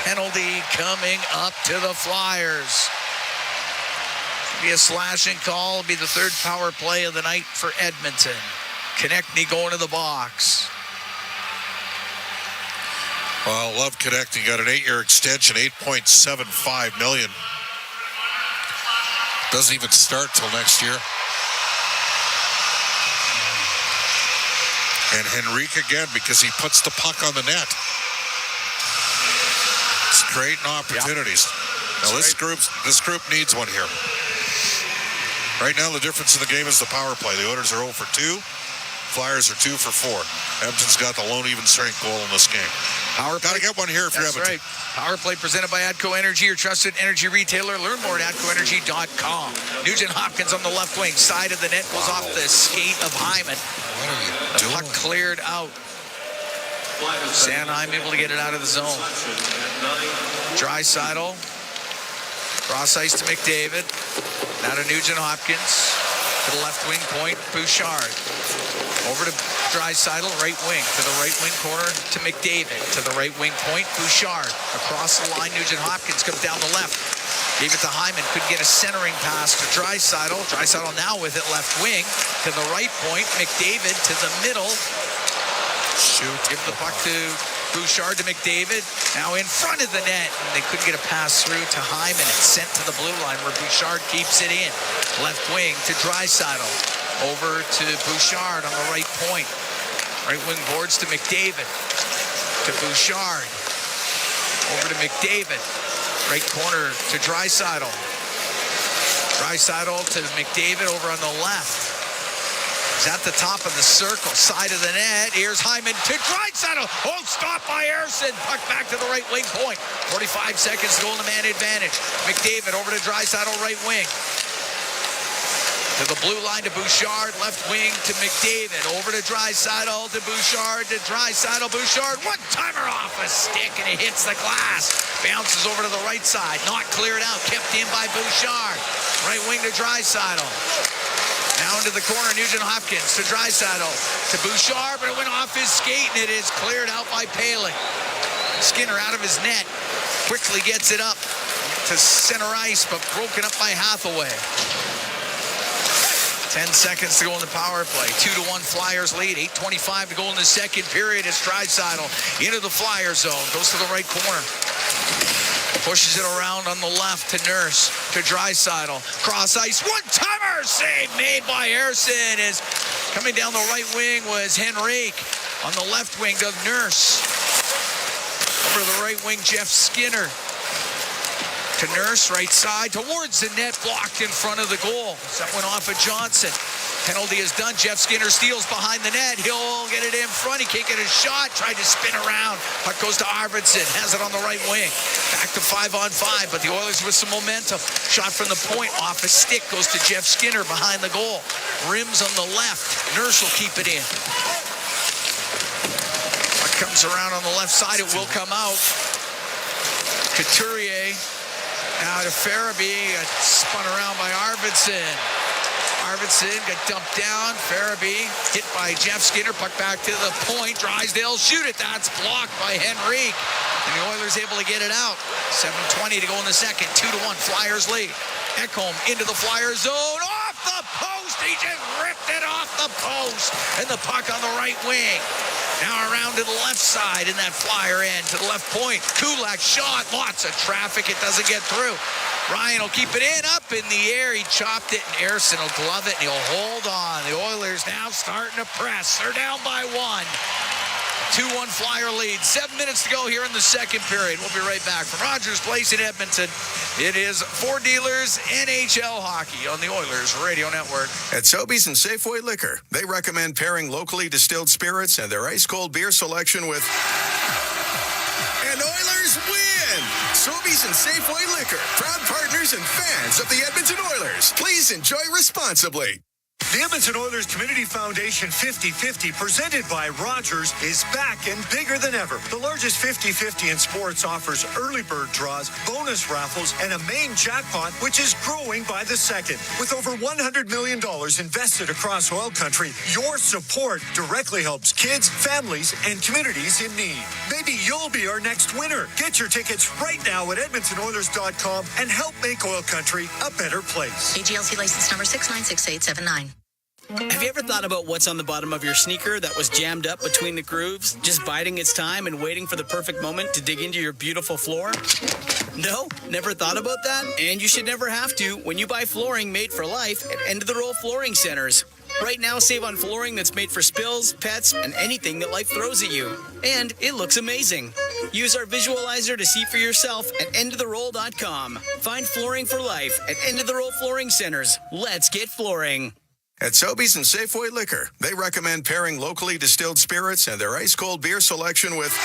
Penalty coming up to the Flyers. Be a slashing call. It'll be the third power play of the night for Edmonton. Konechny going to the box.
Well, love Konechny. Got an 8-year extension, $8.75 million. Doesn't even start till next year. And Henrique again, because he puts the puck on the net. It's creating opportunities. Now this group needs one here. Right now, the difference in the game is the power play. The Oilers are 0 for 2. Flyers are 2 for 4. Edmonton's got the lone even strength goal in this game. Got to get one here if you're Edmonton.
Right. Power play presented by ATCO Energy, your trusted energy retailer. Learn more at ATCOenergy.com. Nugent Hopkins on the left wing. Side of the net goes off the skate of Hyman.
What are you doing?
The puck cleared out. Sanheim able to get it out of the zone. Draisaitl. Cross ice to McDavid. Now to Nugent Hopkins. To the left wing point, Bouchard. Over to Draisaitl, right wing. To the right wing corner to McDavid. To the right wing point, Bouchard. Across the line, Nugent Hopkins comes down the left. Gave it to Hyman. Couldn't get a centering pass to Draisaitl. Draisaitl now with it left wing. To the right point, McDavid to the middle.
Shoot.
Give the puck to Bouchard to McDavid. Now in front of the net. And they couldn't get a pass through to Hyman. It's sent to the blue line where Bouchard keeps it in. Left wing to Draisaitl. Over to Bouchard on the right point. Right wing boards to McDavid. To Bouchard. Over to McDavid. Right corner to Draisaitl. Draisaitl to McDavid over on the left. He's at the top of the circle, side of the net. Here's Hyman to Draisaitl. Oh, stopped by Harrison. Puck back to the right wing point. 45 seconds to go in the man advantage. McDavid over to Draisaitl, right wing. To the blue line to Bouchard, left wing to McDavid, over to Draisaitl, to Bouchard, Bouchard, one-timer off a stick, and it hits the glass. Bounces over to the right side, not cleared out, kept in by Bouchard. Right wing to Draisaitl. Now into the corner, Nugent-Hopkins to Draisaitl, to Bouchard, but it went off his skate, and it is cleared out by Paley. Skinner out of his net, quickly gets it up to center ice, but broken up by Hathaway. 10 seconds to go in the power play. 2-1 Flyers lead. 8:25 to go in the second period as Draisaitl into the Flyer zone. Goes to the right corner. Pushes it around on the left to Nurse, to Draisaitl. Cross ice, one-timer! Save made by Harrison. As coming down the right wing was Henrique. On the left wing, Doug Nurse. Over to the right wing, Jeff Skinner. To Nurse, right side, towards the net, blocked in front of the goal. That went off of Johnson. Penalty is done. Jeff Skinner steals behind the net. He'll get it in front. He can't get a shot. Tried to spin around. Puck goes to Arvidsson. Has it on the right wing. Back to 5-on-5, but the Oilers with some momentum. Shot from the point. Off a stick. Goes to Jeff Skinner behind the goal. Rims on the left. Nurse will keep it in. Puck comes around on the left side. It will come out. Couturier. Now to Farabee. Got spun around by Arvidsson. Arvidsson got dumped down. Farabee hit by Jeff Skinner. Puck back to the point. Drysdale shoot it. That's blocked by Henrique. And the Oilers able to get it out. 7:20 to go in the second. 2-1 Flyers lead. Ekholm into the Flyers zone. Off the post. He just ripped it off the post. And the puck on the right wing. Now around to the left side in that Flyer end. To the left point. Kulak shot. Lots of traffic. It doesn't get through. Ryan will keep it in, up in the air. He chopped it, and Ersson will glove it, and he'll hold on. The Oilers now starting to press. They're down by 1. 2-1 Flyer lead. 7 minutes to go here in the second period. We'll be right back from Rogers Place in Edmonton. It is Ford Dealers NHL Hockey on the Oilers Radio Network.
At Sobeys and Safeway Liquor, they recommend pairing locally distilled spirits and their ice-cold beer selection with... And Oilers win! Sobeys and Safeway Liquor, proud partners and fans of the Edmonton Oilers. Please enjoy responsibly.
The Edmonton Oilers Community Foundation 50-50, presented by Rogers, is back and bigger than ever. The largest 50-50 in sports offers early bird draws, bonus raffles, and a main jackpot, which is growing by the second. With over $100 million invested across OilCountry, your support directly helps kids, families, and communities in need. Maybe you'll be our next winner. Get your tickets right now at EdmontonOilers.com and help make OilCountry a better place.
AGLC license number 696879. Have you ever thought about what's on the bottom of your sneaker that was jammed up between the grooves, just biding its time and waiting for the perfect moment to dig into your beautiful floor? No? Never thought about that? And you should never have to when you buy flooring made for life at end-of-the-roll flooring centers. Right now, save on flooring that's made for spills, pets, and anything that life throws at you. And it looks amazing. Use our visualizer to see for yourself at endoftheroll.com. Find flooring for life at end-of-the-roll flooring centers. Let's get flooring.
At Sobeys and Safeway Liquor, they recommend pairing locally distilled spirits and their ice-cold beer selection with...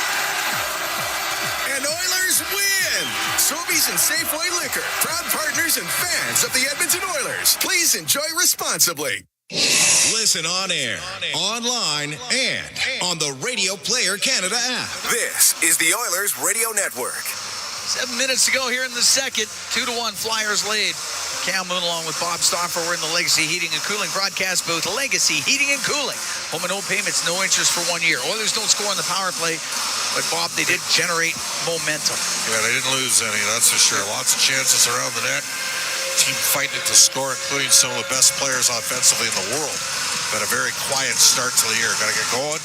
And Oilers win! Sobeys and Safeway Liquor, proud partners and fans of the Edmonton Oilers. Please enjoy responsibly.
Listen on air, online, and on the Radio Player Canada app.
This is the Oilers Radio Network.
7 minutes to go here in the second. 2-1 Flyers lead. Cam Moon along with Bob Stauffer. We're in the Legacy Heating and Cooling broadcast booth. Legacy Heating and Cooling. Home and home payments, no interest for 1 year. Oilers don't score on the power play, but Bob, they did generate momentum.
Yeah, they didn't lose any, that's for sure. Lots of chances around the net. Team fighting to score, including some of the best players offensively in the world. Got a very quiet start to the year. Got to get going.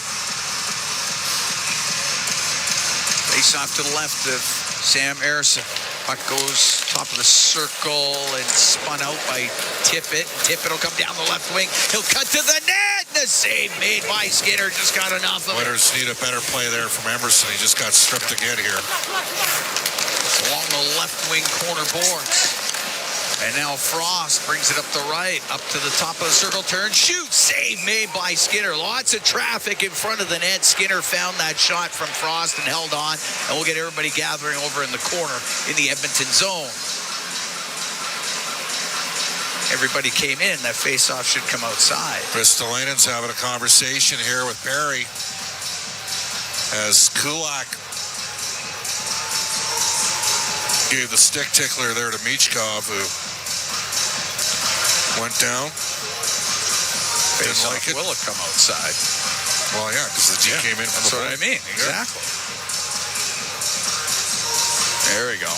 Face off to the left of Sam Ersson. Puck goes top of the circle and spun out by Tippett. Tippett will come down the left wing. He'll cut to the net. The save made by Skinner. Just got enough of it.
Oilers need a better play there from Emerson. He just got stripped again here.
It's along the left wing corner boards. And now Frost brings it up the right, up to the top of the circle, turn, shoot, save made by Skinner. Lots of traffic in front of the net. Skinner found that shot from Frost and held on, and we'll get everybody gathering over in the corner in the Edmonton zone. everybody came in, that face-off should come outside.
Kristalinen's having a conversation here with Perry as Kulak gave the stick tickler there to Michkov, who went down. Didn't like it.
Will it come outside?
Well, yeah, because the G came in from
That's
the
what I mean. Exactly. There we go.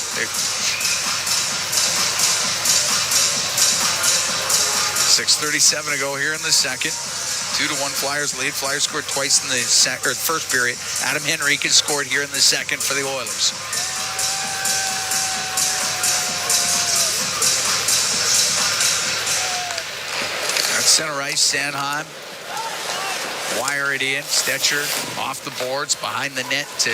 6:37 to go here in the second. 2-1 Flyers lead. Flyers scored twice in the first period. Adam Henrique has scored here in the second for the Oilers. At center ice, Sanheim. Wire it in. Stetcher off the boards, behind the net to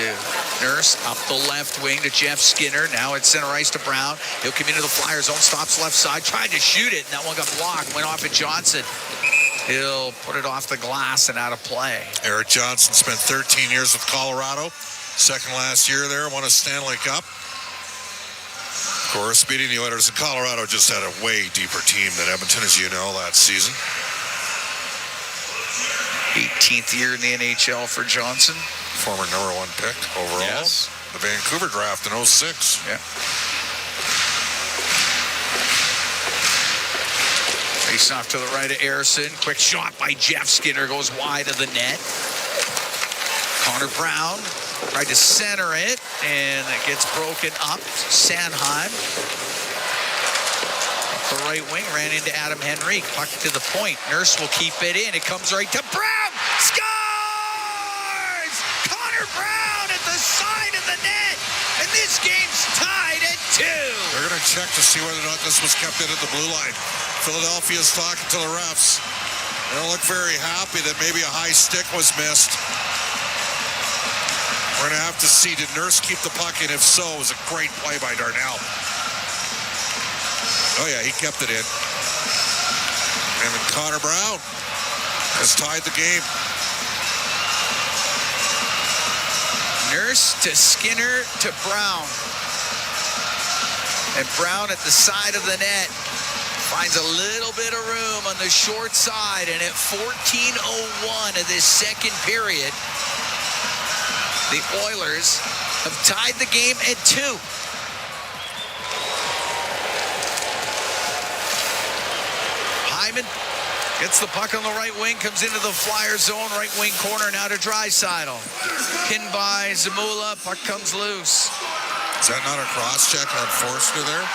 Nurse. Up the left wing to Jeff Skinner. Now it's center ice to Brown. He'll come into the Flyers zone. Stops left side. Tried to shoot it, and that one got blocked. Went off at Johnson. He'll put it off the glass and out of play.
Eric Johnson spent 13 years with Colorado. Second last year there. Won a Stanley Cup. Of course, beating the Oilers in Colorado just had a way deeper team than Edmonton, as you know, that season.
18th year in the NHL for Johnson.
Former number 1 pick overall.
Yes.
The Vancouver draft in 06.
Yeah. Face off to the right of Arison. Quick shot by Jeff Skinner. Goes wide of the net. Connor Brown tried to center it, and it gets broken up. Sanheim. The right wing ran into Adam Henrique. Puck to the point. Nurse will keep it in. It comes right to Brown. Scores! Connor Brown at the side of the net. And this game's tied at 2.
They're going to check to see whether or not this was kept in at the blue line. Philadelphia's talking to the refs. They don't look very happy that maybe a high stick was missed. We're going to have to see, did Nurse keep the puck in? If so, it was a great play by Darnell. Oh, yeah, he kept it in. And then Connor Brown has tied the game.
Nurse to Skinner to Brown. And Brown at the side of the net finds a little bit of room on the short side. And at 14:01 of this second period, the Oilers have tied the game at 2. Hyman gets the puck on the right wing, comes into the Flyer zone, right wing corner, now to Draisaitl. Pinned by Zamula, puck comes loose.
Is that not a cross-check on Forster there?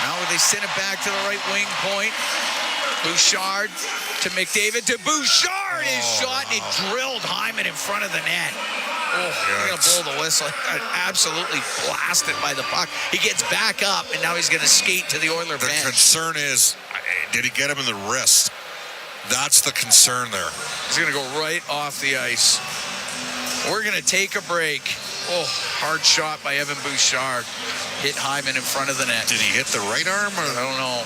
Now they send it back to the right wing point. Bouchard to McDavid to Bouchard. His shot, and it drilled Hyman in front of the net. Oh, he's going to blow the whistle. Absolutely blasted by the puck. He gets back up, and now he's going to skate to the Oiler bench.
The concern is, did he get him in the wrist? That's the concern there.
He's going to go right off the ice. We're going to take a break. Oh, hard shot by Evan Bouchard. Hit Hyman in front of the net.
Did he hit the right arm? Or?
I don't know.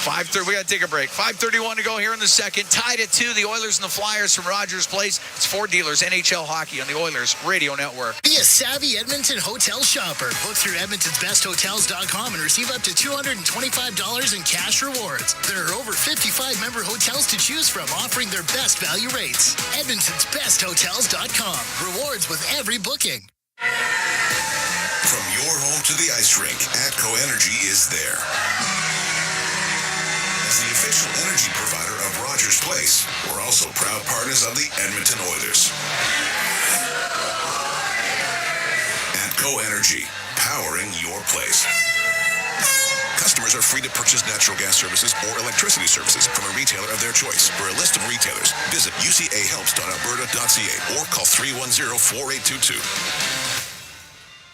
5:30. We got to take a break. 5:31 to go here in the second. Tied at 2. The Oilers and the Flyers from Rogers Place. It's Ford Dealers NHL Hockey on the Oilers Radio Network.
Be a savvy Edmonton hotel shopper. Book through Edmonton'sBestHotels.com and receive up to $225 in cash rewards. There are over 55 member hotels to choose from, offering their best value rates. Edmonton'sBestHotels.com. Rewards with every booking.
From your home to the ice rink, ATCO Energy is there. As the official energy provider of Rogers Place, we're also proud partners of the Edmonton Oilers. ATCO Energy, powering your place. Customers are free to purchase natural gas services or electricity services from a retailer of their choice. For a list of retailers, visit ucahelps.alberta.ca or call 310-4822.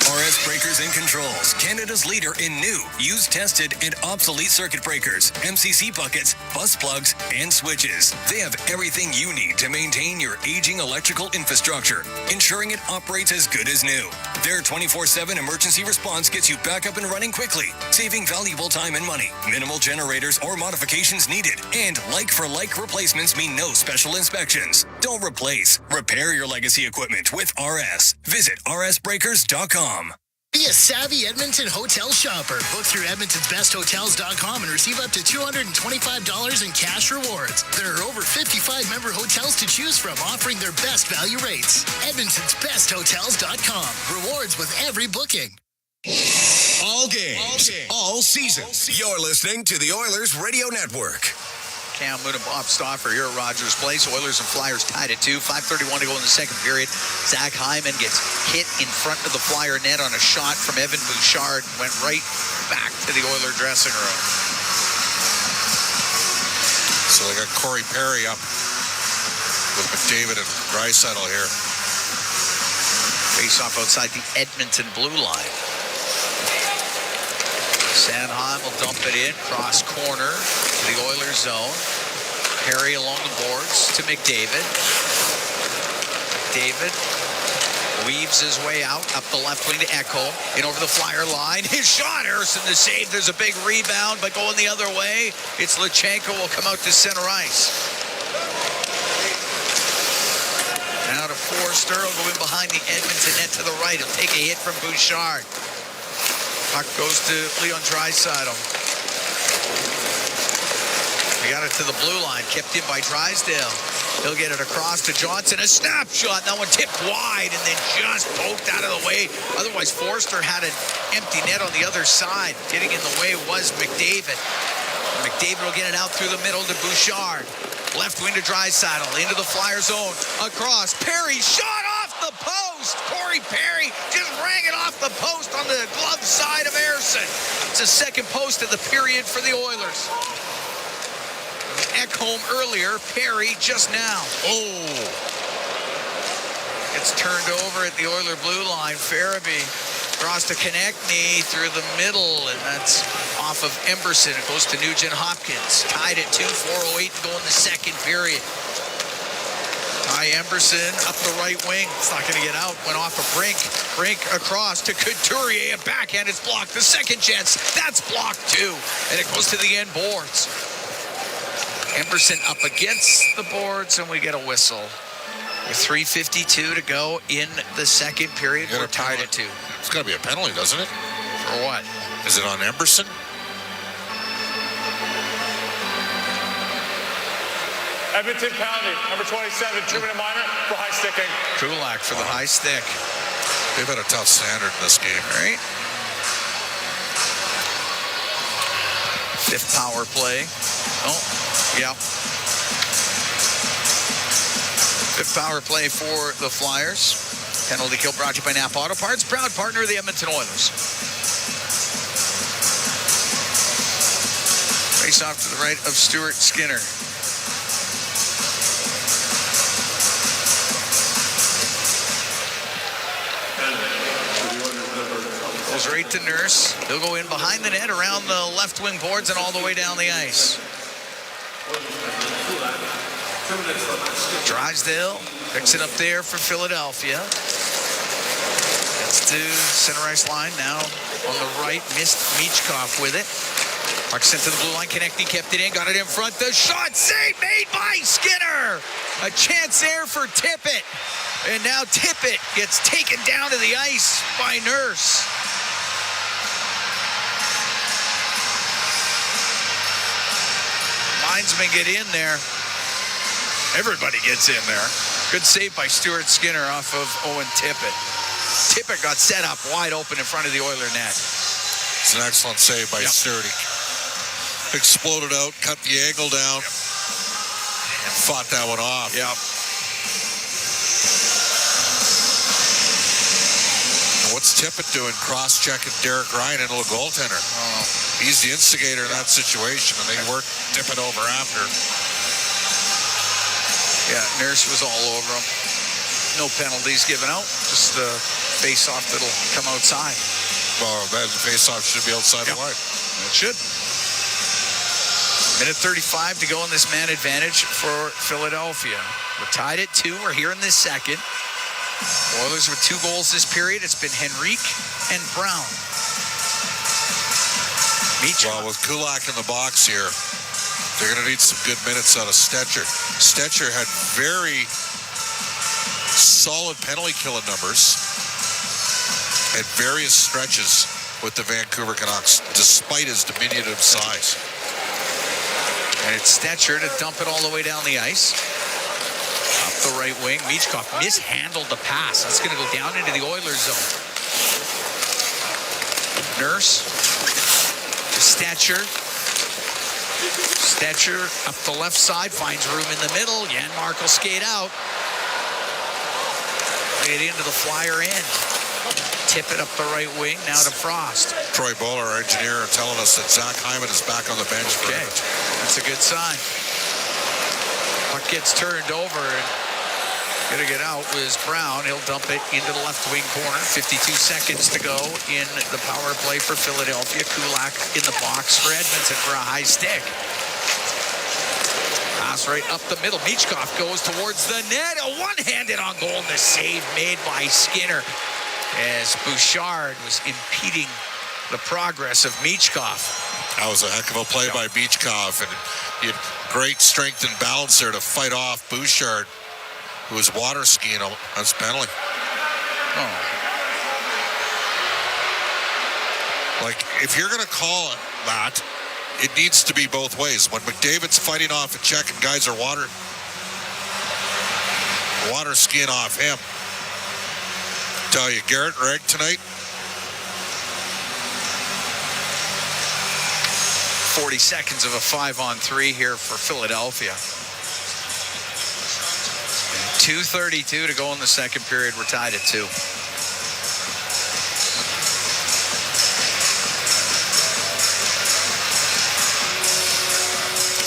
RS Breakers and Controls, Canada's leader in new, used, tested, and obsolete circuit breakers, MCC buckets, bus plugs, and switches. They have everything you need to maintain your aging electrical infrastructure, ensuring it operates as good as new. Their 24/7 emergency response gets you back up and running quickly, saving valuable time and money. Minimal generators or modifications needed, and like-for-like replacements mean no special inspections. Don't replace, repair your legacy equipment with RS. Visit rsbreakers.com.
Be a savvy Edmonton hotel shopper. Book through Edmonton'sBestHotels.com and receive up to $225 in cash rewards. There are over 55 member hotels to choose from, offering their best value rates. Edmonton'sBestHotels.com. Rewards with every booking.
All games, all seasons. You're listening to the Oilers Radio Network.
Cam Moon and Bob Stauffer here at Rogers Place. Oilers and Flyers tied at 2. 5:31 to go in the second period. Zach Hyman gets hit in front of the Flyer net on a shot from Evan Bouchard. Went right back to the Oiler dressing room.
So they got Corey Perry up with McDavid and Draisaitl here.
Face off outside the Edmonton blue line. Sanheim will dump it in, cross corner to the Oilers zone. Perry along the boards to McDavid. McDavid weaves his way out, up the left wing to Ekholm, in over the Flyer line. His shot, Harrison the save. There's a big rebound, but going the other way, it's Lutsenko will come out to center ice. Now to Forster, will go in behind the Edmonton net to the right. He'll take a hit from Bouchard. Puck goes to Leon Draisaitl. He got it to the blue line, kept in by Drysdale. He'll get it across to Johnson. A snapshot. That one tipped wide and then just poked out of the way. Otherwise, Forster had an empty net on the other side. Getting in the way was McDavid. McDavid will get it out through the middle to Bouchard. Left wing to Draisaitl. Into the Flyer zone. Across. Perry shot off the post. Corey Perry just rang it off the post on the glove side of Harrison. It's a second post of the period for the Oilers. Ekholm earlier, Perry just now. Oh! Gets turned over at the Oiler blue line. Farabee across to Konechny through the middle, and that's off of Emberson. It goes to Nugent Hopkins. Tied at 2, 4:08 to go in the second period. Ty Emberson up the right wing. It's not going to get out. Went off a Brink. Brink across to Couturier. A backhand is blocked. The second chance, that's blocked too. And it goes to the end boards. Emberson up against the boards, and we get a whistle. With 3:52 to go in the second period, we're tied at 2.
It's got to be a penalty, doesn't it?
For what?
Is it on Emberson?
Edmonton penalty, number 27, 2-minute minor for high sticking.
Kulak for the high stick.
They've had a tough standard in this game.
Right. Fifth power play. Oh, yeah. Fifth power play for the Flyers. Penalty kill brought to you by Napa Auto Parts, proud partner of the Edmonton Oilers. Face off to the right of Stuart Skinner. Goes right to Nurse. He'll go in behind the net, around the left wing boards, and all the way down the ice. Drysdale picks it up there for Philadelphia. Gets to center ice line now on the right. Missed Michkov with it. Puck sent to the blue line. Konechny kept it in, got it in front. The shot save made by Skinner. A chance there for Tippett. And now Tippett gets taken down to the ice by Nurse. Linesmen get in there. Everybody gets in there. Good save by Stuart Skinner off of Owen Tippett. Tippett got set up wide open in front of the Oiler net.
It's an excellent save by Sturdy. Exploded out, cut the angle down, and fought that one off.
Yep.
And what's Tippett doing? Cross-checking Derek Ryan into a goaltender.
Oh.
He's the instigator in that situation, and they work Tippett over after.
Yeah, Nurse was all over him. No penalties given out. Just the face-off that'll come outside.
Well, that face-off should be outside the line.
It should. Minute 35 to go in this man advantage for Philadelphia. We're tied at 2. We're here in this second. Oilers with 2 goals this period. It's been Henrique and Brown.
Well, with Kulak in the box here, they're going to need some good minutes out of Stetcher. Stetcher had very solid penalty killing numbers. at various stretches with the Vancouver Canucks, despite his diminutive size.
And it's Stetcher to dump it all the way down the ice. Up the right wing. Michkov mishandled the pass. That's going to go down into the Oilers zone. Nurse to Stetcher. Stetcher up the left side, finds room in the middle. Janmark will skate out. Play it into the Flyer end. Tip it up the right wing, now to Frost.
Troy Bowler, our engineer, telling us that Zach Hyman is back on the bench.
Okay, that's a good sign. Puck gets turned over and going to get out was Brown. He'll dump it into the left wing corner. 52 seconds to go in the power play for Philadelphia. Kulak in the box for Edmonton for a high stick. Pass right up the middle. Michkov goes towards the net. A one-handed on goal and the save made by Skinner as Bouchard was impeding the progress of Michkov.
That was a heck of a play by Michkov, and he had great strength and balance there to fight off Bouchard, who was water skiing on his penalty.
Oh.
Like, if you're going to call it that, it needs to be both ways. When McDavid's fighting off a check and guys are water skiing off him. Tell you, Garrett Reg tonight.
40 seconds of a 5-on-3 here for Philadelphia. 2:32 to go in the second period. We're tied at 2.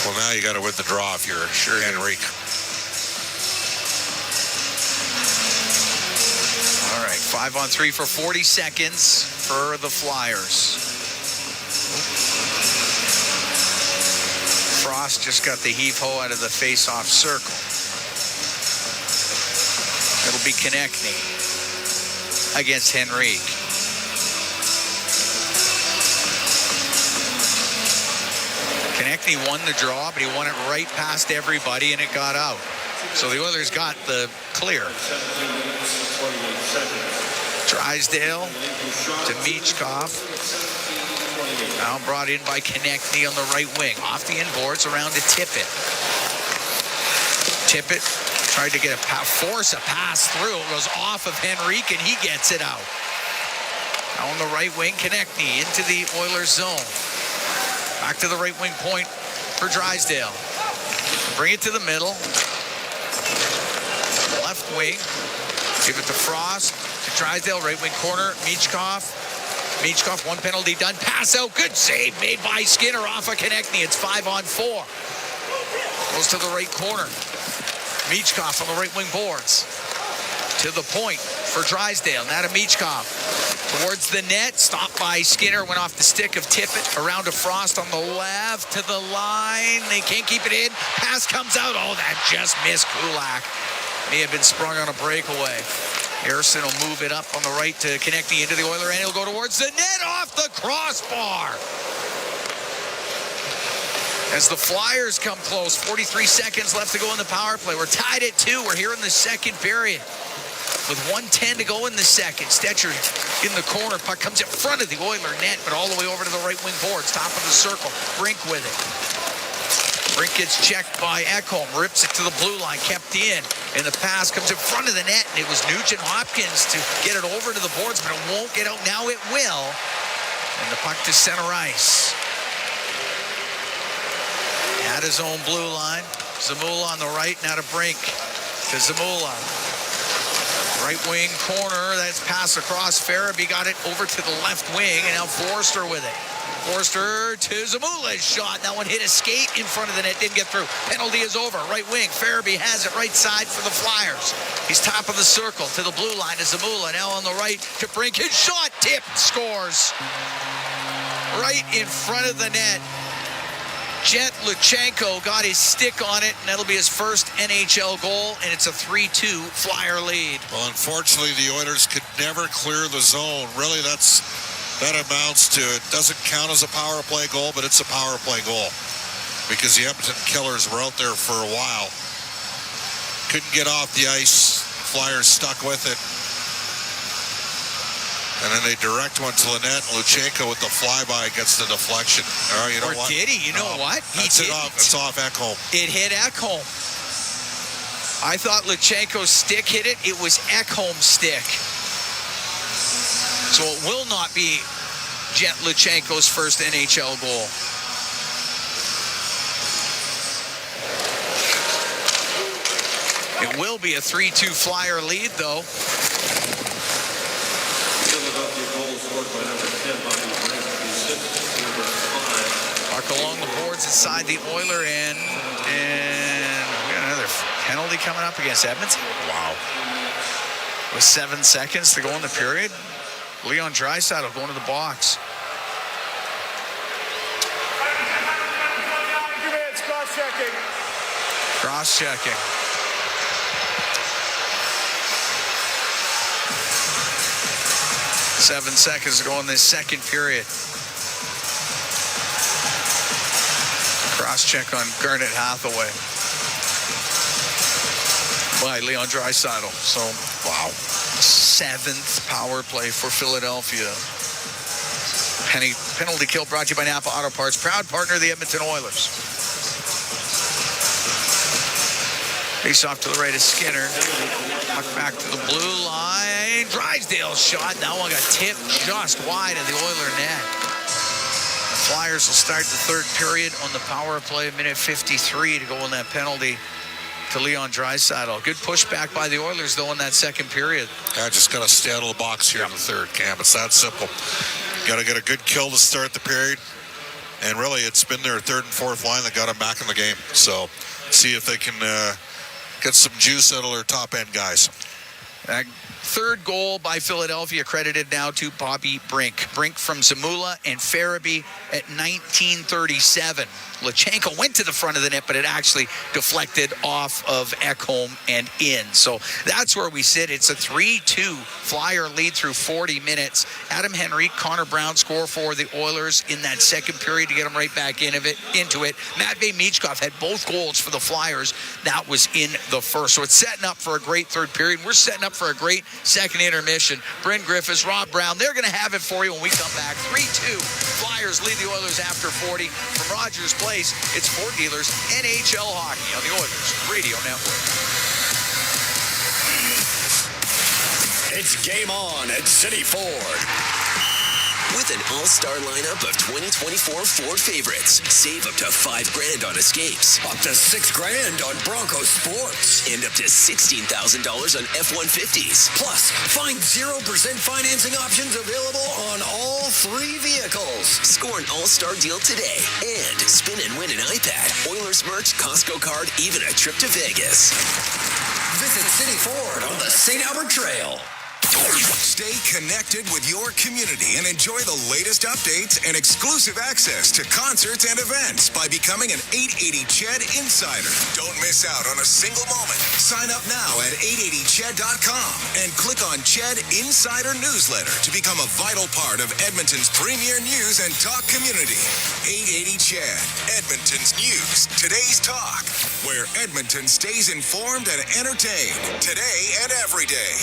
Well, now you got to win the draw if you're Henrique.
All right, 5-on-3 for 40 seconds for the Flyers. Frost just got the heave-ho out of the face-off circle. It'll be Konechny against Henrique. Konechny won the draw, but he won it right past everybody, and it got out. So the Oilers got the clear. Drysdale to Michkov. Now brought in by Konechny on the right wing. Off the inboards, around to Tippett. Tippett tried to get force a pass through. It goes off of Henrique, and he gets it out. Now on the right wing, Konechny into the Oilers zone. Back to the right wing point for Drysdale. Bring it to the middle. Left wing. Give it to Frost. To Drysdale, right wing corner. Michkov. Michkov, one penalty done. Pass out. Good save made by Skinner off of Konechny. It's 5-on-4. Goes to the right corner. Michkov on the right wing boards. To the point for Drysdale. Now to Michkov. Towards the net. Stopped by Skinner. Went off the stick of Tippett. Around to Frost on the left. To the line. They can't keep it in. Pass comes out. Oh, that just missed Kulak. May have been sprung on a breakaway. Harrison will move it up on the right to Konechny into the Oiler, and he'll go towards the net off the crossbar. As the Flyers come close, 43 seconds left to go in the power play. We're tied at 2. We're here in the second period. With 1:10 to go in the second. Stetcher in the corner. Puck comes in front of the Oiler net, but all the way over to the right wing boards. Top of the circle. Brink with it. Brink gets checked by Ekholm. Rips it to the blue line. Kept in. And the pass comes in front of the net. And it was Nugent Hopkins to get it over to the boards, but it won't get out. Now it will. And the puck to center ice. At his own blue line. Zamula on the right. Now to Brink. To Zamula. Right wing corner. That's pass across. Farabee got it over to the left wing. And now Forster with it. Forster to Zamula's shot. That one hit a skate in front of the net. Didn't get through. Penalty is over. Right wing. Farabee has it right side for the Flyers. He's top of the circle to the blue line to Zamula. Now on the right to Brink. His shot tipped. Scores. Right in front of the net. Jet Luchenko got his stick on it, and that'll be his first NHL goal, and it's a 3-2 Flyer lead.
Well, unfortunately, the Oilers could never clear the zone. Really, that amounts to, it doesn't count as a power play goal, but it's a power play goal because the Edmonton Killers were out there for a while. Couldn't get off the ice. Flyers stuck with it. And then they direct one to Lynette. Luchenko with the flyby gets the deflection. All right, you know
or
what?
did he? You know what? He
That's
didn't.
It's off Ekholm.
It hit Ekholm. I thought Luchenko's stick hit it. It was Ekholm's stick. So it will not be Jet Luchenko's first NHL goal. It will be a 3-2 Flyer lead, though. Mark along the boards inside the Oiler end, and we got another penalty coming up against Edmonton. Wow. With 7 seconds to go in the period, Leon Draisaitl going to the box.
Cross-checking.
Cross-checking. Seven seconds to go in this second period. Cross-check on Garnet Hathaway by Leon Draisaitl. So, wow. 7th power play for Philadelphia. Penalty kill brought to you by Napa Auto Parts, proud partner of the Edmonton Oilers. Face off to the right of Skinner. Puck back to the blue line. Drysdale shot. That one got tipped just wide of the Oiler net. The Flyers will start the third period on the power play, minute 53 to go in that penalty to Leon Draisaitl. Good pushback by the Oilers, though, in that second period.
I just got to stay out of the box here in the third, Cam. It's that simple. Got to get a good kill to start the period. And really, it's been their third and fourth line that got them back in the game. So, see if they can get some juice out of their top-end guys.
Third goal by Philadelphia credited now to Bobby Brink. Brink from Zamula and Farabee at 1937. Luchenko went to the front of the net, but it actually deflected off of Ekholm and in. So that's where we sit. It's a 3-2 Flyer lead through 40 minutes. Adam Henrique, Connor Brown score for the Oilers in that second period to get them right back into it. Matvei Michkov had both goals for the Flyers. That was in the first. So it's setting up for a great third period. We're setting up for a great second intermission. Bryn Griffiths, Rob Brown, they're going to have it for you when we come back. 3-2. Flyers lead the Oilers after 40. From Rogers Place, it's Ford Dealers NHL Hockey on the Oilers Radio Network.
It's game on at City Ford.
With an all-star lineup of 2024 Ford favorites, save up to $5,000 on Escapes,
up to $6,000 on Bronco Sports,
and up to $16,000 on F-150s.
Plus, find 0% financing options available on all 3 vehicles.
Score an all-star deal today and spin and win an iPad, Oilers merch, Costco card, even a trip to Vegas.
Visit City Ford on the St. Albert Trail.
Stay connected with your community and enjoy the latest updates and exclusive access to concerts and events by becoming an 880 Ched Insider. Don't miss out on a single moment. Sign up now at 880ched.com and click on Ched Insider Newsletter to become a vital part of Edmonton's premier news and talk community. 880 Ched, Edmonton's news, today's talk, where Edmonton stays informed and entertained today and every day.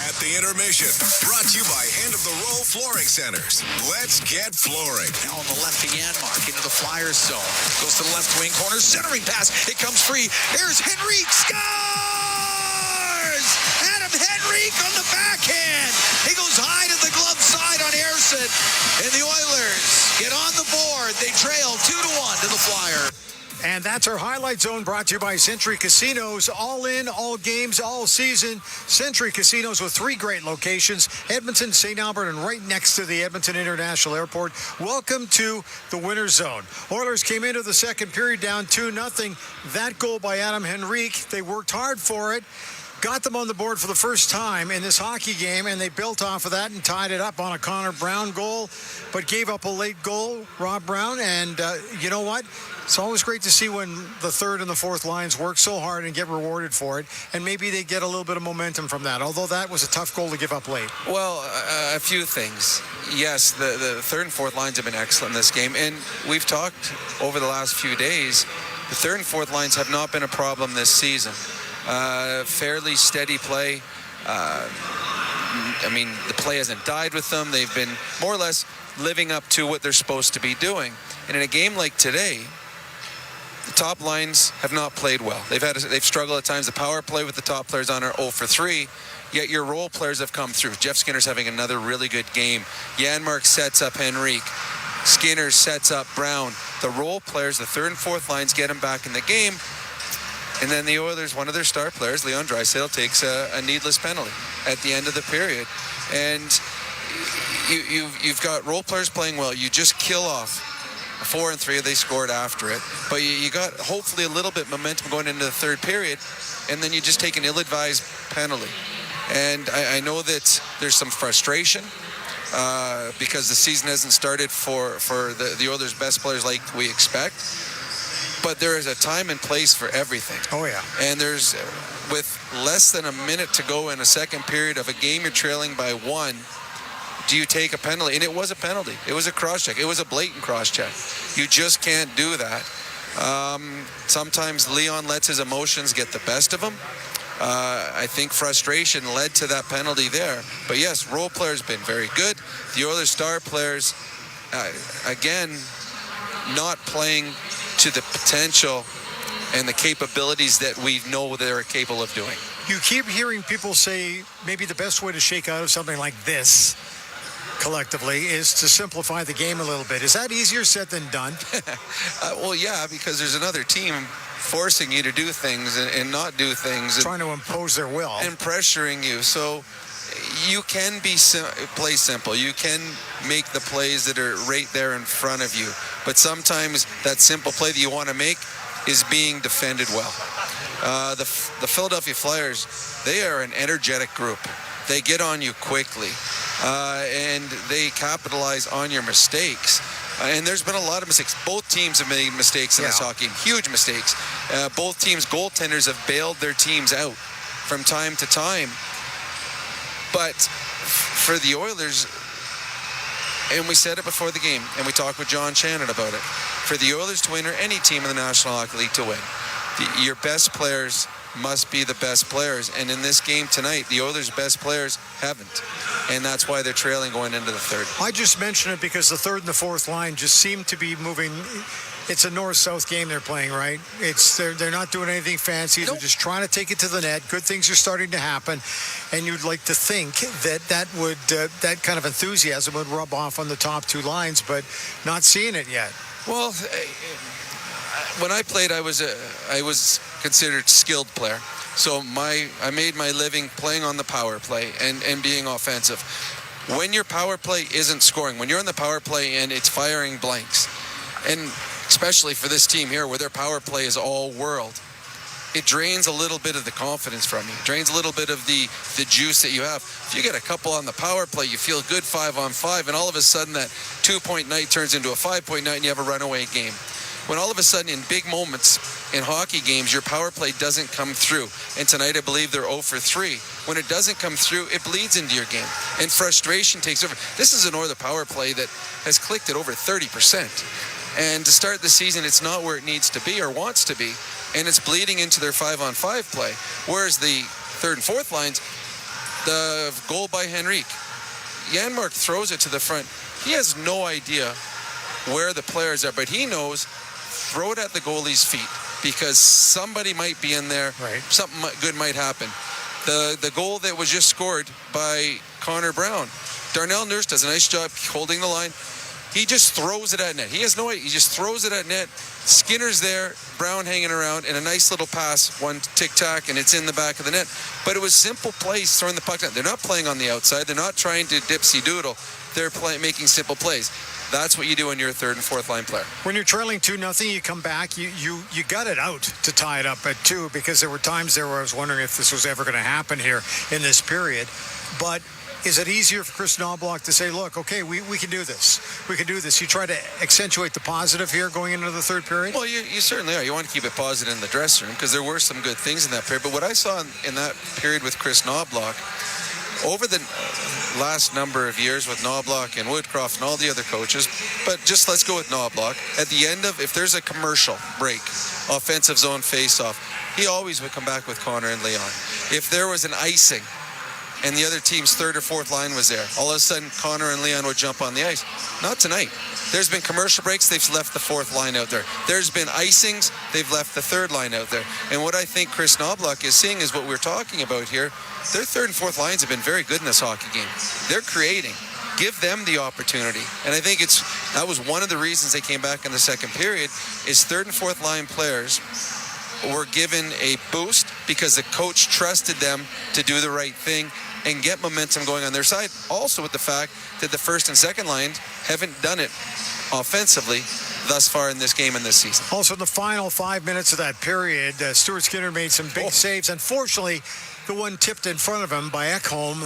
At the intermission, brought to you by End of the Row Flooring Centers. Let's get flooring.
Now on the left again, Mark into the Flyers zone. Goes to the left wing corner, centering pass. It comes free. Here's Henrique, scores! Adam Henrique on the backhand. He goes high to the glove side on Ersson. And the Oilers get on the board. They trail 2-1 to the Flyer.
And that's our Highlight Zone, brought to you by Century Casinos. All in, all games, all season. Century Casinos with 3 great locations: Edmonton, St. Albert, and right next to the Edmonton International Airport. Welcome to the Winner's Zone. Oilers came into the second period down 2-0. That goal by Adam Henrique, they worked hard for it. Got them on the board for the first time in this hockey game, and they built off of that and tied it up on a Connor Brown goal, but gave up a late goal, Rob Brown. And you know what? It's always great to see when the third and the fourth lines work so hard and get rewarded for it, and maybe they get a little bit of momentum from that, although that was a tough goal to give up late.
Well, a few things. Yes, the third and fourth lines have been excellent in this game, and we've talked over the last few days, the third and fourth lines have not been a problem this season. Fairly steady play. I mean, the play hasn't died with them. They've been more or less living up to what they're supposed to be doing. And in a game like today, the top lines have not played well. They've struggled at times. The power play with the top players on are 0 for 3. Yet your role players have come through. Jeff Skinner's having another really good game. Janmark sets up Henrique. Skinner sets up Brown. The role players, the third and fourth lines, get him back in the game. And then the Oilers, one of their star players, Leon Draisaitl, takes a needless penalty at the end of the period. And you've got role players playing well. You just kill off 4 and 3. They scored after it. But you got hopefully a little bit momentum going into the third period. And then you just take an ill-advised penalty. And I know that there's some frustration because the season hasn't started for the Oilers' best players like we expect. But there is a time and place for everything.
Oh, yeah.
And there's, with less than a minute to go in a second period of a game you're trailing by 1, do you take a penalty? And it was a penalty. It was a cross-check. It was a blatant cross-check. You just can't do that. Sometimes Leon lets his emotions get the best of him. I think frustration led to that penalty there. But yes, role players been very good. The Oilers star players, again, not playing to the potential and the capabilities that we know they're capable of doing.
You keep hearing people say maybe the best way to shake out of something like this collectively is to simplify the game a little bit. Is that easier said than done?
Well, yeah, because there's another team forcing you to do things and not do things.
Trying to impose their will.
And pressuring you. So you can play simple. You can make the plays that are right there in front of you. But sometimes that simple play that you want to make is being defended well. The Philadelphia Flyers, they are an energetic group. They get on you quickly. And they capitalize on your mistakes. And there's been a lot of mistakes. Both teams have made mistakes in this hockey, huge mistakes. Both teams' goaltenders have bailed their teams out from time to time. But for the Oilers, and we said it before the game, and we talked with John Shannon about it, for the Oilers to win, or any team in the National Hockey League to win, your best players must be the best players. And in this game tonight, the Oilers' best players haven't. And that's why they're trailing going into the third.
I just mention it because the third and the fourth line just seem to be moving. It's a north-south game they're playing, right? They're not doing anything fancy. Nope. They're just trying to take it to the net. Good things are starting to happen. And you'd like to think that kind of enthusiasm would rub off on the top two lines, but not seeing it yet.
Well, when I played, I was considered a skilled player. So I made my living playing on the power play and being offensive. When your power play isn't scoring, when you're on the power play and it's firing blanks, and especially for this team here where their power play is all world, it drains a little bit of the confidence from you. It drains a little bit of the juice that you have. If you get a couple on the power play, you feel good 5-on-5, and all of a sudden that 2-point night turns into a 5-point night and you have a runaway game. When all of a sudden in big moments in hockey games, your power play doesn't come through. And tonight I believe they're 0 for 3. When it doesn't come through, it bleeds into your game. And frustration takes over. This is an Oilers power play that has clicked at over 30%. And to start the season, it's not where it needs to be or wants to be. And it's bleeding into their 5-on-5 play. Whereas the third and fourth lines, the goal by Henrique, Janmark throws it to the front. He has no idea where the players are, but he knows, throw it at the goalie's feet because somebody might be in there.
Right.
Something good might happen. The goal that was just scored by Connor Brown, Darnell Nurse does a nice job holding the line. He just throws it at net. He has no idea. He just throws it at net. Skinner's there, Brown hanging around, and a nice little pass, one tic-tac, and it's in the back of the net. But it was simple plays throwing the puck down. They're not playing on the outside. They're not trying to dipsy-doodle. They're making simple plays. That's what you do when you're a third and fourth line player. When you're trailing 2-0, you come back, you got it out to tie it up at 2, because there were times there where I was wondering if this was ever going to happen here in this period. But is it easier for Chris Knobloch to say, look, okay, we can do this. We can do this. You try to accentuate the positive here going into the third period? Well, you certainly are. You want to keep it positive in the dressing room because there were some good things in that period. But what I saw in that period with Chris Knobloch, over the last number of years with Knobloch and Woodcroft and all the other coaches, but just let's go with Knobloch. At the end of, if there's a commercial break, offensive zone face-off, he always would come back with Connor and Leon. If there was an icing, and the other team's third or fourth line was there. All of a sudden, Connor and Leon would jump on the ice. Not tonight. There's been commercial breaks, they've left the fourth line out there. There's been icings, they've left the third line out there. And what I think Chris Knobloch is seeing is what we're talking about here. Their third and fourth lines have been very good in this hockey game. They're creating. Give them the opportunity. And I think that was one of the reasons they came back in the second period, is third and fourth line players were given a boost because the coach trusted them to do the right thing and get momentum going on their side. Also with the fact that the first and second lines haven't done it offensively thus far in this game and this season.
Also in the final 5 minutes of that period, Stuart Skinner made some big saves. Unfortunately, the one tipped in front of him by Ekholm,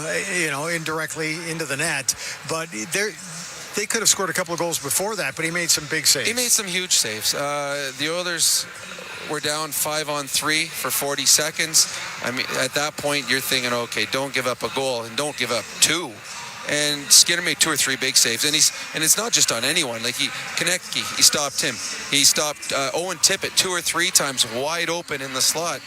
indirectly into the net. But they could have scored a couple of goals before that, but he made some big saves.
He made some huge saves. The Oilers were down 5-on-3 for 40 seconds. I mean, at that point, you're thinking, okay, don't give up a goal and don't give up two. And Skinner made 2 or 3 big saves, and it's not just on anyone. Like Konecki, he stopped him. He stopped Owen Tippett 2 or 3 times wide open in the slot.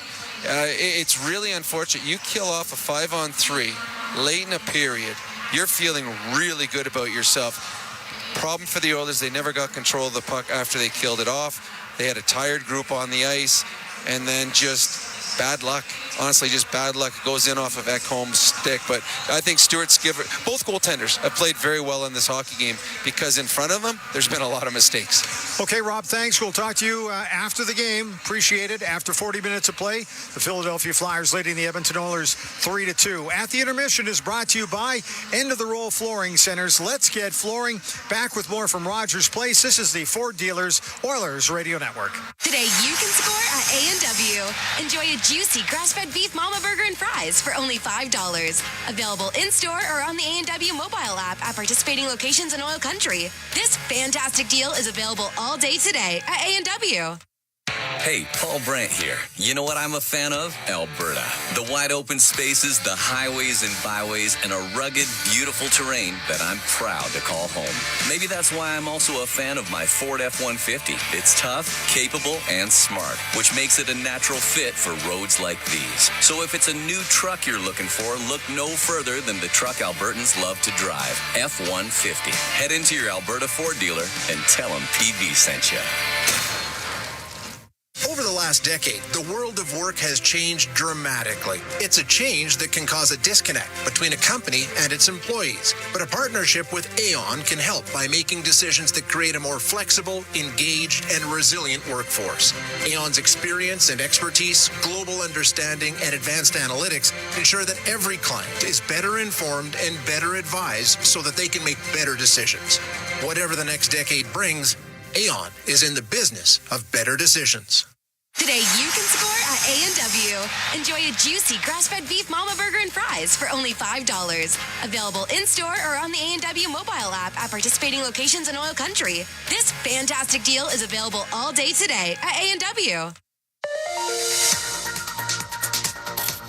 It's really unfortunate. You kill off a 5-on-3 late in a period. You're feeling really good about yourself. Problem for the Oilers, they never got control of the puck after they killed it off. They had a tired group on the ice, and then just bad luck. Honestly, just bad luck. It goes in off of Ekholm's stick. But I think Stuart Skinner, both goaltenders, have played very well in this hockey game because in front of them, there's been a lot of mistakes.
Okay, Rob, thanks. We'll talk to you after the game. Appreciate it. After 40 minutes of play, the Philadelphia Flyers leading the Edmonton Oilers 3-2. At the intermission is brought to you by End of the Roll Flooring Centers. Let's get flooring. Back with more from Rogers Place. This is the Ford Dealers Oilers Radio Network.
Today you can score at A&W. Enjoy a juicy grass-fed beef mama burger and fries for only $5. Available in-store or on the A&W mobile app at participating locations in OilCountry. This fantastic deal is available all day today at A&W.
Hey, Paul Brandt here. You know what I'm a fan of? Alberta. The wide open spaces, the highways and byways, and a rugged, beautiful terrain that I'm proud to call home. Maybe that's why I'm also a fan of my Ford F-150. It's tough, capable, and smart, which makes it a natural fit for roads like these. So if it's a new truck you're looking for, look no further than the truck Albertans love to drive, F-150. Head into your Alberta Ford dealer and tell them PB sent you.
Over the last decade, the world of work has changed dramatically. It's a change that can cause a disconnect between a company and its employees. But a partnership with Aon can help by making decisions that create a more flexible, engaged, and resilient workforce. Aon's experience and expertise, global understanding, and advanced analytics ensure that every client is better informed and better advised so that they can make better decisions. Whatever the next decade brings, Aon is in the business of better decisions.
Today you can score at A&W. Enjoy a juicy grass-fed beef mama burger and fries for only $5. Available in-store or on the A&W mobile app at participating locations in OilCountry. This fantastic deal is available all day today at A&W.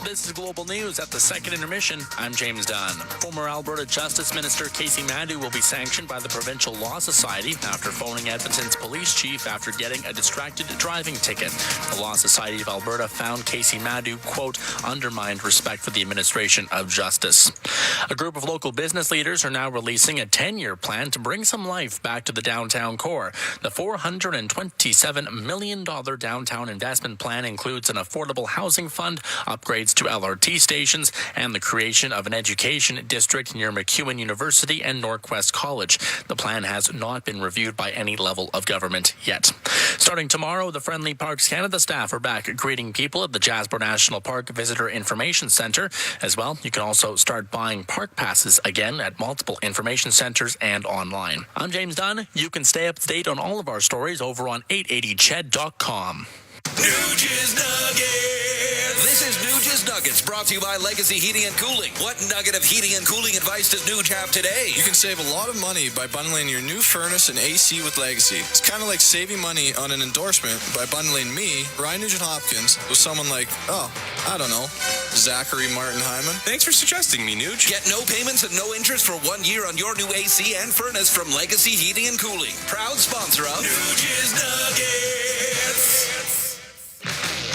This is Global News at the second intermission. I'm James Dunn. Former Alberta Justice Minister Casey Mandu will be sanctioned by the Provincial Law Society after phoning Edmonton's police chief after getting a distracted driving ticket. The Law Society of Alberta found Casey Mandu, quote, undermined respect for the administration of justice. A group of local business leaders are now releasing a 10-year plan to bring some life back to the downtown core. The $427 million downtown investment plan includes an affordable housing fund, upgrades to LRT stations, and the creation of an education district near MacEwan University and Norquest College. The plan has not been reviewed by any level of government yet. Starting tomorrow, the Friendly Parks Canada staff are back greeting people at the Jasper National Park Visitor Information Centre. As well, you can also start buying park passes again at multiple information centres and online. I'm James Dunn. You can stay up to date on all of our stories over on 880ched.com.
Nuges Nuggets. This is Nuges Nuggets, brought to you by Legacy Heating and Cooling. What nugget of heating and cooling advice does Nuge have today?
You can save a lot of money by bundling your new furnace and AC with Legacy. It's kind of like saving money on an endorsement by bundling me, Ryan Nugent-Hopkins, with someone like, Zachary Martin Hyman.
Thanks for suggesting me, Nuge. Get no payments and no interest for 1 year on your new AC and furnace from Legacy Heating and Cooling. Proud sponsor of Nuges Nuggets.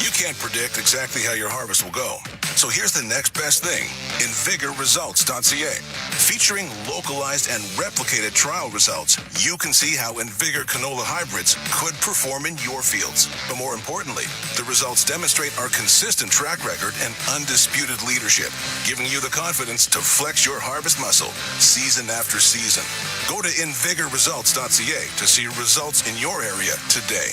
You can't predict exactly how your harvest will go. So here's the next best thing, InvigorResults.ca. Featuring localized and replicated trial results, you can see how Invigor canola hybrids could perform in your fields. But more importantly, the results demonstrate our consistent track record and undisputed leadership, giving you the confidence to flex your harvest muscle season after season. Go to InvigorResults.ca to see results in your area today.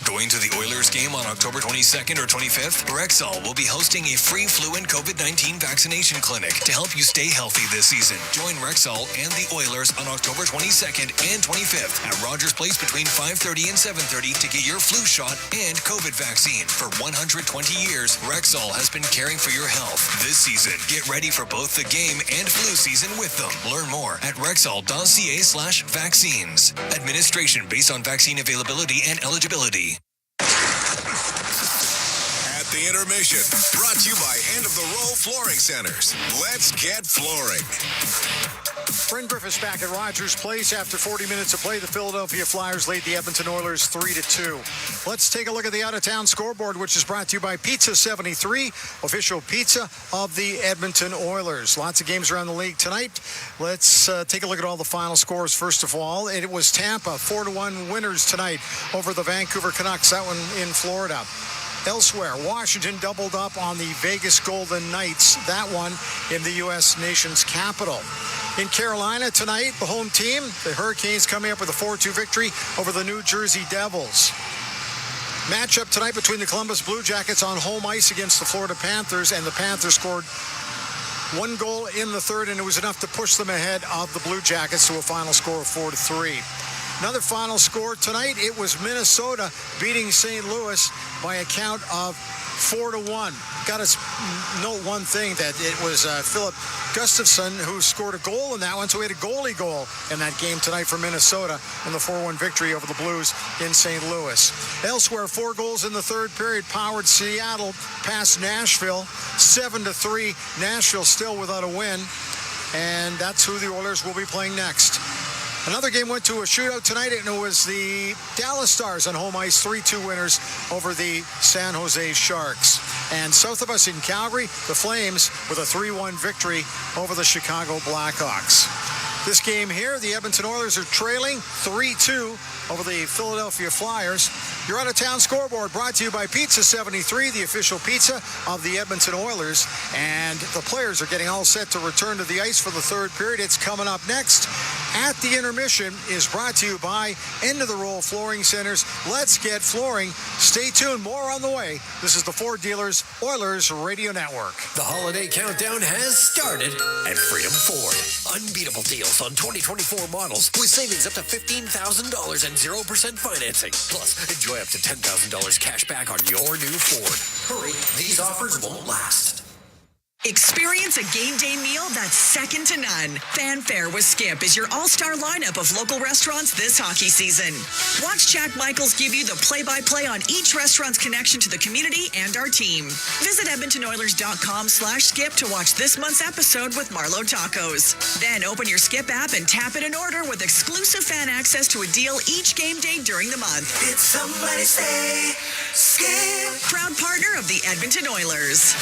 Going to the Oilers game on October 22nd or 25th? Rexall will be hosting a free flu and COVID-19 vaccination clinic to help you stay healthy this season. Join Rexall and the Oilers on October 22nd and 25th at Rogers Place between 5:30 and 7:30 to get your flu shot and COVID vaccine. For 120 years, Rexall has been caring for your health. This season, get ready for both the game and flu season with them. Learn more at rexall.ca/vaccines. Administration based on vaccine availability and eligibility.
At the intermission, brought to you by End of the Row Flooring Centers. Let's get flooring.
Bryn Griffiths back at Rogers Place. After 40 minutes of play, the Philadelphia Flyers lead the Edmonton Oilers 3-2. Let's take a look at the out-of-town scoreboard, which is brought to you by Pizza 73, official pizza of the Edmonton Oilers. Lots of games around the league tonight. Let's take a look at all the final scores. First of all, it was Tampa 4-1 winners tonight over the Vancouver Canucks. That one in Florida. Elsewhere, Washington doubled up on the Vegas Golden Knights. That one in the U.S. nation's capital. In Carolina tonight, the home team, the Hurricanes, coming up with a 4-2 victory over the New Jersey Devils. Matchup tonight between the Columbus Blue Jackets on home ice against the Florida Panthers, and the Panthers scored one goal in the third, and it was enough to push them ahead of the Blue Jackets to a final score of 4-3. Another final score tonight, it was Minnesota beating St. Louis by a count of 4-1. Got to note one thing, that it was Philip Gustafsson who scored a goal in that one, so we had a goalie goal in that game tonight for Minnesota in the 4-1 victory over the Blues in St. Louis. Elsewhere, 4 goals in the third period powered Seattle past Nashville, 7-3. Nashville still without a win, and that's who the Oilers will be playing next. Another game went to a shootout tonight, and it was the Dallas Stars on home ice, 3-2 winners over the San Jose Sharks. And south of us in Calgary, the Flames with a 3-1 victory over the Chicago Blackhawks. This game here, the Edmonton Oilers are trailing 3-2 over the Philadelphia Flyers. Your out-of-town scoreboard brought to you by Pizza 73, the official pizza of the Edmonton Oilers. And the players are getting all set to return to the ice for the third period. It's coming up next. At the intermission is brought to you by End of the Row Flooring Centers. Let's get flooring. Stay tuned. More on the way. This is the Ford Dealers Oilers Radio Network.
The holiday countdown has started at Freedom Ford. Unbeatable deals on 2024 models with savings up to $15,000 and 0% financing. Plus, enjoy up to $10,000 cash back on your new Ford. Hurry, these offers won't last.
Experience a game day meal that's second to none. Fanfare with Skip is your all-star lineup of local restaurants this hockey season. Watch Jack Michaels give you the play-by-play on each restaurant's connection to the community and our team. Visit EdmontonOilers.com/skip to watch this month's episode with Marlo Tacos. Then open your Skip app and tap in an order with exclusive fan access to a deal each game day during the month. Did somebody say Skip? Proud partner of the Edmonton Oilers.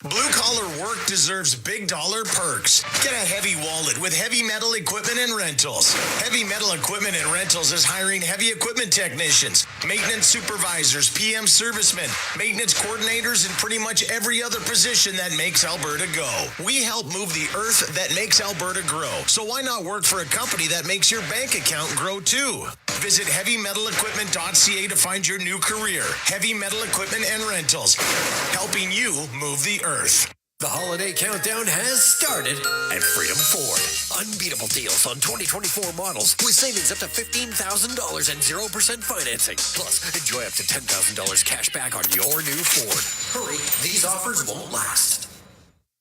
Blue-collar work deserves big dollar perks. Get a heavy wallet with Heavy Metal Equipment and Rentals. Heavy Metal Equipment and Rentals is hiring heavy equipment technicians, maintenance supervisors, PM servicemen, maintenance coordinators, and pretty much every other position that makes Alberta go. We help move the earth that makes Alberta grow. So why not work for a company that makes your bank account grow too? Visit HeavyMetalEquipment.ca to find your new career. Heavy Metal Equipment and Rentals, helping you move the earth.
The holiday countdown has started at Freedom Ford. Unbeatable deals on 2024 models with savings up to $15,000 and 0% financing. Plus, enjoy up to $10,000 cash back on your new Ford. Hurry, these offers won't last.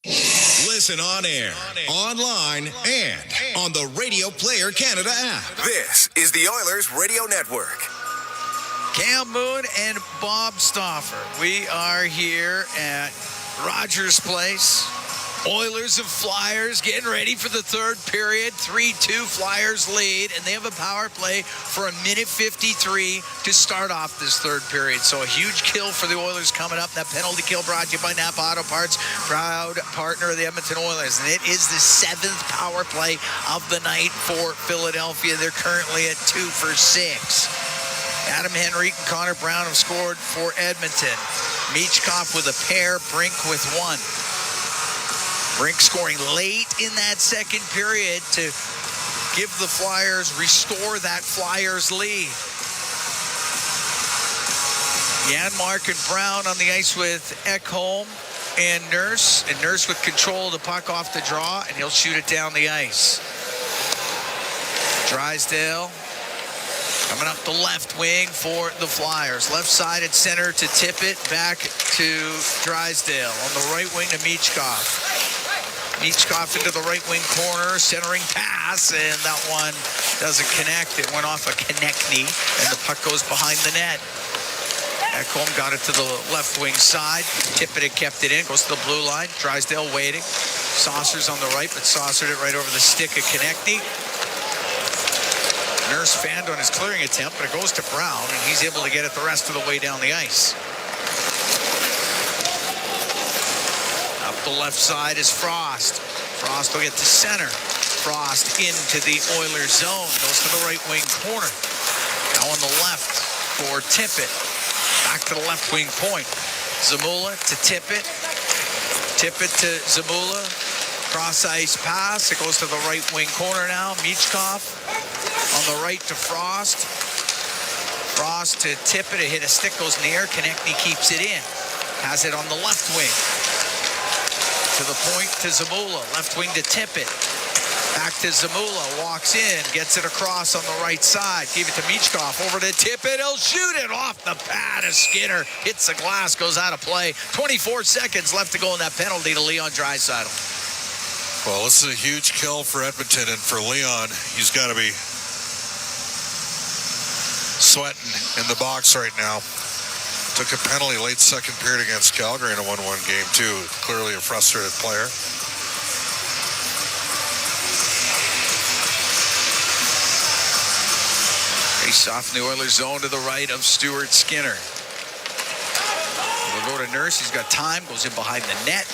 Listen on air, online, and on the Radio Player Canada app. This is the Oilers Radio Network.
Cam Moon and Bob Stauffer. We are here at Rogers Place Oilers and Flyers getting ready for the third period. 3-2 Flyers lead, and they have a power play for 1:53 to start off this third period. So a huge kill for the Oilers coming up. That penalty kill brought to you by Napa Auto Parts, proud partner of the Edmonton Oilers. And it is the 7th power play of the night for Philadelphia. They're currently at 2 for 6. Adam Henrique and Connor Brown have scored for Edmonton. Michkov with a pair, Brink with one. Brink scoring late in that second period to give the Flyers, restore that Flyers lead. Janmark and Brown on the ice with Ekholm and Nurse. And Nurse with control of the puck off the draw, and he'll shoot it down the ice. Drysdale coming up the left wing for the Flyers. Left side at center to Tippett, back to Drysdale. On the right wing to Michkov. Michkov into the right wing corner, centering pass, and that one doesn't connect. It went off a Konechny, and the puck goes behind the net. Ekholm got it to the left wing side. Tippett had kept it in, goes to the blue line. Drysdale waiting. Saucers on the right, but saucered it right over the stick of Konechny. Nurse fanned on his clearing attempt, but it goes to Brown, and he's able to get it the rest of the way down the ice. Up the left side is Frost. Frost will get to center. Frost into the Oilers zone. Goes to the right wing corner. Now on the left for Tippett. Back to the left wing point. Zamula to Tippett. Tippett to Zamula. Cross ice pass. It goes to the right wing corner now. Michkov on the right to Frost. Frost to Tippett. It hit a stick, goes in the air. Konechny keeps it in. Has it on the left wing. To the point to Zamula. Left wing to Tippett. Back to Zamula. Walks in. Gets it across on the right side. Give it to Michkov. Over to Tippett. He'll shoot it off the pad of Skinner. Hits the glass. Goes out of play. 24 seconds left to go in that penalty to Leon Draisaitl.
Well, this is a huge kill for Edmonton, and for Leon, he's got to be sweating in the box right now. Took a penalty late second period against Calgary in a 1-1 game, too. Clearly a frustrated player.
Face off in the Oilers zone to the right of Stuart Skinner. We'll go to Nurse. He's got time. Goes in behind the net.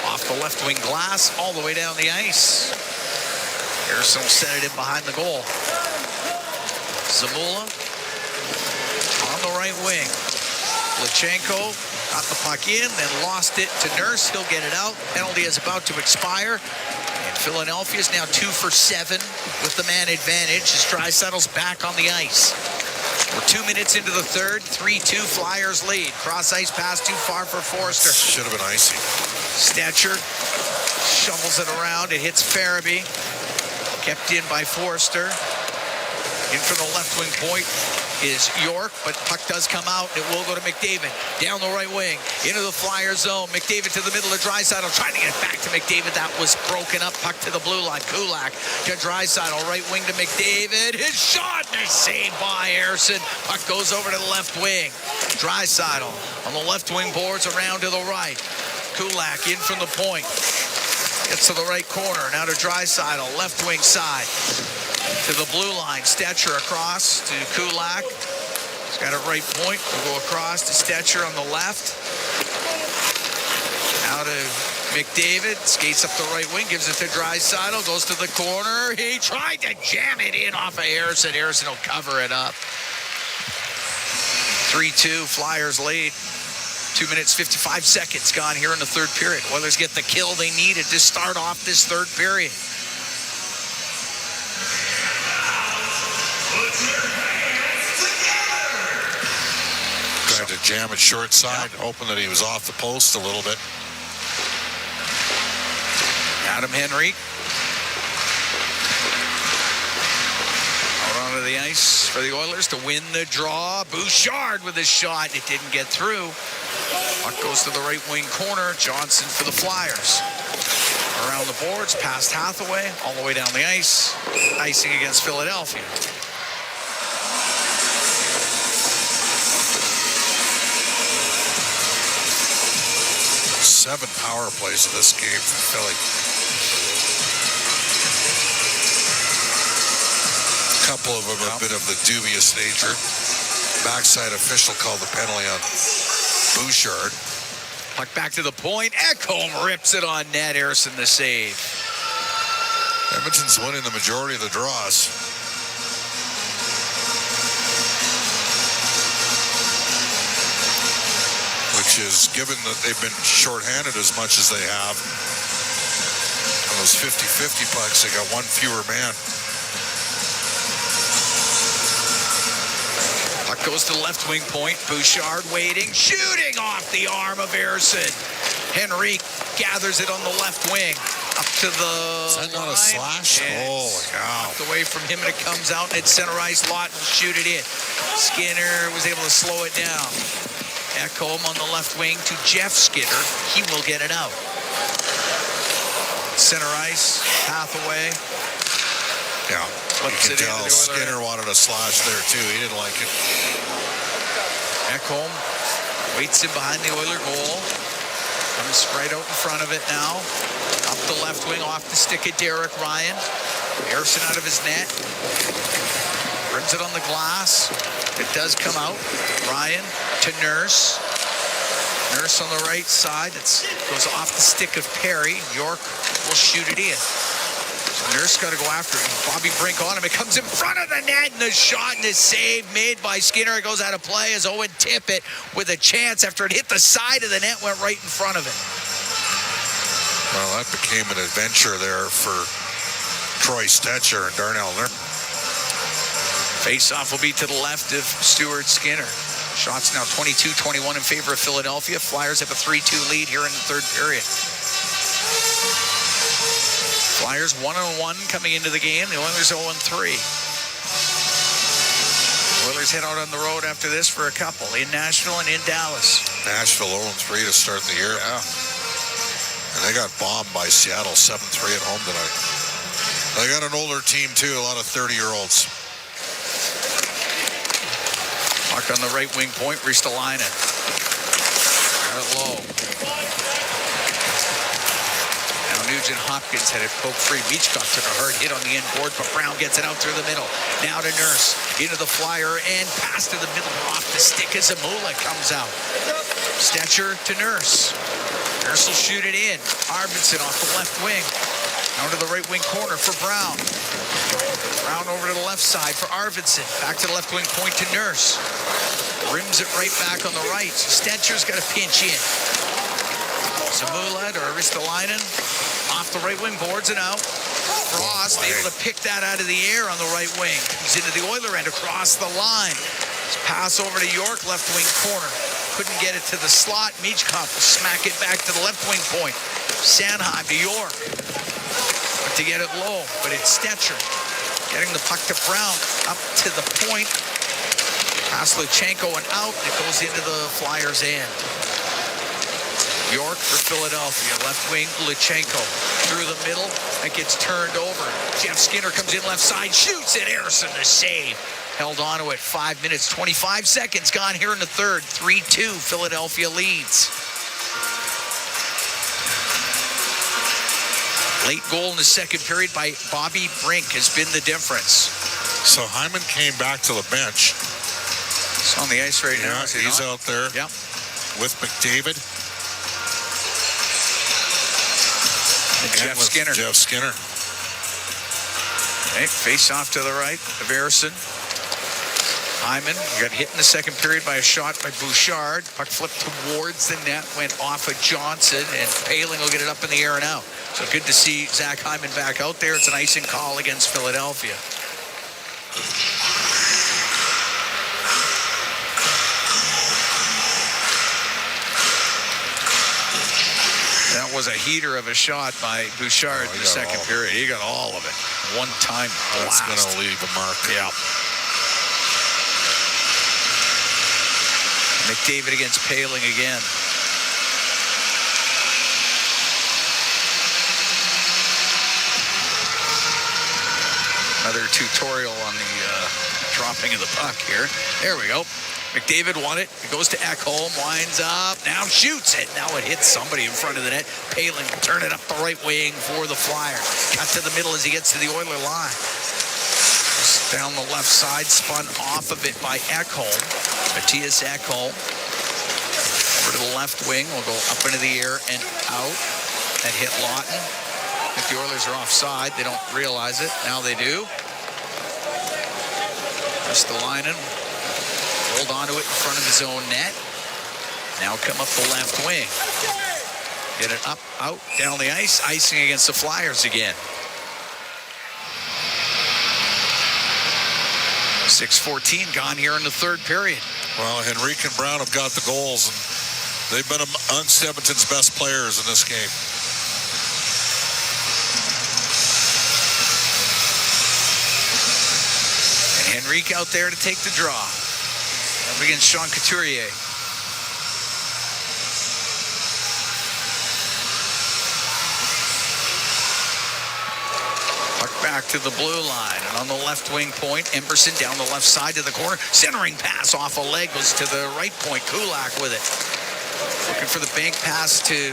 Off the left wing glass. All the way down the ice. Harrison will set it in behind the goal. Zamula on the right wing. Lachenko got the puck in, then lost it to Nurse. He'll get it out. Penalty is about to expire. And Philadelphia is now 2 for 7 with the man advantage as Draisaitl's back on the ice. We're 2 minutes into the third. 3-2 Flyers lead. Cross ice pass too far for Forster.
Should have been icy.
Stetcher shovels it around. It hits Farabee. Kept in by Forster. In from the left wing point is York, but puck does come out. It will go to McDavid. Down the right wing. Into the Flyer zone. McDavid to the middle of Draisaitl. Trying to get it back to McDavid. That was broken up. Puck to the blue line. Kulak to Draisaitl. Right wing to McDavid. His shot. Nice save by Harrison. Puck goes over to the left wing. Draisaitl on the left wing boards around to the right. Kulak in from the point. Gets to the right corner. Now to Draisaitl. Left wing side. To the blue line. Stetcher across to Kulak. He's got a right point. We'll go across to Stetcher on the left. Now to McDavid. Skates up the right wing. Gives it to Draisaitl. Goes to the corner. He tried to jam it in off of Harrison. Harrison will cover it up. 3-2. Flyers lead. 2 minutes, 55 seconds gone here in the third period. Oilers get the kill they needed to start off this third period.
Tried to jam it short side, hoping that he was off the post a little bit.
Adam Henrique. Out onto the ice for the Oilers to win the draw. Bouchard with a shot. It didn't get through. Puck goes to the right wing corner. Johnson for the Flyers. Around the boards, past Hathaway, all the way down the ice. Icing against Philadelphia.
7 power plays in this game for Philly. A couple of them are a bit of the dubious nature. Backside official called the penalty on Bouchard.
Puck back to the point. Ekholm rips it on net. Harrison the save.
Edmonton's winning the majority of the draws. Which is, given that they've been shorthanded as much as they have, on those 50-50 pucks, they got one fewer man.
Puck goes to the left wing point. Bouchard waiting, shooting off the arm of Harrison. Henrique gathers it on the left wing. Up to the
Is that not a slash? Holy cow.
Knocked away from him, and it comes out, and it's center ice. Lawton will shoot it in. Skinner was able to slow it down. Ekholm on the left wing to Jeff Skinner. He will get it out. Center ice, Hathaway.
Yeah,
Flips
you
it
can
into
tell
the Oilers.
Skinner wanted a slash there too. He didn't like it.
Ekholm waits in behind the Oiler goal. Comes right out in front of it now. Up the left wing, off the stick of Derek Ryan. Harrison out of his net. Rims it on the glass. It does come out. Ryan to Nurse. Nurse on the right side. It goes off the stick of Perry. York will shoot it in. So Nurse got to go after it. Bobby Brink on him. It comes in front of the net, and the shot and the save made by Skinner. It goes out of play as Owen Tippett with a chance after it hit the side of the net, went right in front of it.
Well, that became an adventure there for Troy Stetcher and Darnell Lerner.
Face-off will be to the left of Stuart Skinner. Shots now 22-21 in favor of Philadelphia. Flyers have a 3-2 lead here in the third period. Flyers 1-1 coming into the game. The Oilers 0-3. Oilers head out on the road after this for a couple in Nashville and in Dallas.
Nashville 0-3 to start the year.
Yeah.
And they got bombed by Seattle 7-3 at home tonight. They got an older team too, a lot of 30-year-olds.
Puck on the right wing point, Ristolainen. Got it low. Now Nugent Hopkins had it poke free. Michkov took a hard hit on the end board, but Brown gets it out through the middle. Now to Nurse, into the Flyer, and pass to the middle, off the stick as Zamula comes out. Stetcher to Nurse. Nurse will shoot it in. Arvidsson off the left wing. Down to the right wing corner for Brown. Brown over to the left side for Arvidsson. Back to the left wing point to Nurse. Rims it right back on the right. Stetcher's got to pinch in. Zamula or Ristolainen off the right wing, boards it out. Frost able to pick that out of the air on the right wing. He's into the Oiler end across the line. Pass over to York, left wing corner. Couldn't get it to the slot. Michkov will smack it back to the left wing point. Sanheim to York. To get it low, but it's Stetcher. Getting the puck to Brown, up to the point. Pass Luchenko and out. It goes into the Flyers' end. York for Philadelphia. Left wing, Luchenko. Through the middle. It gets turned over. Jeff Skinner comes in left side, shoots it. Harrison the save. Held on to it. 5 minutes, 25 seconds gone here in the third. 3-2, Philadelphia leads. Late goal in the second period by Bobby Brink has been the difference.
So Hyman came back to the bench.
He's on the ice right now.
He's out there with McDavid.
And Jeff Skinner.
Jeff Skinner.
Okay, face off to the right of Harrison. Hyman got hit in the second period by a shot by Bouchard. Puck flipped towards the net, went off of Johnson, and Paling will get it up in the air and out. So good to see Zach Hyman back out there. It's an icing call against Philadelphia. That was a heater of a shot by Bouchard in the second period. He got all of it. One-time blast.
That's going to leave a mark.
Yeah. McDavid against Paling again. Another tutorial on the dropping of the puck here. There we go. McDavid won it. It goes to Ekholm. Winds up. Now shoots it. Now it hits somebody in front of the net. Palin will turn it up the right wing for the Flyers. Cut to the middle as he gets to the Oiler line. Just down the left side. Spun off of it by Ekholm. Matthias Ekholm. Over to the left wing. Will go up into the air and out. That hit Lawton. I think the Oilers are offside. They don't realize it. Now they do. Ristolainen. Hold on to it in front of his own net. Now come up the left wing. Get it up, out, down the ice. Icing against the Flyers again. 6:14 gone here in the third period.
Well, Henrique and Brown have got the goals, and they've been amongst Edmonton's best players in this game.
And Henrique out there to take the draw. Up against Sean Couturier. Puck back to the blue line. And on the left wing point, Emberson down the left side to the corner. Centering pass off a leg was to the right point. Kulak with it. Looking for the bank pass to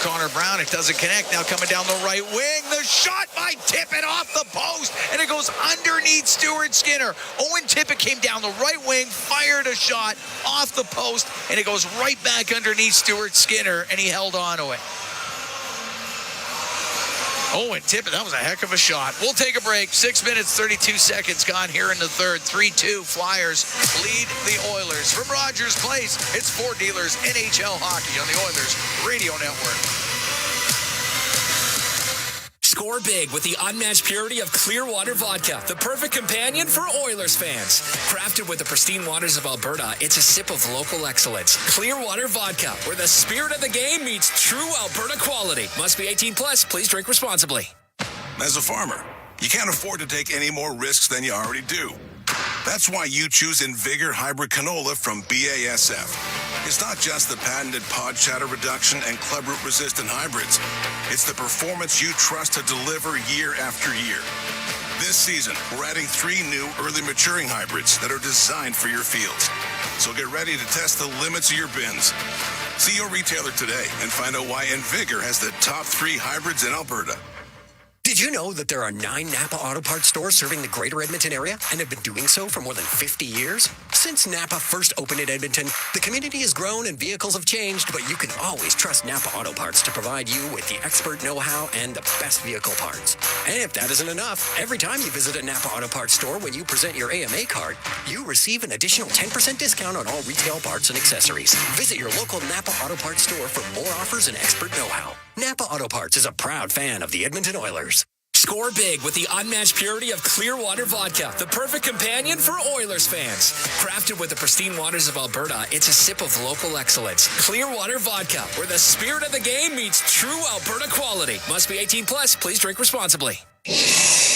Connor Brown. It doesn't connect. Now coming down the right wing. The shot by Tippett off the post. And it goes underneath Stuart Skinner. Owen Tippett came down the right wing, fired a shot off the post, and it goes right back underneath Stuart Skinner, and he held on to it. Owen Tippett, that was a heck of a shot. We'll take a break. 6 minutes, 32 seconds gone here in the third. 3-2 Flyers lead the Oilers. From Rogers Place, it's Ford Dealers NHL Hockey on the Oilers Radio Network.
Score big with the unmatched purity of Clearwater Vodka, the perfect companion for Oilers fans. Crafted with the pristine waters of Alberta, it's a sip of local excellence. Clearwater Vodka, where the spirit of the game meets true Alberta quality. Must be 18 plus. Please drink responsibly.
As a farmer, you can't afford to take any more risks than you already do. That's why you choose Invigor Hybrid Canola from BASF. It's not just the patented pod shatter reduction and club root resistant hybrids. It's the performance you trust to deliver year after year. This season, we're adding 3 new early maturing hybrids that are designed for your fields. So get ready to test the limits of your bins. See your retailer today and find out why Invigor has the top 3 hybrids in Alberta.
Did you know that there are 9 Napa Auto Parts stores serving the greater Edmonton area and have been doing so for more than 50 years? Since Napa first opened in Edmonton, the community has grown and vehicles have changed, but you can always trust Napa Auto Parts to provide you with the expert know-how and the best vehicle parts. And if that isn't enough, every time you visit a Napa Auto Parts store when you present your AMA card, you receive an additional 10% discount on all retail parts and accessories. Visit your local Napa Auto Parts store for more offers and expert know-how. Napa Auto Parts is a proud fan of the Edmonton Oilers. Score big with the unmatched purity of Clearwater Vodka, the perfect companion for Oilers fans. Crafted with the pristine waters of Alberta, it's a sip of local excellence. Clearwater Vodka, where the spirit of the game meets true Alberta quality. Must be 18 plus. Please drink responsibly.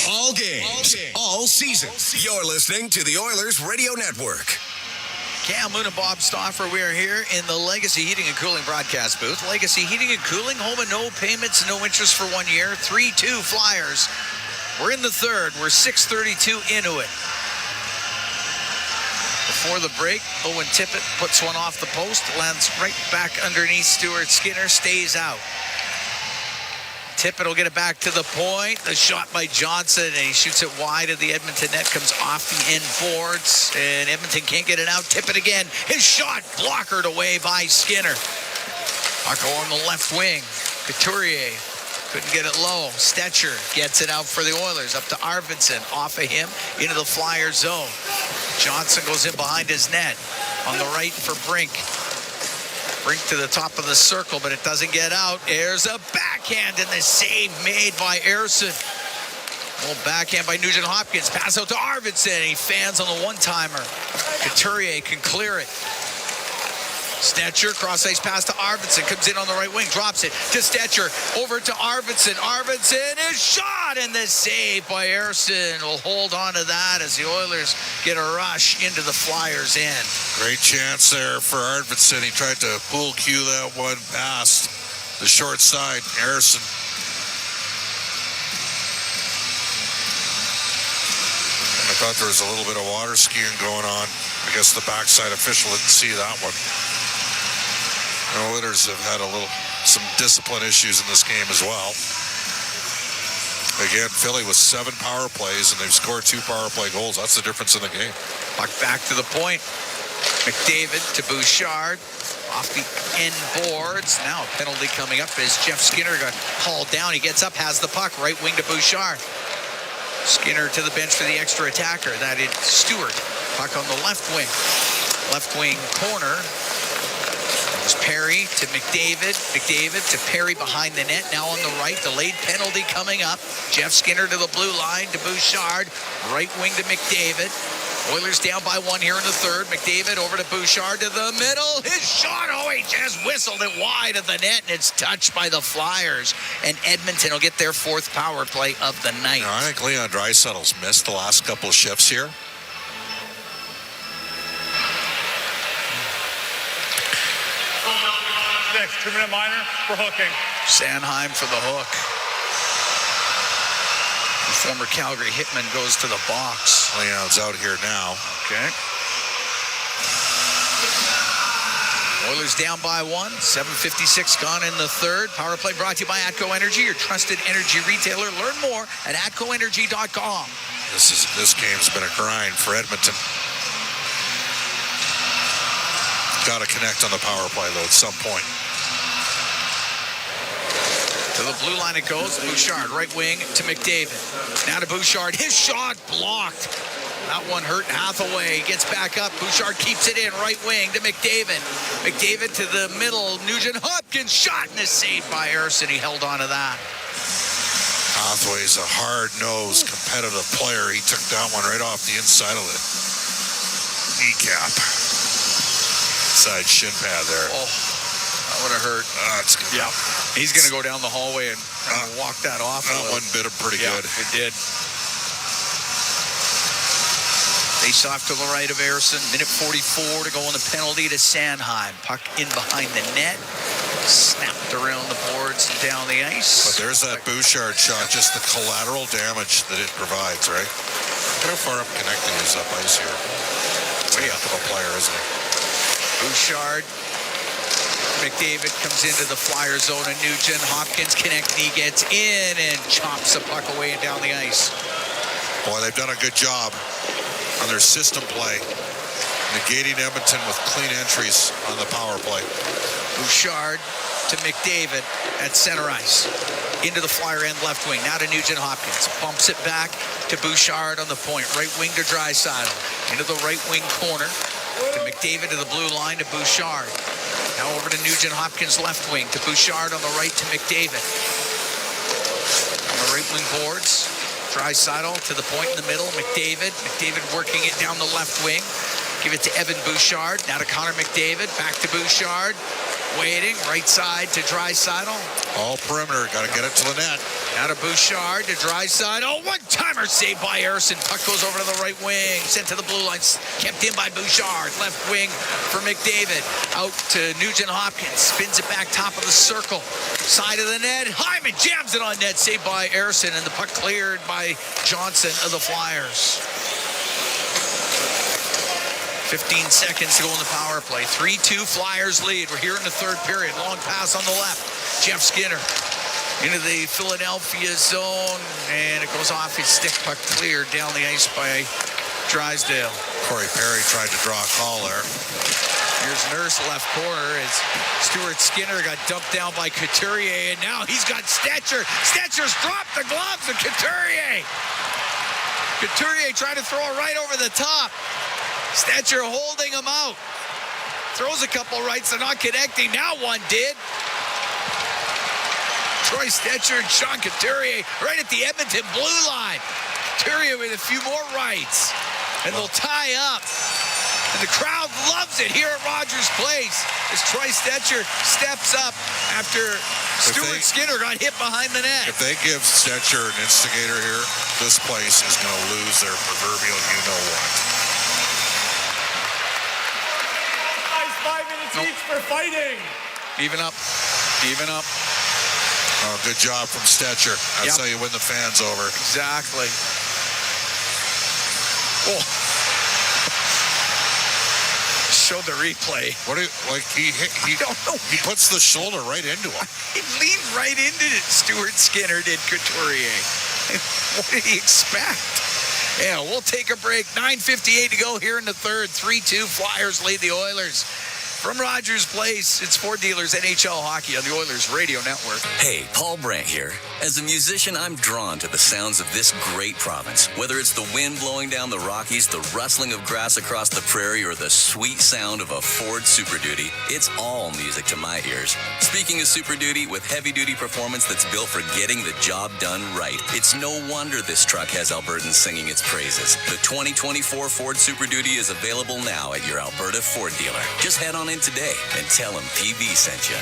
All games, all seasons. You're listening to the Oilers Radio Network.
Cam Moon and Bob Stauffer, we are here in the Legacy Heating and Cooling broadcast booth. Legacy Heating and Cooling, home and no payments, no interest for 1 year. 3-2 Flyers. We're in the third. We're 6:32 into it. Before the break, Owen Tippett puts one off the post, lands right back underneath Stuart Skinner, stays out. Tippett will get it back to the point. The shot by Johnson, and he shoots it wide of the Edmonton net, comes off the end boards, and Edmonton can't get it out. Tippett again. His shot blockered away by Skinner. Marco on the left wing. Couturier couldn't get it low. Stetcher gets it out for the Oilers. Up to Arvidsson. Off of him into the Flyer zone. Johnson goes in behind his net. On the right for Brink. Brink to the top of the circle, but it doesn't get out. There's a backhand, and the save made by Ersson. Well, backhand by Nugent Hopkins. Pass out to Arvidsson. He fans on the one-timer. Couturier can clear it. Stetcher, cross-ice pass to Arvidsson. Comes in on the right wing, drops it to Stetcher. Over to Arvidsson. Arvidsson is shot, and the save by Ersson will hold on to that as the Oilers get a rush into the Flyers' end.
Great chance there for Arvidsson. He tried to pool cue that one past the short side. Ersson. Thought there was a little bit of water skiing going on. I guess the backside official didn't see that one. The Oilers have had some discipline issues in this game as well. Again, Philly with 7 power plays, and they've scored 2 power play goals. That's the difference in the game.
Puck back to the point. McDavid to Bouchard. Off the end boards. Now a penalty coming up as Jeff Skinner got hauled down. He gets up, has the puck. Right wing to Bouchard. Skinner to the bench for the extra attacker. That is Stewart. Puck on the left wing. Left wing corner. Perry to McDavid. McDavid to Perry behind the net. Now on the right. Delayed penalty coming up. Jeff Skinner to the blue line to Bouchard. Right wing to McDavid. Oilers down by 1 here in the third. McDavid over to Bouchard to the middle. His shot. Oh, he just whistled it wide of the net, and it's touched by the Flyers. And Edmonton will get their 4th power play of the night.
I think Leon Draisaitl's missed the last couple of shifts here.
Next, 2-minute minor for hooking.
Sanheim for the hook. The former Calgary hitman goes to the box.
Leon's out here now.
Okay. Oilers down by 1. 7:56 gone in the third. Power play brought to you by Atco Energy, your trusted energy retailer. Learn more at atcoenergy.com.
This game's been a grind for Edmonton. Got to connect on the power play, though, at some point.
To the blue line it goes. Bouchard, right wing to McDavid. Now to Bouchard. His shot blocked. That one hurt Hathaway. Gets back up. Bouchard keeps it in. Right wing to McDavid. McDavid to the middle. Nugent Hopkins shot and is saved by Erson. He held on to that.
Hathaway's a hard-nosed, competitive player. He took that one right off the inside of the kneecap. Side shin pad there.
Oh, that would have hurt.
That's good.
Yeah. He's going to go down the hallway and walk that off.
That one bit him pretty good.
It did. Face off to the right of Erson. Minute 44 to go on the penalty to Sanheim. Puck in behind the net. Snapped around the boards and down the ice.
But there's that Bouchard shot, just the collateral damage that it provides, right? Look how far up connecting is up ice here. Way up of a player, isn't he?
Bouchard. McDavid comes into the Flyer zone and Nugent Hopkins connect. He gets in and chops the puck away and down the ice.
Boy, they've done a good job on their system play, negating Edmonton with clean entries on the power play.
Bouchard to McDavid at center ice. Into the Flyer end left wing. Now to Nugent Hopkins. Bumps it back to Bouchard on the point. Right wing to Draisaitl. Into the right wing corner. To McDavid to the blue line to Bouchard. Now over to Nugent Hopkins left wing. To Bouchard on the right to McDavid. On the right wing boards. Draisaitl to the point in the middle. McDavid working it down the left wing. Give it to Evan Bouchard. Now to Connor McDavid. Back to Bouchard. Waiting. Right side to Draisaitl.
All perimeter. Got to get it to the net.
Now to Bouchard to Draisaitl. One-timer saved by Erson. Puck goes over to the right wing. Sent to the blue line. Kept in by Bouchard. Left wing for McDavid. Out to Nugent Hopkins. Spins it back top of the circle. Side of the net. Hyman jams it on net. Saved by Erson. And the puck cleared by Johnson of the Flyers. 15 seconds to go in the power play. 3-2 Flyers lead. We're here in the third period. Long pass on the left. Jeff Skinner into the Philadelphia zone. And it goes off his stick. Puck cleared down the ice by Drysdale.
Corey Perry tried to draw a call there.
Here's Nurse left corner as Stuart Skinner got dumped down by Couturier. And now he's got Stetcher. Stetcher's dropped the gloves of Couturier. Couturier trying to throw it right over the top. Stetcher holding him out. Throws a couple rights. They're not connecting. Now one did. Troy Stetcher and Sean Couturier right at the Edmonton blue line. Couturier with a few more rights. And they'll tie up. And the crowd loves it here at Rogers Place as Troy Stetcher steps up after Stuart Skinner got hit behind the net.
If they give Stetcher an instigator here, this place is going to lose their proverbial you-know-what.
5 minutes each for fighting.
Even up.
Oh, good job from Stetcher. That's how you win the fans over.
Exactly.
Oh. Showed the replay.
What do you, like he
don't know.
He puts the shoulder right into him.
He leaned right into it. Stuart Skinner did Couturier. What did he expect? Yeah, we'll take a break. 9:58 to go here in the third. 3-2 Flyers lead the Oilers. From Rogers Place, it's Ford Dealers NHL Hockey on the Oilers Radio Network.
Hey, Paul Brandt here. As a musician, I'm drawn to the sounds of this great province. Whether it's the wind blowing down the Rockies, the rustling of grass across the prairie, or the sweet sound of a Ford Super Duty, it's all music to my ears. Speaking of Super Duty, with heavy-duty performance that's built for getting the job done right, it's no wonder this truck has Albertans singing its praises. The 2024 Ford Super Duty is available now at your Alberta Ford dealer. Just head on in today and tell them PB sent you.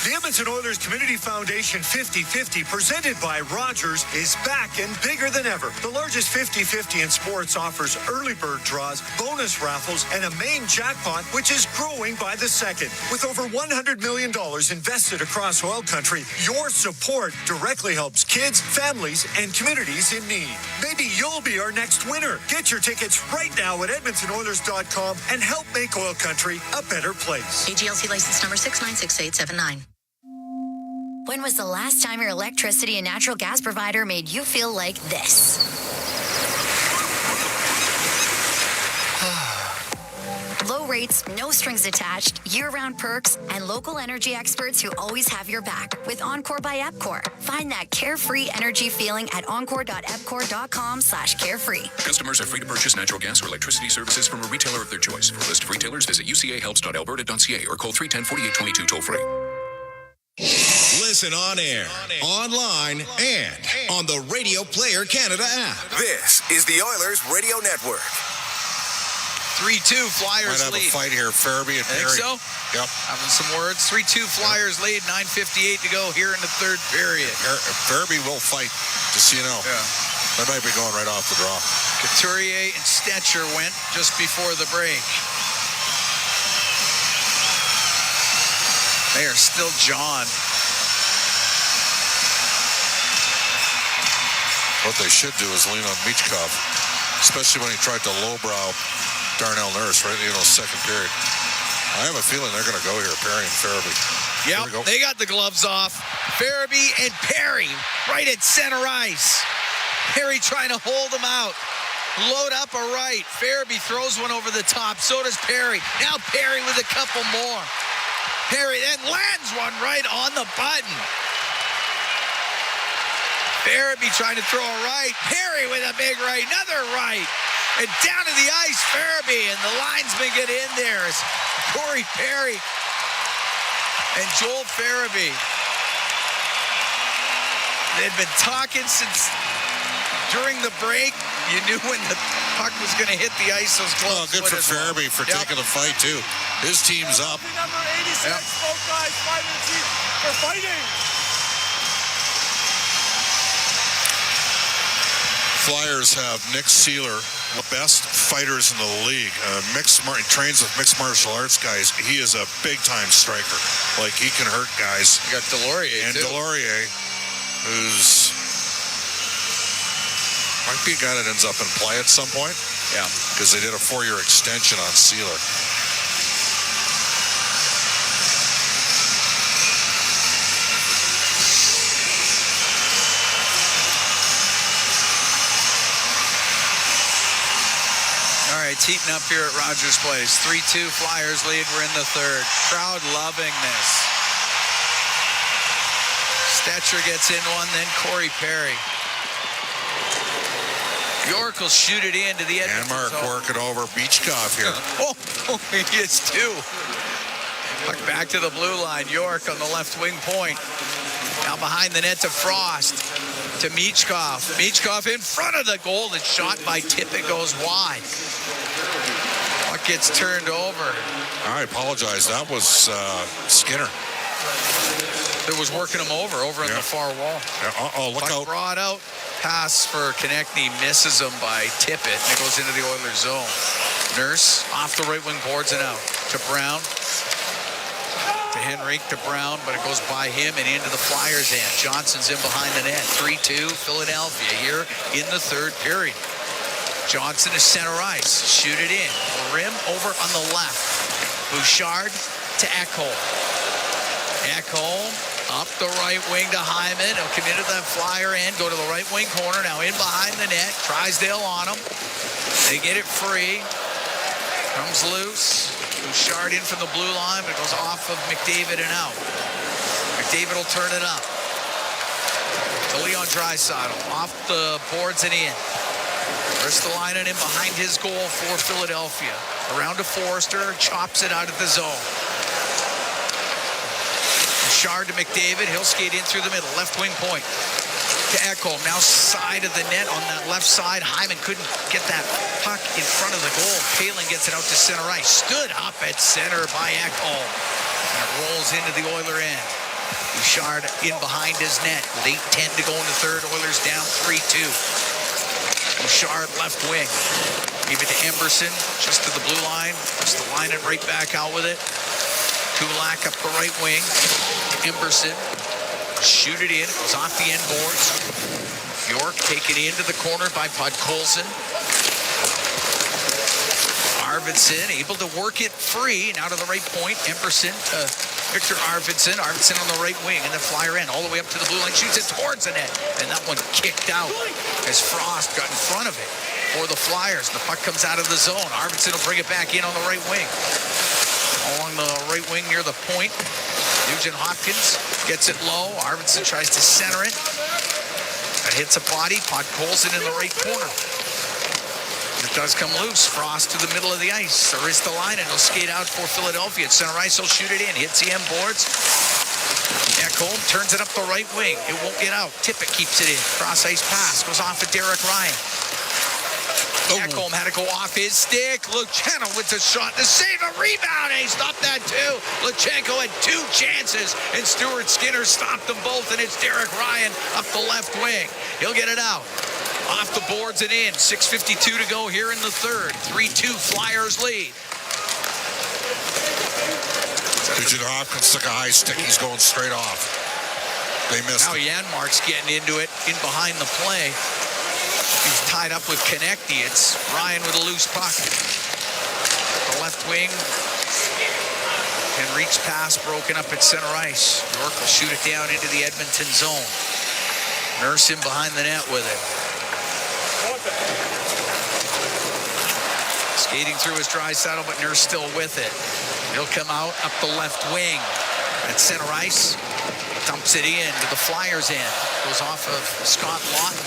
The Edmonton Oilers Community Foundation 50-50, presented by Rogers, is back and bigger than ever. The largest 50-50 in sports offers early bird draws, bonus raffles, and a main jackpot, which is growing by the second. With over $100 million invested across OilCountry, your support directly helps kids, families, and communities in need. Maybe you'll be our next winner. Get your tickets right now at EdmontonOilers.com and help make OilCountry a better place.
AGLC license number 696879.
When was the last time your electricity and natural gas provider made you feel like this? Low rates, no strings attached, year-round perks, and local energy experts who always have your back with Encore by Epcor. Find that carefree energy feeling at encore.epcor.com/carefree.
Customers are free to purchase natural gas or electricity services from a retailer of their choice. For a list of retailers, visit ucahelps.alberta.ca or call 310-4822 toll-free.
Listen on air, online, and on the Radio Player Canada app. This is the Oilers Radio Network.
3-2 Flyers
Might have
lead.
a fight here, Farabee and
Think
Perry.
so?
Yep.
Having some words. 3-2 Flyers lead. 9:58 to go here in the third period.
Farabee will fight, just so you know.
Yeah.
That might be going right off the draw.
Couturier and Stetcher went just before the break. They are still John.
What they should do is lean on Michkov, especially when he tried to lowbrow Darnell Nurse right in the second period. I have a feeling they're going to go here, Perry and Farabee.
Yep, they got the gloves off. Farabee and Perry right at center ice. Perry trying to hold him out. Load up a right. Farabee throws one over the top. So does Perry. Now Perry with a couple more. Perry then lands one right on the button. Farabee trying to throw a right. Perry with a big right. Another right. And down to the ice, Farabee. And the linesman get in there. It's Corey Perry and Joel Farabee. They'd been talking since during the break. You knew when the puck was going to hit the ice. Those gloves.
Good for Farabee for taking the fight, too. His team's up.
Number 86, both guys fighting the team for fighting.
Flyers have Nick Seeler, the best fighters in the league. He trains with mixed martial arts guys. He is a big-time striker. Like, he can hurt guys.
You got Delorier,
too. And Delorier, who's might be a guy that ends up in play at some point.
Yeah.
Because they did a 4-year extension on Seeler.
All right, it's heating up here at Rogers Place. 3-2 Flyers lead. We're in the third. Crowd loving this. Stetcher gets in one, then Corey Perry. York will shoot it in to the end.
Janmark work it over. Beachcoff here.
Oh, he gets two. Back to the blue line. York on the left wing point. Now behind the net to Frost. To Michkov. Michkov in front of the goal. It's shot by Tippett. Goes wide. Puck gets turned over.
I apologize. That was Skinner.
It was working him over in the far wall.
Yeah. Look out.
Brought out. Pass for Konechny, misses him by Tippett. And it goes into the Oilers zone. Nurse off the right wing boards and out to Brown.
To Henrik, to Brown, but it goes by him and into the Flyers' end. Johnson's in behind the net. 3-2, Philadelphia here in the third period. Johnson is center ice. Shoot it in. Rim over on the left. Bouchard to Ekholm. Ekholm up the right wing to Hyman. He'll come into the Flyer end, go to the right wing corner. Now in behind the net. Drysdale on him. They get it free. Comes loose. Bouchard in from the blue line, but it goes off of McDavid and out. McDavid will turn it up. To Leon Draisaitl. Off the boards and in. Ristolainen in behind his goal for Philadelphia. Around to Forrester. Chops it out of the zone. Bouchard to McDavid. He'll skate in through the middle. Left wing point. To Ekholm. Now side of the net on that left side. Hyman couldn't get that puck in front of the goal. Palin gets it out to center ice. Stood up at center by Ekholm. And it rolls into the Oiler end. Bouchard in behind his net with 8:10 to go in the third. Oilers down 3-2. Bouchard left wing. Give it to Emberson. Just to the blue line. Just to line it right back out with it. Kulak up the right wing. Emberson. Shoot it in. It goes off the end boards. York taken into the corner by Podkolzin. Arvidsson able to work it free. Now to the right point. Emberson to Victor Arvidsson. Arvidsson on the right wing and the Flyer end all the way up to the blue line. Shoots it towards the net. And that one kicked out as Frost got in front of it for the Flyers. The puck comes out of the zone. Arvidsson will bring it back in on the right wing. Along the right wing near the point. Nugent Hopkins gets it low. Arvidsson tries to center it. That hits a body. Podkolzin in the right corner. It does come loose. Frost to the middle of the ice. Ristolainen will skate out for Philadelphia. At center ice, he'll shoot it in. Hits the end boards. Ekholm turns it up the right wing. It won't get out. Tippett keeps it in. Cross ice pass. Goes off at Derek Ryan. Ekholm had to go off his stick. Luchenko with the shot to save a rebound. And he stopped that too. Luchenko had two chances, and Stuart Skinner stopped them both, and it's Derek Ryan up the left wing. He'll get it out. Off the boards and in. 6:52 to go here in the third. 3-2 Flyers lead.
Nugent Hopkins took a high stick. He's going straight off. They missed
Now Janmark's getting into it in behind the play. He's tied up with Konechny. It's Ryan with a loose puck. The left wing. And reach pass broken up at center ice. York will shoot it down into the Edmonton zone. Nurse in behind the net with it. Skating through his Draisaitl, but Nurse still with it. He'll come out up the left wing. At center ice. Dumps it in to the Flyers end. Goes off of Scott Lawton.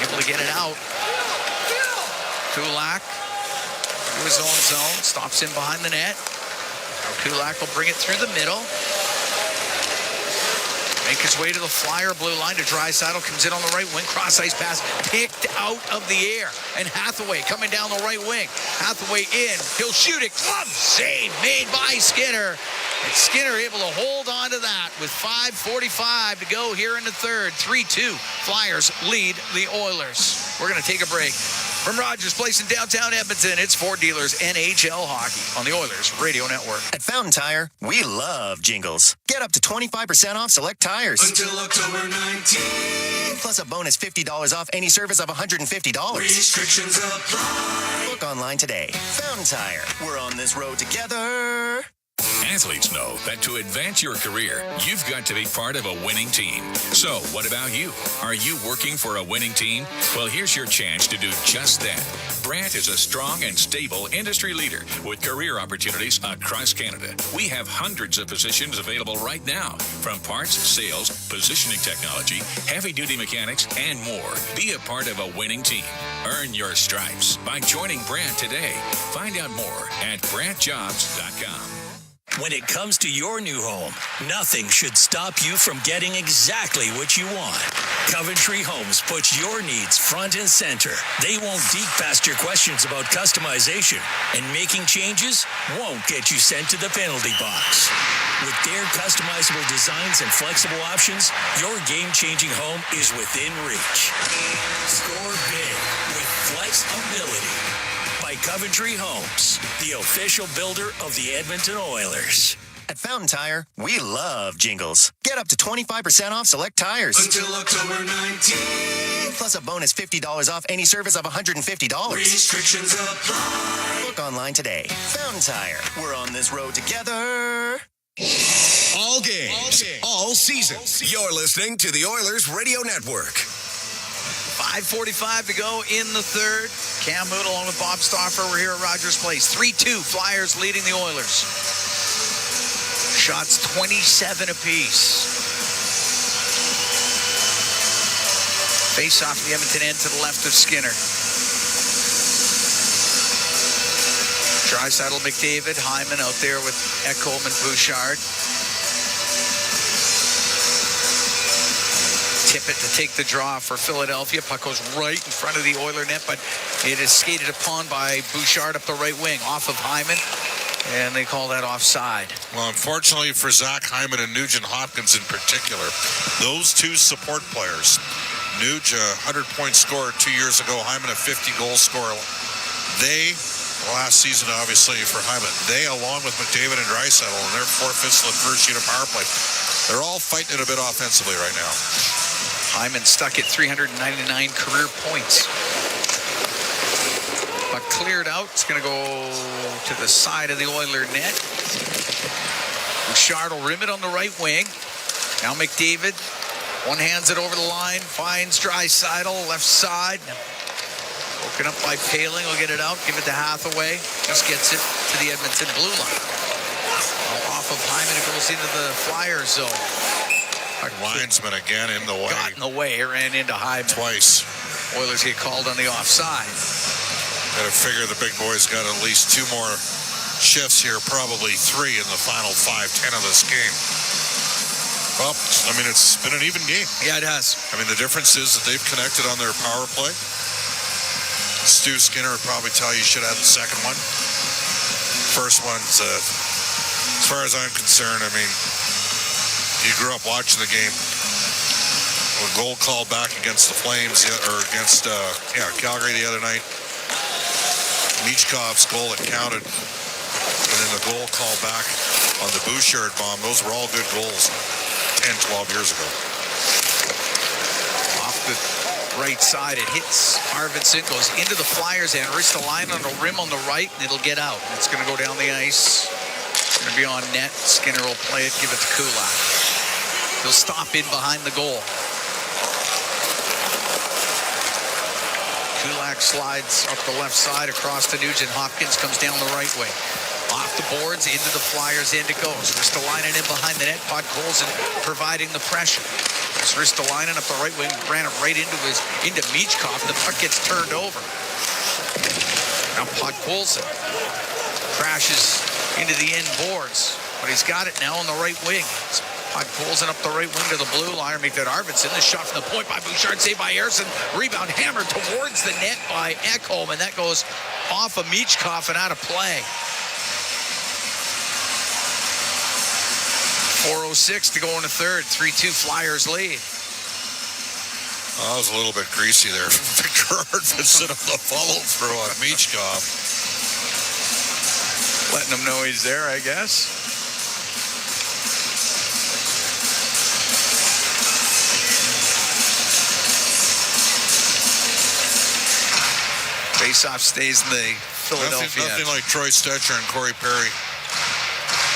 Able to get it out. Kulak to his own zone. Stops in behind the net. Now Kulak will bring it through the middle. Make his way to the Flyer blue line to Draisaitl. Comes in on the right wing. Cross ice pass picked out of the air. And Hathaway coming down the right wing. Hathaway in. He'll shoot it. Glove save made by Skinner. And Skinner able to hold on to that with 5:45 to go here in the third. 3-2. Flyers lead the Oilers. We're going to take a break. From Rogers Place in downtown Edmonton, it's Ford Dealers NHL Hockey on the Oilers Radio Network.
At Fountain Tire, we love jingles. Get up to 25% off select tires.
Until October 19th.
Plus a bonus $50 off any service of $150.
Restrictions apply.
Book online today. Fountain Tire. We're on this road together.
Athletes know that to advance your career, you've got to be part of a winning team. So, what about you? Are you working for a winning team? Well, here's your chance to do just that. Brandt is a strong and stable industry leader with career opportunities across Canada. We have hundreds of positions available right now, from parts, sales, positioning technology, heavy-duty mechanics, and more. Be a part of a winning team. Earn your stripes by joining Brandt today. Find out more at BrandtJobs.com.
When it comes to your new home, nothing should stop you from getting exactly what you want. Coventry Homes puts your needs front and center. They won't dig past your questions about customization, and making changes won't get you sent to the penalty box. With their customizable designs and flexible options, your game-changing home is within reach. Score big with flexibility. by Coventry Homes, the official builder of the Edmonton Oilers.
At Fountain Tire, we love jingles. Get up to 25% off select tires.
Until October 19th.
Plus a bonus $50 off any service of $150.
Restrictions apply.
Look online today. Fountain Tire. We're on this road together.
All games, all season. You're listening to the Oilers Radio Network.
5:45 to go in the third. Cam Moon along with Bob Stauffer. We're here at Rogers Place. 3-2, Flyers leading the Oilers. Shots 27 apiece. Face off the Edmonton end to the left of Skinner. Draisaitl, McDavid, Hyman out there with Ekholm and Bouchard. Tippett to take the draw for Philadelphia. Puck goes right in front of the Oiler net, but it is skated upon by Bouchard up the right wing, off of Hyman, and they call that offside.
Well, unfortunately for Zach Hyman and Nugent Hopkins in particular, those two support players, Nuge, a 100-point scorer 2 years ago, Hyman, a 50-goal scorer, they, last season obviously for Hyman, they along with McDavid and Draisaitl, and they're 4/5 of the first unit power play, they're all fighting it a bit offensively right now.
Hyman stuck at 399 career points. But cleared out. It's going to go to the side of the Oiler net. Bouchard will rim it on the right wing. Now McDavid. One hands it over the line. Finds Draisaitl, left side. Broken up by Paling. Will get it out. Give it to Hathaway. Just gets it to the Edmonton blue line. Off of Hyman, it goes into the Flyer zone.
Linesman again in the way.
Got in the way, ran into Hyman.
Twice.
Oilers get called on the offside.
Got to figure the big boys got at least 2 more shifts here, probably 3 in the final 5-10 of this game. Well, I mean, it's been an even game.
Yeah, it has.
I mean, the difference is that they've connected on their power play. Stu Skinner would probably tell you should have the second one. First one's, as far as I'm concerned, I mean, you grew up watching the game. A goal called back against the Flames, or against Calgary the other night. Michkov's goal that counted, and then the goal called back on the Bouchard bomb. Those were all good goals 10, 12 years ago.
Off the right side, it hits Arvidsson, goes into the Flyers end. Ristolainen on the rim on the right, and it'll get out. It's going to go down the ice. It's going to be on net. Skinner will play it, give it to Kulak. He'll stop in behind the goal. Kulak slides up the left side across to Nugent Hopkins, comes down the right wing. Off the boards, into the Flyers end it goes. Ristolainen in behind the net. Podkolzin providing the pressure. Ristolainen up the right wing, ran it right into Michkov. The puck gets turned over. Now Podkolzin crashes into the end boards, but he's got it now on the right wing. Podkolzin up the right wing to the blue line. Make that Arvidsson. The shot from the point by Bouchard, saved by Harrison. Rebound hammered towards the net by Ekholm, and that goes off of Michkov and out of play. 4:06 to go in the third. 3-2 Flyers lead.
That was a little bit greasy there from Victor Arvidsson of the follow-through on Michkov.
Letting him know he's there, I guess. Faceoff stays in the Philadelphia.
Nothing like Troy Stetcher and Corey Perry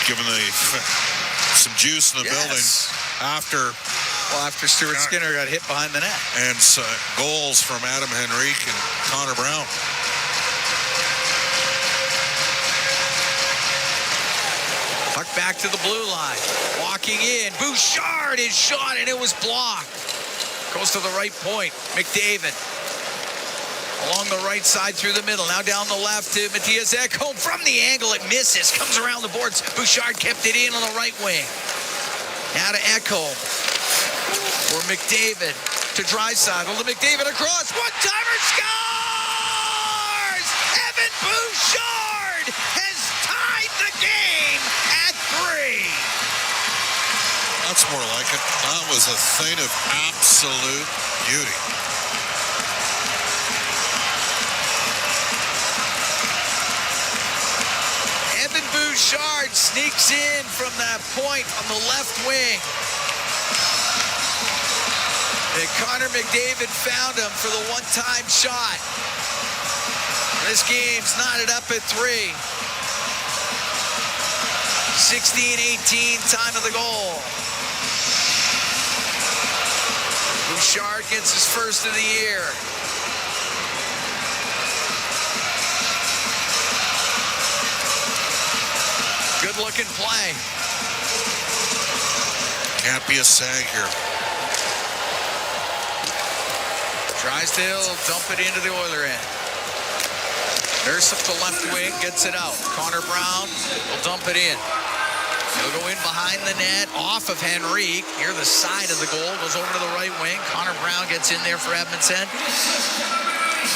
giving some juice in the building after
Stuart Skinner got hit behind the net.
And goals from Adam Henrique and Connor Brown.
Puck back to the blue line. Walking in. Bouchard is shot, and it was blocked. Goes to the right point. McDavid. Along the right side through the middle. Now down the left to Matthias Ekholm. From the angle, it misses. Comes around the boards. Bouchard kept it in on the right wing. Now to Ekholm. For McDavid. To Draisaitl. To McDavid across. One-timer scores! Evan Bouchard has tied the game at 3.
That's more like it. That was a thing of absolute beauty.
Bouchard sneaks in from that point on the left wing. And Connor McDavid found him for the one-time shot. This game's knotted up at 3. 16-18, time of the goal. Bouchard gets his first of the year. Good-looking play.
Can't be a sag here.
Drysdale dump it into the Oiler end. Nurse up the left wing, gets it out. Connor Brown will dump it in. He'll go in behind the net, off of Henrique. Near the side of the goal, goes over to the right wing. Connor Brown gets in there for Edmonton.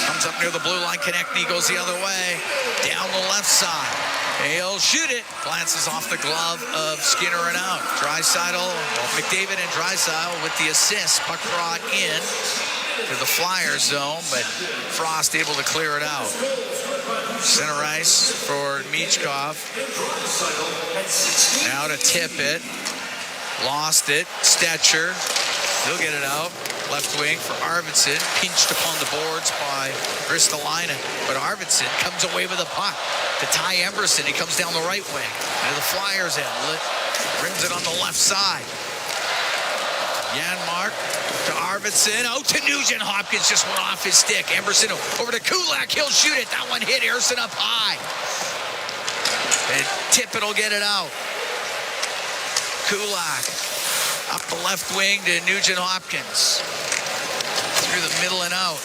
Comes up near the blue line. Konechny goes the other way. Down the left side. He'll shoot it. Glances off the glove of Skinner and out. Draisaitl, McDavid and Draisaitl with the assist. Puck brought in to the Flyers zone, but Frost able to clear it out. Center ice for Michkov. Now to tip it. Lost it. Stetcher. He'll get it out. Left wing for Arvidsson. Pinched upon the boards by Ristolainen. But Arvidsson comes away with a puck to Ty Emberson. He comes down the right wing. And the Flyers end. Rims it on the left side. Janmark to Arvidsson. Out to Nugent. Hopkins just went off his stick. Emberson over to Kulak. He'll shoot it. That one hit Harrison up high. And Tippett will get it out. Kulak up the left wing to Nugent Hopkins. Through the middle and out.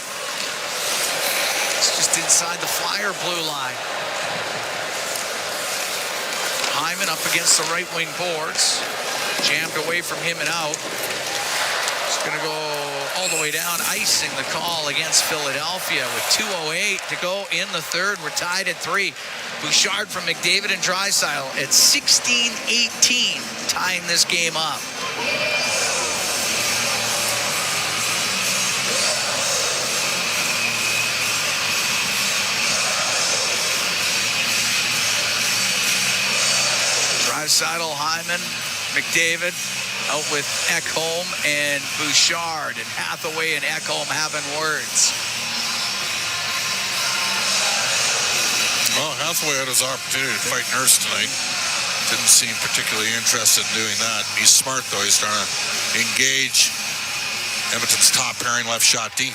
It's just inside the Flyer blue line. Hyman up against the right wing boards. Jammed away from him and out. It's going to go all the way down, icing the call against Philadelphia with 2:08 to go in the third. We're tied at 3. Bouchard from McDavid and Draisaitl at 16-18, tying this game up. Draisaitl, Hyman, McDavid, out with Ekholm and Bouchard, and Hathaway and Ekholm having words.
Well, Hathaway had his opportunity to fight Nurse tonight. Didn't seem particularly interested in doing that. He's smart, though. He's trying to engage Edmonton's top pairing left shot D.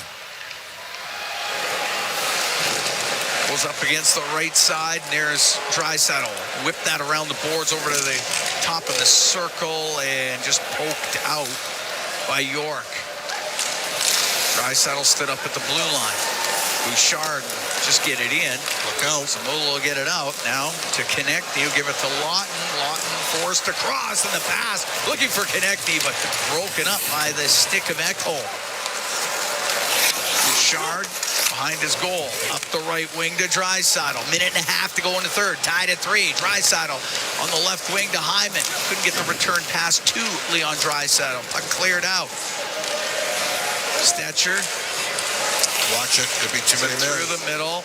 Goes up against the right side, and there's Draisaitl. Whipped that around the boards over to the top of the circle and just poked out by York. Draisaitl stood up at the blue line. Bouchard just get it in. Look out. Samula will get it out. Now to Konechny. He'll give it to Lawton. Lawton forced across in the pass. Looking for Konechny, but broken up by the stick of Ekholm. Bouchard behind his goal. Up the right wing to Draisaitl. Minute and a half to go in the third. Tied at 3. Draisaitl on the left wing to Hyman. Couldn't get the return pass to Leon Draisaitl. Puck cleared out. Stetcher.
Watch it. Could be too many there.
Through the middle.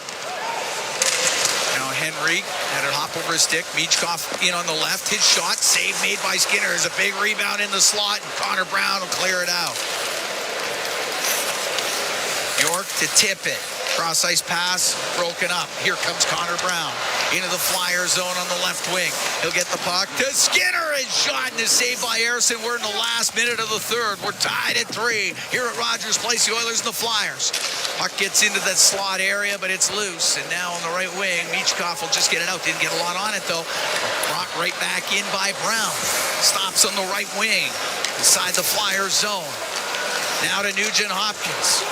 Now Henrique had it hop over his stick. Michkov in on the left. His shot. Save made by Skinner. There's a big rebound in the slot, and Connor Brown will clear it out. York to Tippett. Cross ice pass, broken up. Here comes Connor Brown into the Flyer zone on the left wing. He'll get the puck to Skinner, and shot and is saved by Harrison. We're in the last minute of the third. We're tied at 3 here at Rogers Place. The Oilers and the Flyers. Puck gets into that slot area, but it's loose. And now on the right wing, Michkov will just get it out. Didn't get a lot on it though. Brought right back in by Brown. Stops on the right wing inside the Flyer zone. Now to Nugent Hopkins.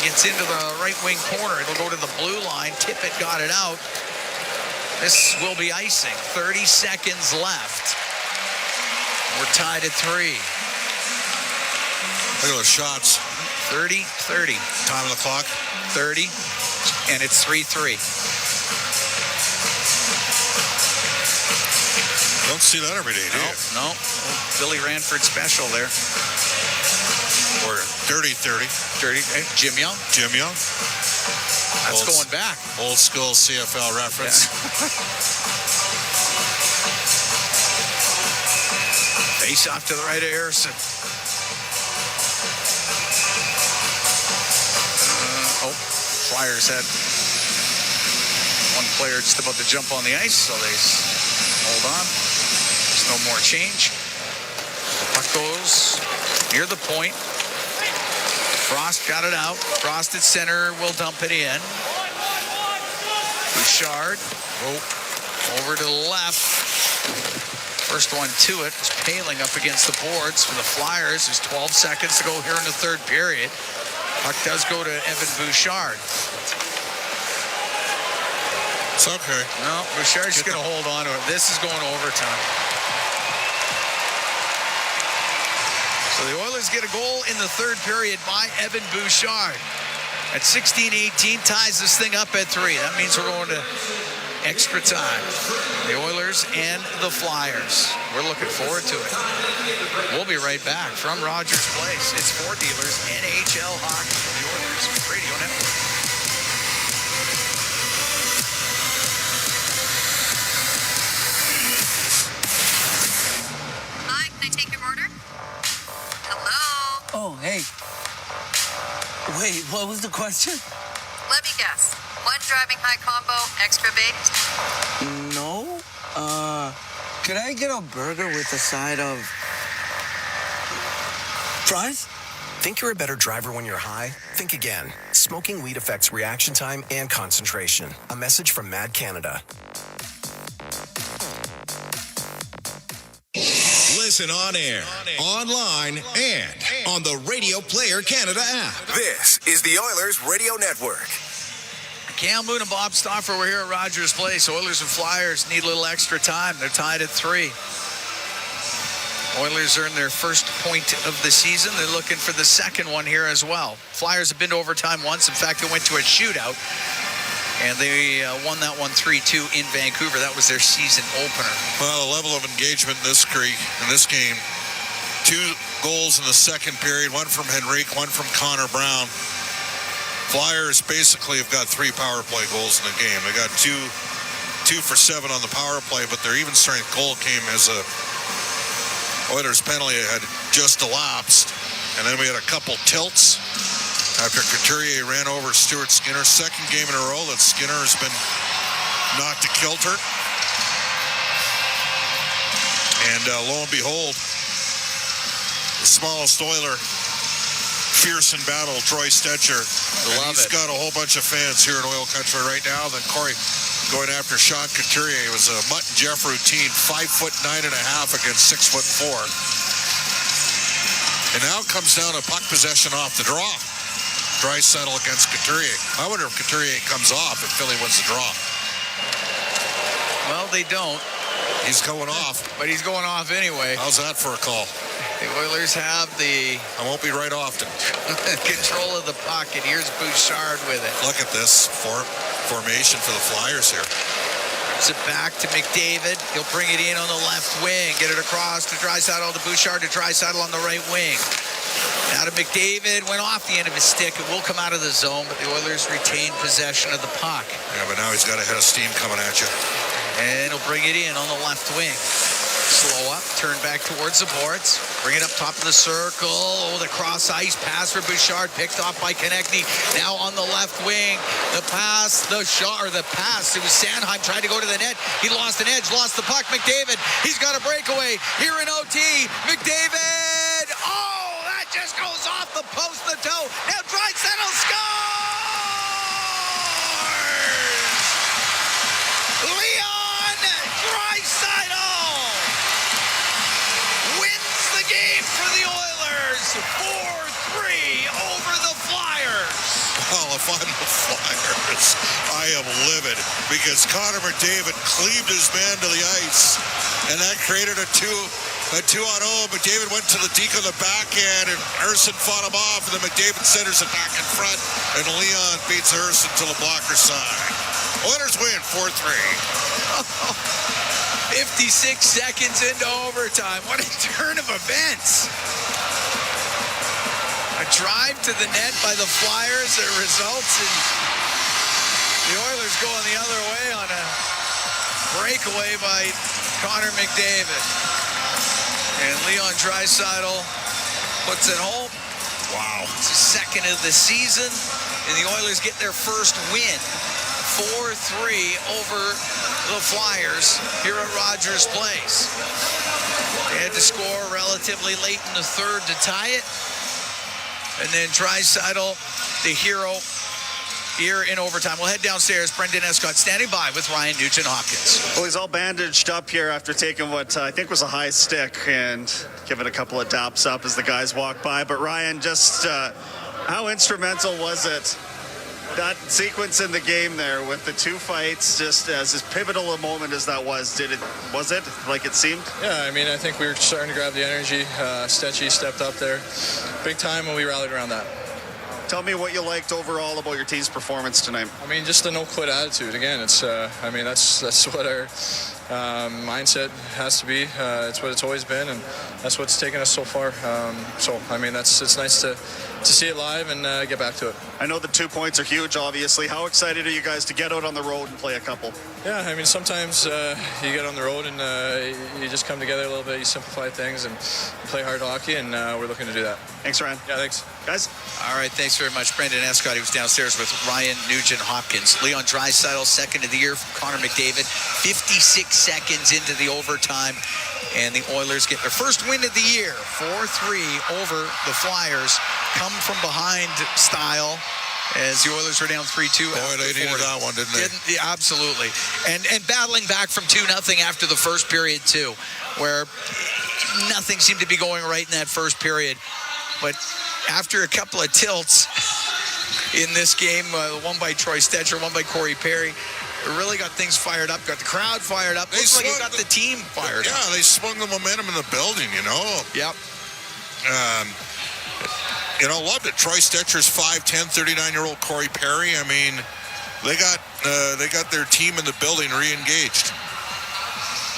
Gets into the right wing corner. It'll go to the blue line. Tippett got it out. This will be icing. 30 seconds left. We're tied at 3.
Look at those shots.
30-30.
Time of the clock.
30. And it's 3-3.
Don't see that every day, do you?
No. Billy Ranford special there.
Or Dirty 30.
Jim Young.
Jim Young.
That's going back.
Old school CFL reference.
Face off to the right of Harrison. Flyers had one player just about to jump on the ice, so they hold on. There's no more change. The puck goes near the point. Frost got it out. Frost at center will dump it in. Bouchard over to the left. First one to it is Paling up against the boards for the Flyers. There's 12 seconds to go here in the third period. Puck does go to Evan Bouchard.
It's okay.
No, Bouchard's just going to hold on to it. This is going to overtime. So the Oilers get a goal in the third period by Evan Bouchard. At 16-18, ties this thing up at 3. That means we're going to extra time. The Oilers and the Flyers. We're looking forward to it. We'll be right back from Rogers Place. It's Ford Dealers, NHL Hockey, the Oilers Radio Network.
Hi, can I take your order? Hello?
Oh, hey. Wait, what was the question?
Let me guess. One driving high combo, extra baked?
No. Could I get a burger with a side of fries?
Think you're a better driver when you're high? Think again. Smoking weed affects reaction time and concentration. A message from Mad Canada.
Listen on air, online, and on the Radio Player Canada app. This is the Oilers Radio Network.
Cam Moon and Bob Stauffer, we're here at Rogers Place. Oilers and Flyers need a little extra time. They're tied at 3. Oilers earned their first point of the season. They're looking for the second one here as well. Flyers have been to overtime once. In fact, they went to a shootout, and they won that one 3-2 in Vancouver. That was their season opener.
Well, the level of engagement in this game, 2 goals in the second period, one from Henrique, one from Connor Brown. Flyers basically have got 3 power play goals in the game. They got 2 for 7 on the power play, but their even strength goal came as a Oilers penalty had just elapsed. And then we had a couple tilts after Couturier ran over Stuart Skinner. Second game in a row that Skinner has been knocked to kilter. And lo and behold, the smallest Oiler fierce in battle, Troy Stetcher. He's got a whole bunch of fans here in OilCountry right now. Then Corey going after Sean Couturier. It was a Mutt and Jeff routine, 5'9.5" against 6'4". And now it comes down to puck possession off the draw. Draisaitl against Couturier. I wonder if Couturier comes off if Philly wins the draw.
Well, they don't.
He's going off.
But he's going off anyway.
How's that for a call?
The Oilers have the...
I won't be right often.
control of the puck, and here's Bouchard with it.
Look at this formation for the Flyers here.
Brings it back to McDavid. He'll bring it in on the left wing. Get it across to Draisaitl, to Bouchard, to Draisaitl on the right wing. Now to McDavid. Went off the end of his stick. It will come out of the zone, but the Oilers retain possession of the puck.
Yeah, but now he's got a head of steam coming at you.
And he'll bring it in on the left wing. Slow up, turn back towards the boards. Bring it up top of the circle. Oh, the cross ice pass for Bouchard, picked off by Konechny. Now on the left wing, the pass, the shot, or the pass. It was Sanheim tried to go to the net. He lost an edge, lost the puck. McDavid, he's got a breakaway here in OT. McDavid, oh, that just goes off the post, the toe. Now Draisaitl scores! Leon Draisaitl wins the game for the Oilers, 4-3 over the Flyers.
Well, if I'm the Flyers, I am livid because Connor McDavid cleaved his man to the ice, and that created a 2-on-0. McDavid went to the deke on the backhand, and Erson fought him off, and then McDavid centers it back in front, and Leon beats Erson to the blocker side. Oilers win 4-3.
56 seconds into overtime. What a turn of events. A drive to the net by the Flyers. It results in the Oilers going the other way on a breakaway by Connor McDavid. And Leon Draisaitl puts it home. Wow. It's the second of the season. And the Oilers get their first win. 4-3 over the Flyers here at Rogers Place. They had to score relatively late in the third to tie it. And then Draisaitl, the hero, here in overtime. We'll head downstairs. Brendan Escott standing by with Ryan Nugent-Hopkins.
Well, he's all bandaged up here after taking what I think was a high stick and giving a couple of daps up as the guys walk by. But Ryan, just how instrumental was it, that sequence in the game there with the two fights, just as pivotal a moment as that was it like it seemed?
Yeah, I mean, I think we were starting to grab the energy. Stetchy stepped up there big time, and we rallied around that.
Tell me what you liked overall about your team's performance tonight.
I mean, just the no-quit attitude. Again, it's I mean, that's what our mindset has to be. It's what it's always been, and that's what's taken us so far. So, I mean, it's nice to see it live and get back to it.
I know the 2 points are huge, obviously. How excited are you guys to get out on the road and play a couple?
Yeah, I mean, sometimes you get on the road and you just come together a little bit, you simplify things and play hard hockey, and we're looking to do that.
Thanks, Ryan.
Yeah, thanks.
Guys?
All right, thanks very much. Brendan Escott, he was downstairs with Ryan Nugent-Hopkins. Leon Draisaitl, second of the year from Connor McDavid. 56 seconds into the overtime, and the Oilers get their first win of the year. 4-3 over the Flyers. Come from behind style, as the Oilers were down 3-2.
Boy, they needed that one, didn't they?
Yeah, absolutely. And battling back from 2-0 after the first period, too, where nothing seemed to be going right in that first period. But after a couple of tilts in this game, one by Troy Stetcher, one by Corey Perry, it really got things fired up, got the crowd fired up. Looks like it got the team fired up.
Yeah, they swung the momentum in the building, you know.
Yep.
You know, loved it. Troy Stetcher's 5'10", 39-year-old Corey Perry. I mean, they got their team in the building re-engaged.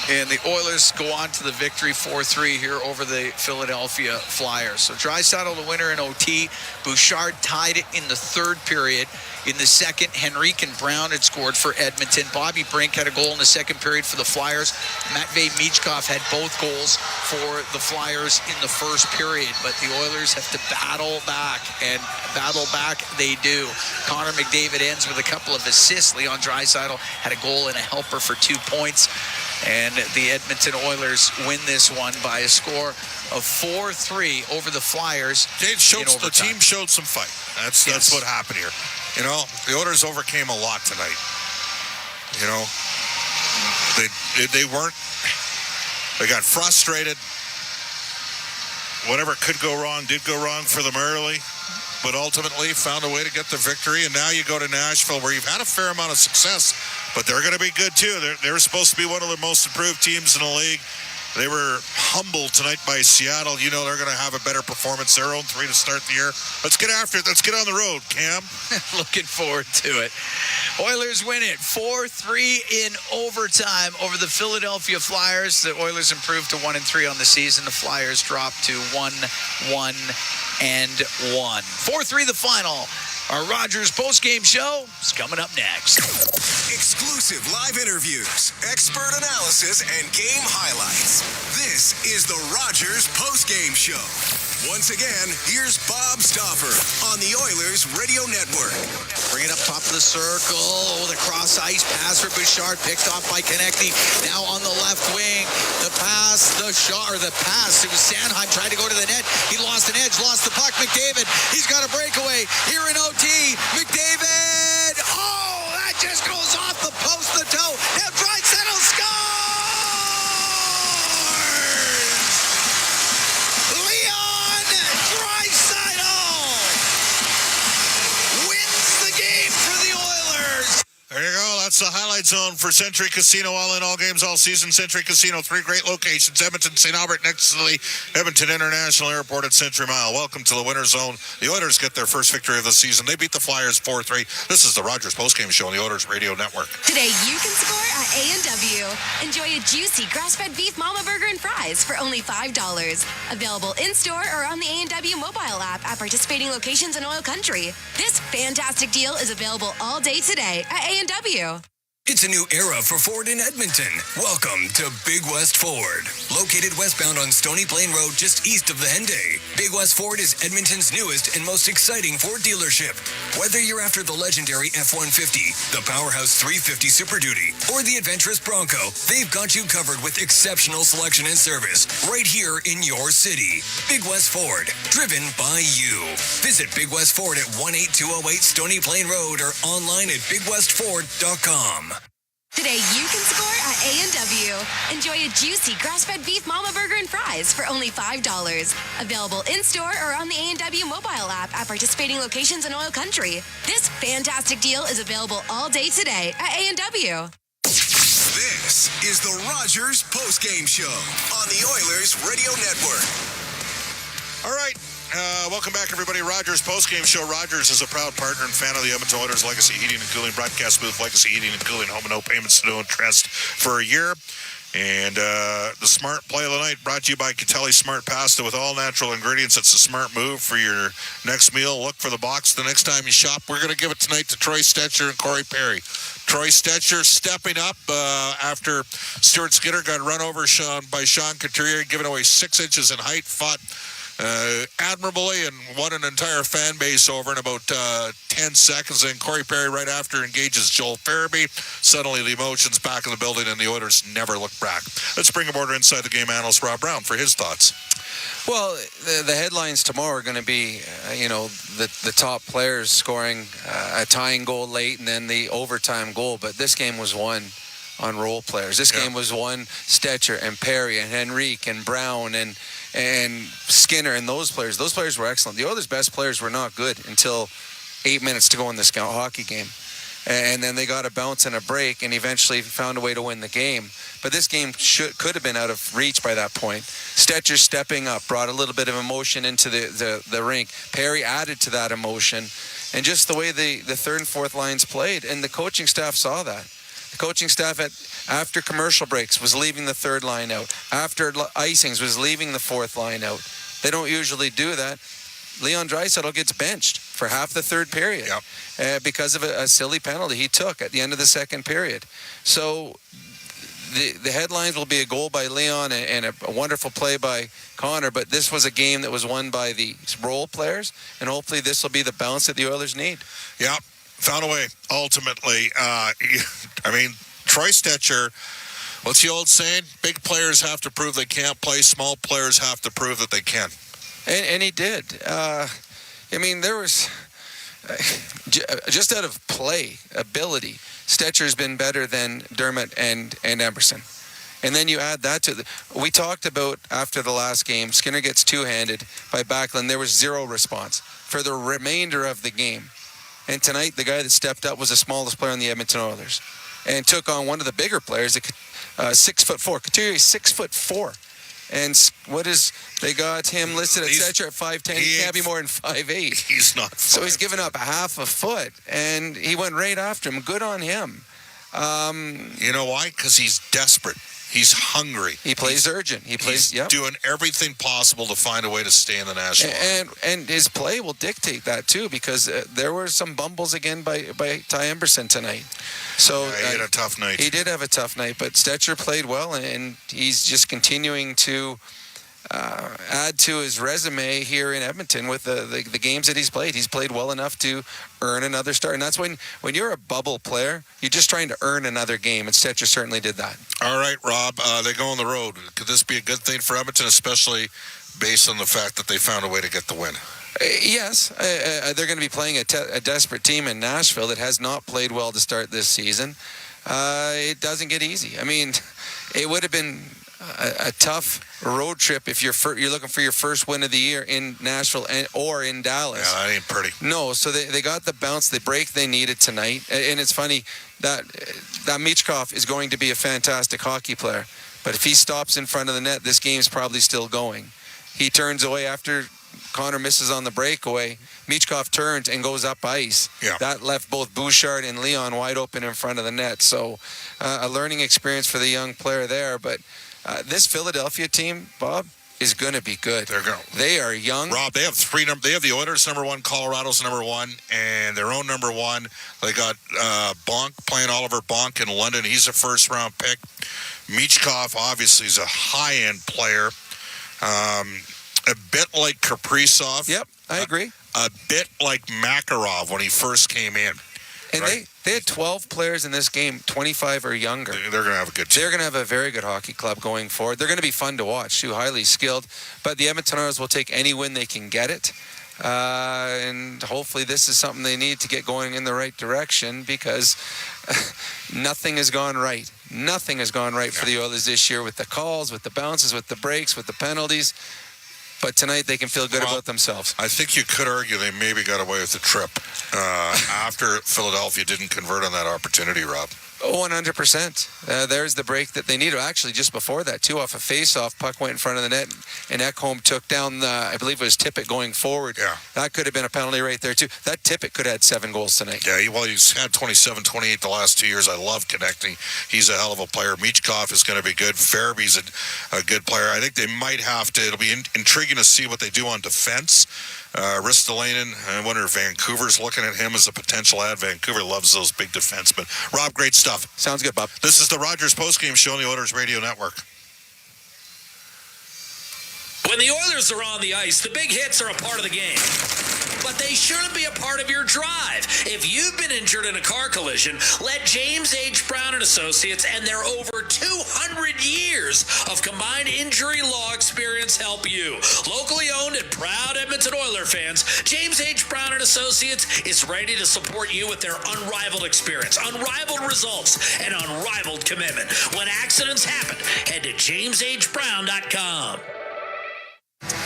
And the Oilers go on to the victory 4-3 here over the Philadelphia Flyers. So Draisaitl the winner in OT. Bouchard tied it in the third period. In the second, Henrique and Brown had scored for Edmonton. Bobby Brink had a goal in the second period for the Flyers. Matvei Michkov had both goals for the Flyers in the first period. But the Oilers have to battle back, and battle back they do. Connor McDavid ends with a couple of assists. Leon Draisaitl had a goal and a helper for 2 points. And the Edmonton Oilers win this one by a score of 4-3 over the Flyers.
The team showed some fight. That's what happened here. You know, the Oilers overcame a lot tonight. You know, they got frustrated. Whatever could go wrong did go wrong for them early, but ultimately found a way to get the victory. And now you go to Nashville, where you've had a fair amount of success, but they're going to be good too. They're supposed to be one of the most improved teams in the league. They were humbled tonight by Seattle. You know they're going to have a better performance. Their own 3 to start the year. Let's get after it. Let's get on the road, Cam.
Looking forward to it. Oilers win it 4-3 in overtime over the Philadelphia Flyers. The Oilers improved to 1-3 on the season. The Flyers dropped to 1-1-1. 4-3 the final. Our Rogers postgame show is coming up next.
Exclusive live interviews, expert analysis, and game highlights. This is the Rogers postgame show. Once again, here's Bob Stauffer on the Oilers Radio Network.
Bring it up top of the circle. Oh, the cross ice pass for Bouchard, picked off by Konechny. Now on the left wing, the pass, the shot, or the pass. It was Sanheim trying to go to the net. He lost an edge, lost the puck. McDavid, he's got a breakaway here in OT. McDavid, oh, that just goes off the post, the toe. Now Draisaitl scores! Leon Draisaitl wins the game for the Oilers.
There you go. That's It's the highlight zone for Century Casino. All in, all games, all season. Century Casino, 3 great locations. Edmonton, St. Albert, next to the Edmonton International Airport at Century Mile. Welcome to the winner's zone. The Oilers get their first victory of the season. They beat the Flyers 4-3. This is the Rogers Postgame Show on the Oilers Radio Network.
Today you can score at A&W. Enjoy a juicy grass-fed beef mama burger and fries for only $5. Available in-store or on the A&W mobile app at participating locations in OilCountry. This fantastic deal is available all day today at A&W.
It's a new era for Ford in Edmonton. Welcome to Big West Ford. Located westbound on Stony Plain Road just east of the Henday. Big West Ford is Edmonton's newest and most exciting Ford dealership. Whether you're after the legendary F-150, the Powerhouse 350 Super Duty, or the adventurous Bronco, they've got you covered with exceptional selection and service right here in your city. Big West Ford, driven by you. Visit Big West Ford at 18208 Stony Plain Road or online at bigwestford.com.
Today you can score at A&W. Enjoy a juicy grass-fed beef mama burger and fries for only $5. Available in-store or on the A&W mobile app at participating locations in OilCountry. This fantastic deal is available all day today at A&W.
This is the Rogers Postgame Show on the Oilers Radio Network.
All right. Welcome back, everybody. Rogers Postgame Show. Rogers is a proud partner and fan of the Edmonton Oilers Legacy Heating and Cooling broadcast booth. Legacy Heating and Cooling, home and no payments to no interest for a year. And the smart play of the night brought to you by Catelli Smart Pasta with all natural ingredients. It's a smart move for your next meal. Look for the box the next time you shop. We're going to give it tonight to Troy Stetcher and Corey Perry. Troy Stetcher stepping up after Stuart Skinner got run over by Sean Couturier, giving away 6 inches in height, fought admirably and won an entire fan base over in about 10 seconds. And Corey Perry right after engages Joel Farabee. Suddenly the emotions back in the building and the Oilers never look back. Let's bring aboard inside the game analyst Rob Brown for his thoughts.
Well, the headlines tomorrow are going to be, the top players scoring a tying goal late and then the overtime goal. But this game was won on role players. This game was won Stetcher and Perry and Henrique and Brown and Skinner and those players. Those players were excellent. The Oilers' best players were not good until 8 minutes to go in this hockey game. And then they got a bounce and a break and eventually found a way to win the game. But this game could have been out of reach by that point. Stetcher stepping up, brought a little bit of emotion into the rink. Perry added to that emotion. And just the way the third and fourth lines played. And the coaching staff saw that. The coaching staff after commercial breaks was leaving the third line out. After icings was leaving the fourth line out. They don't usually do that. Leon Draisaitl gets benched for half the third period because of a silly penalty he took at the end of the second period. So the headlines will be a goal by Leon and a wonderful play by Connor, but this was a game that was won by the role players, and hopefully this will be the bounce that the Oilers need.
Yeah, found a way, ultimately. Troy Stetcher, what's the old saying? Big players have to prove they can't play. Small players have to prove that they can.
And he did. There was just out of play ability, Stetcher's been better than Dermott and Emerson. And then you add that to we talked about after the last game, Skinner gets two-handed by Backlund. There was zero response for the remainder of the game. And tonight, the guy that stepped up was the smallest player on the Edmonton Oilers and took on one of the bigger players, 6'4". Couturier is 6'4". And they got him listed at Stetcher at 5'10". He can't be more than 5'8".
He's not 5'4".
So he's given up a half a foot, and he went right after him. Good on him.
You know why? Because he's desperate. He's hungry.
He plays urgent. He's
doing everything possible to find a way to stay in the National League.
And his play will dictate that too, because there were some bumbles again by Ty Emberson tonight. So
he had a tough night.
He did have a tough night, but Stetcher played well, and he's just continuing to add to his resume here in Edmonton with the games that he's played. He's played well enough to earn another start. And that's when you're a bubble player, you're just trying to earn another game, and Stetcher certainly did that.
All right, Rob, they go on the road. Could this be a good thing for Edmonton, especially based on the fact that they found a way to get the win?
Yes. They're going to be playing a desperate team in Nashville that has not played well to start this season. It doesn't get easy. I mean, it would have been a tough road trip if you're looking for your first win of the year in Nashville or in Dallas.
Yeah, that ain't pretty.
No, so they got the bounce, the break they needed tonight. And it's funny that Michkov is going to be a fantastic hockey player. But if he stops in front of the net, this game's probably still going. He turns away after Connor misses on the breakaway. Michkov turns and goes up ice.
Yeah.
That left both Bouchard and Leon wide open in front of the net. So a learning experience for the young player there. But this Philadelphia team, Bob, is going to be good. They are young.
Rob, they have they have the Oilers number 1, Colorado's number 1, and their own number 1. They got Bonk playing Oliver Bonk in London. He's a first-round pick. Michkov, obviously, is a high-end player. A bit like Kaprizov.
Yep, I agree.
A bit like Makarov when he first came in.
And they had 12 players in this game, 25 or younger.
They're going to have a good team.
They're going to have a very good hockey club going forward. They're going to be fun to watch, too, highly skilled. But the Edmonton Oilers will take any win they can get it. And hopefully this is something they need to get going in the right direction because nothing has gone right. Nothing has gone right for the Oilers this year with the calls, with the bounces, with the breaks, with the penalties. But tonight they can feel good about themselves.
I think you could argue they maybe got away with the trip after Philadelphia didn't convert on that opportunity, Rob.
100%. There's the break that they needed. Actually, just before that, too, off a face-off, puck went in front of the net, and Ekholm took down, I believe it was Tippett going forward.
Yeah.
That could have been a penalty right there, too. That Tippett could have had 7 goals tonight.
Yeah, he's had 27, 28 the last 2 years. I love connecting. He's a hell of a player. Michkov is going to be good. Farabee's a good player. I think they might have to. It'll be intriguing to see what they do on defense. Ristolainen, I wonder if Vancouver's looking at him as a potential ad. Vancouver loves those big defensemen. Rob, great stuff.
Sounds good, Bob.
This is the Rogers Postgame Show on the Oilers Radio Network.
When the Oilers are on the ice, the big hits are a part of the game. But they shouldn't be a part of your drive. If you've been injured in a car collision, let James H. Brown & Associates and their over 200 years of combined injury law experience help you. Locally owned and proud Edmonton Oilers fans, James H. Brown & Associates is ready to support you with their unrivaled experience, unrivaled results, and unrivaled commitment. When accidents happen, head to jameshbrown.com.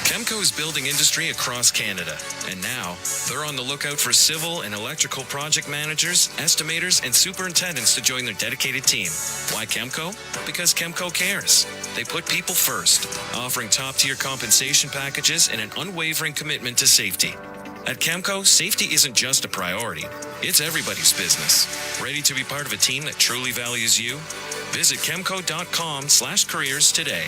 Chemco is building industry across Canada, and now they're on the lookout for civil and electrical project managers, estimators, and superintendents to join their dedicated team. Why Chemco? Because Chemco cares. They put people first, offering top-tier compensation packages and an unwavering commitment to safety. At Chemco, safety isn't just a priority. It's everybody's business. Ready to be part of a team that truly values you? Visit chemco.com/careers today.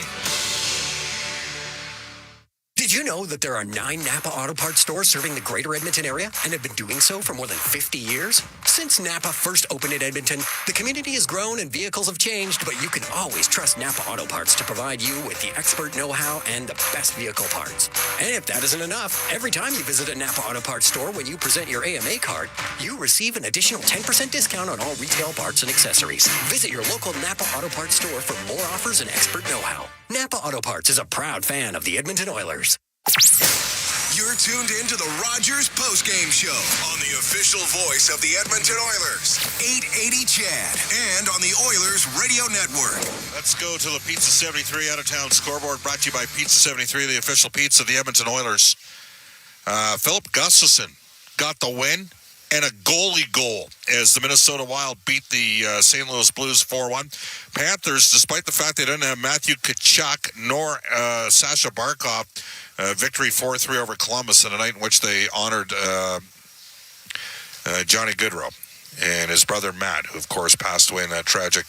Did you know that there are 9 Napa Auto Parts stores serving the greater Edmonton area and have been doing so for more than 50 years? Since Napa first opened in Edmonton, the community has grown and vehicles have changed, but you can always trust Napa Auto Parts to provide you with the expert know-how and the best vehicle parts. And if that isn't enough, every time you visit a Napa Auto Parts store when you present your AMA card, you receive an additional 10% discount on all retail parts and accessories. Visit your local Napa Auto Parts store for more offers and expert know-how. Napa Auto Parts is a proud fan of the Edmonton Oilers.
You're tuned in to the Rogers Postgame Show on the official voice of the Edmonton Oilers, 880 Chad, and on the Oilers Radio Network.
Let's go to the Pizza 73 out-of-town scoreboard, brought to you by Pizza 73, the official pizza of the Edmonton Oilers. Philip Gustafsson got the win and a goalie goal as the Minnesota Wild beat the St. Louis Blues 4-1. Panthers, despite the fact they didn't have Matthew Tkachuk nor Sasha Barkov, victory 4-3 over Columbus in a night in which they honored Johnny Gaudreau and his brother Matt, who, of course, passed away in that tragic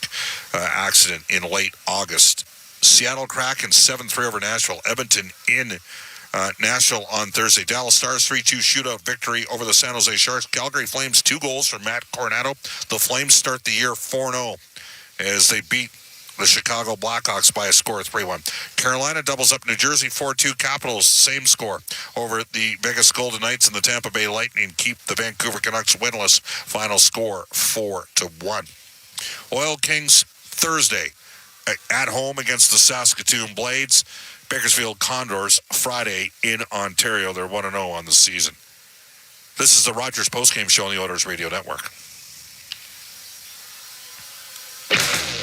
accident in late August. Seattle Kraken 7-3 over Nashville. Edmonton in Nashville on Thursday. Dallas Stars 3-2 shootout victory over the San Jose Sharks. Calgary Flames 2 goals from Matt Coronado. The Flames start the year 4-0 as they beat the Chicago Blackhawks by a score of 3-1. Carolina doubles up New Jersey 4-2. Capitals, same score over the Vegas Golden Knights, and the Tampa Bay Lightning keep the Vancouver Canucks winless. Final score 4-1. Oil Kings Thursday at home against the Saskatoon Blades. Bakersfield Condors Friday in Ontario. They're 1-0 on the season. This is the Rogers Postgame Show on the Oilers Radio Network.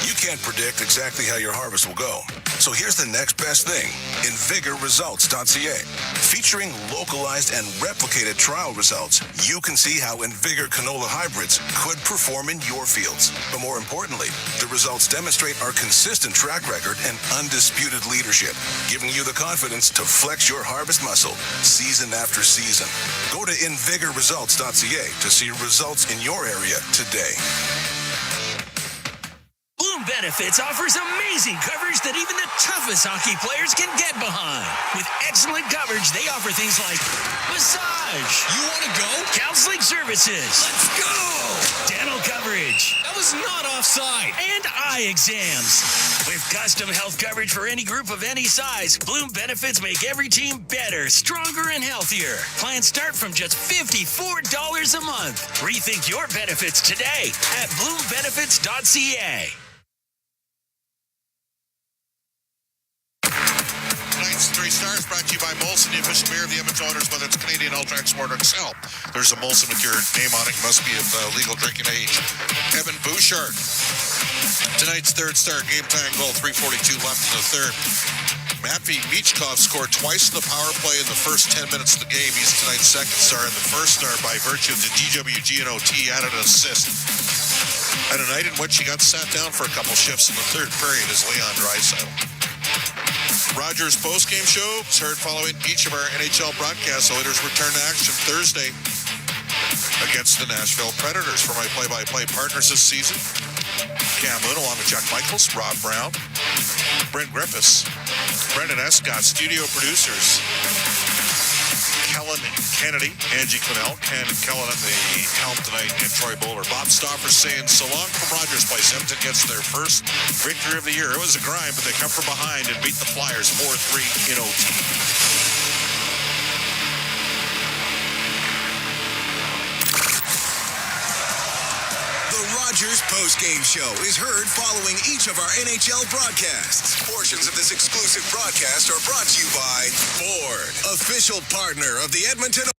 You can't predict exactly how your harvest will go. So here's the next best thing, InvigorResults.ca. Featuring localized and replicated trial results, you can see how Invigor canola hybrids could perform in your fields. But more importantly, the results demonstrate our consistent track record and undisputed leadership, giving you the confidence to flex your harvest muscle season after season. Go to InvigorResults.ca to see results in your area today.
Bloom Benefits offers amazing coverage that even the toughest hockey players can get behind. With excellent coverage, they offer things like massage. You want to go? Counseling services. Let's go! Dental coverage. That was not offside. And eye exams. With custom health coverage for any group of any size, Bloom Benefits make every team better, stronger, and healthier. Plans start from just $54 a month. Rethink your benefits today at bloombenefits.ca.
Tonight's Three Stars brought to you by Molson, the official beer of the Edmonton Oilers, whether it's Canadian Ultra Export or Excel. There's a Molson with your name on it. Must be of legal drinking age. Evan Bouchard. Tonight's third star game-tying goal, 3:42 left in the third. Matvey Michkov scored twice in the power play in the first 10 minutes of the game. He's tonight's second star, and the first star by virtue of the DWG and OT added an assist. And a night in which he got sat down for a couple shifts in the third period is Leon Draisaitl. Rogers postgame show is heard following each of our NHL broadcasts. Oilers return to action Thursday against the Nashville Predators. For my play-by-play partners this season, Cam Moon, along with Chuck Michaels, Rob Brown, Brent Griffiths, Brendan Escott, studio producers, Kellen Kennedy, Angie Quinnell, Ken and Kellen at the helm tonight, and Troy Bowler. Bob Stoffer saying so long from Rogers Place. Edmonton gets their first victory of the year. It was a grind, but they come from behind and beat the Flyers 4-3 in OT.
Rogers Postgame Show is heard following each of our NHL broadcasts. Portions of this exclusive broadcast are brought to you by Ford, official partner of the Edmonton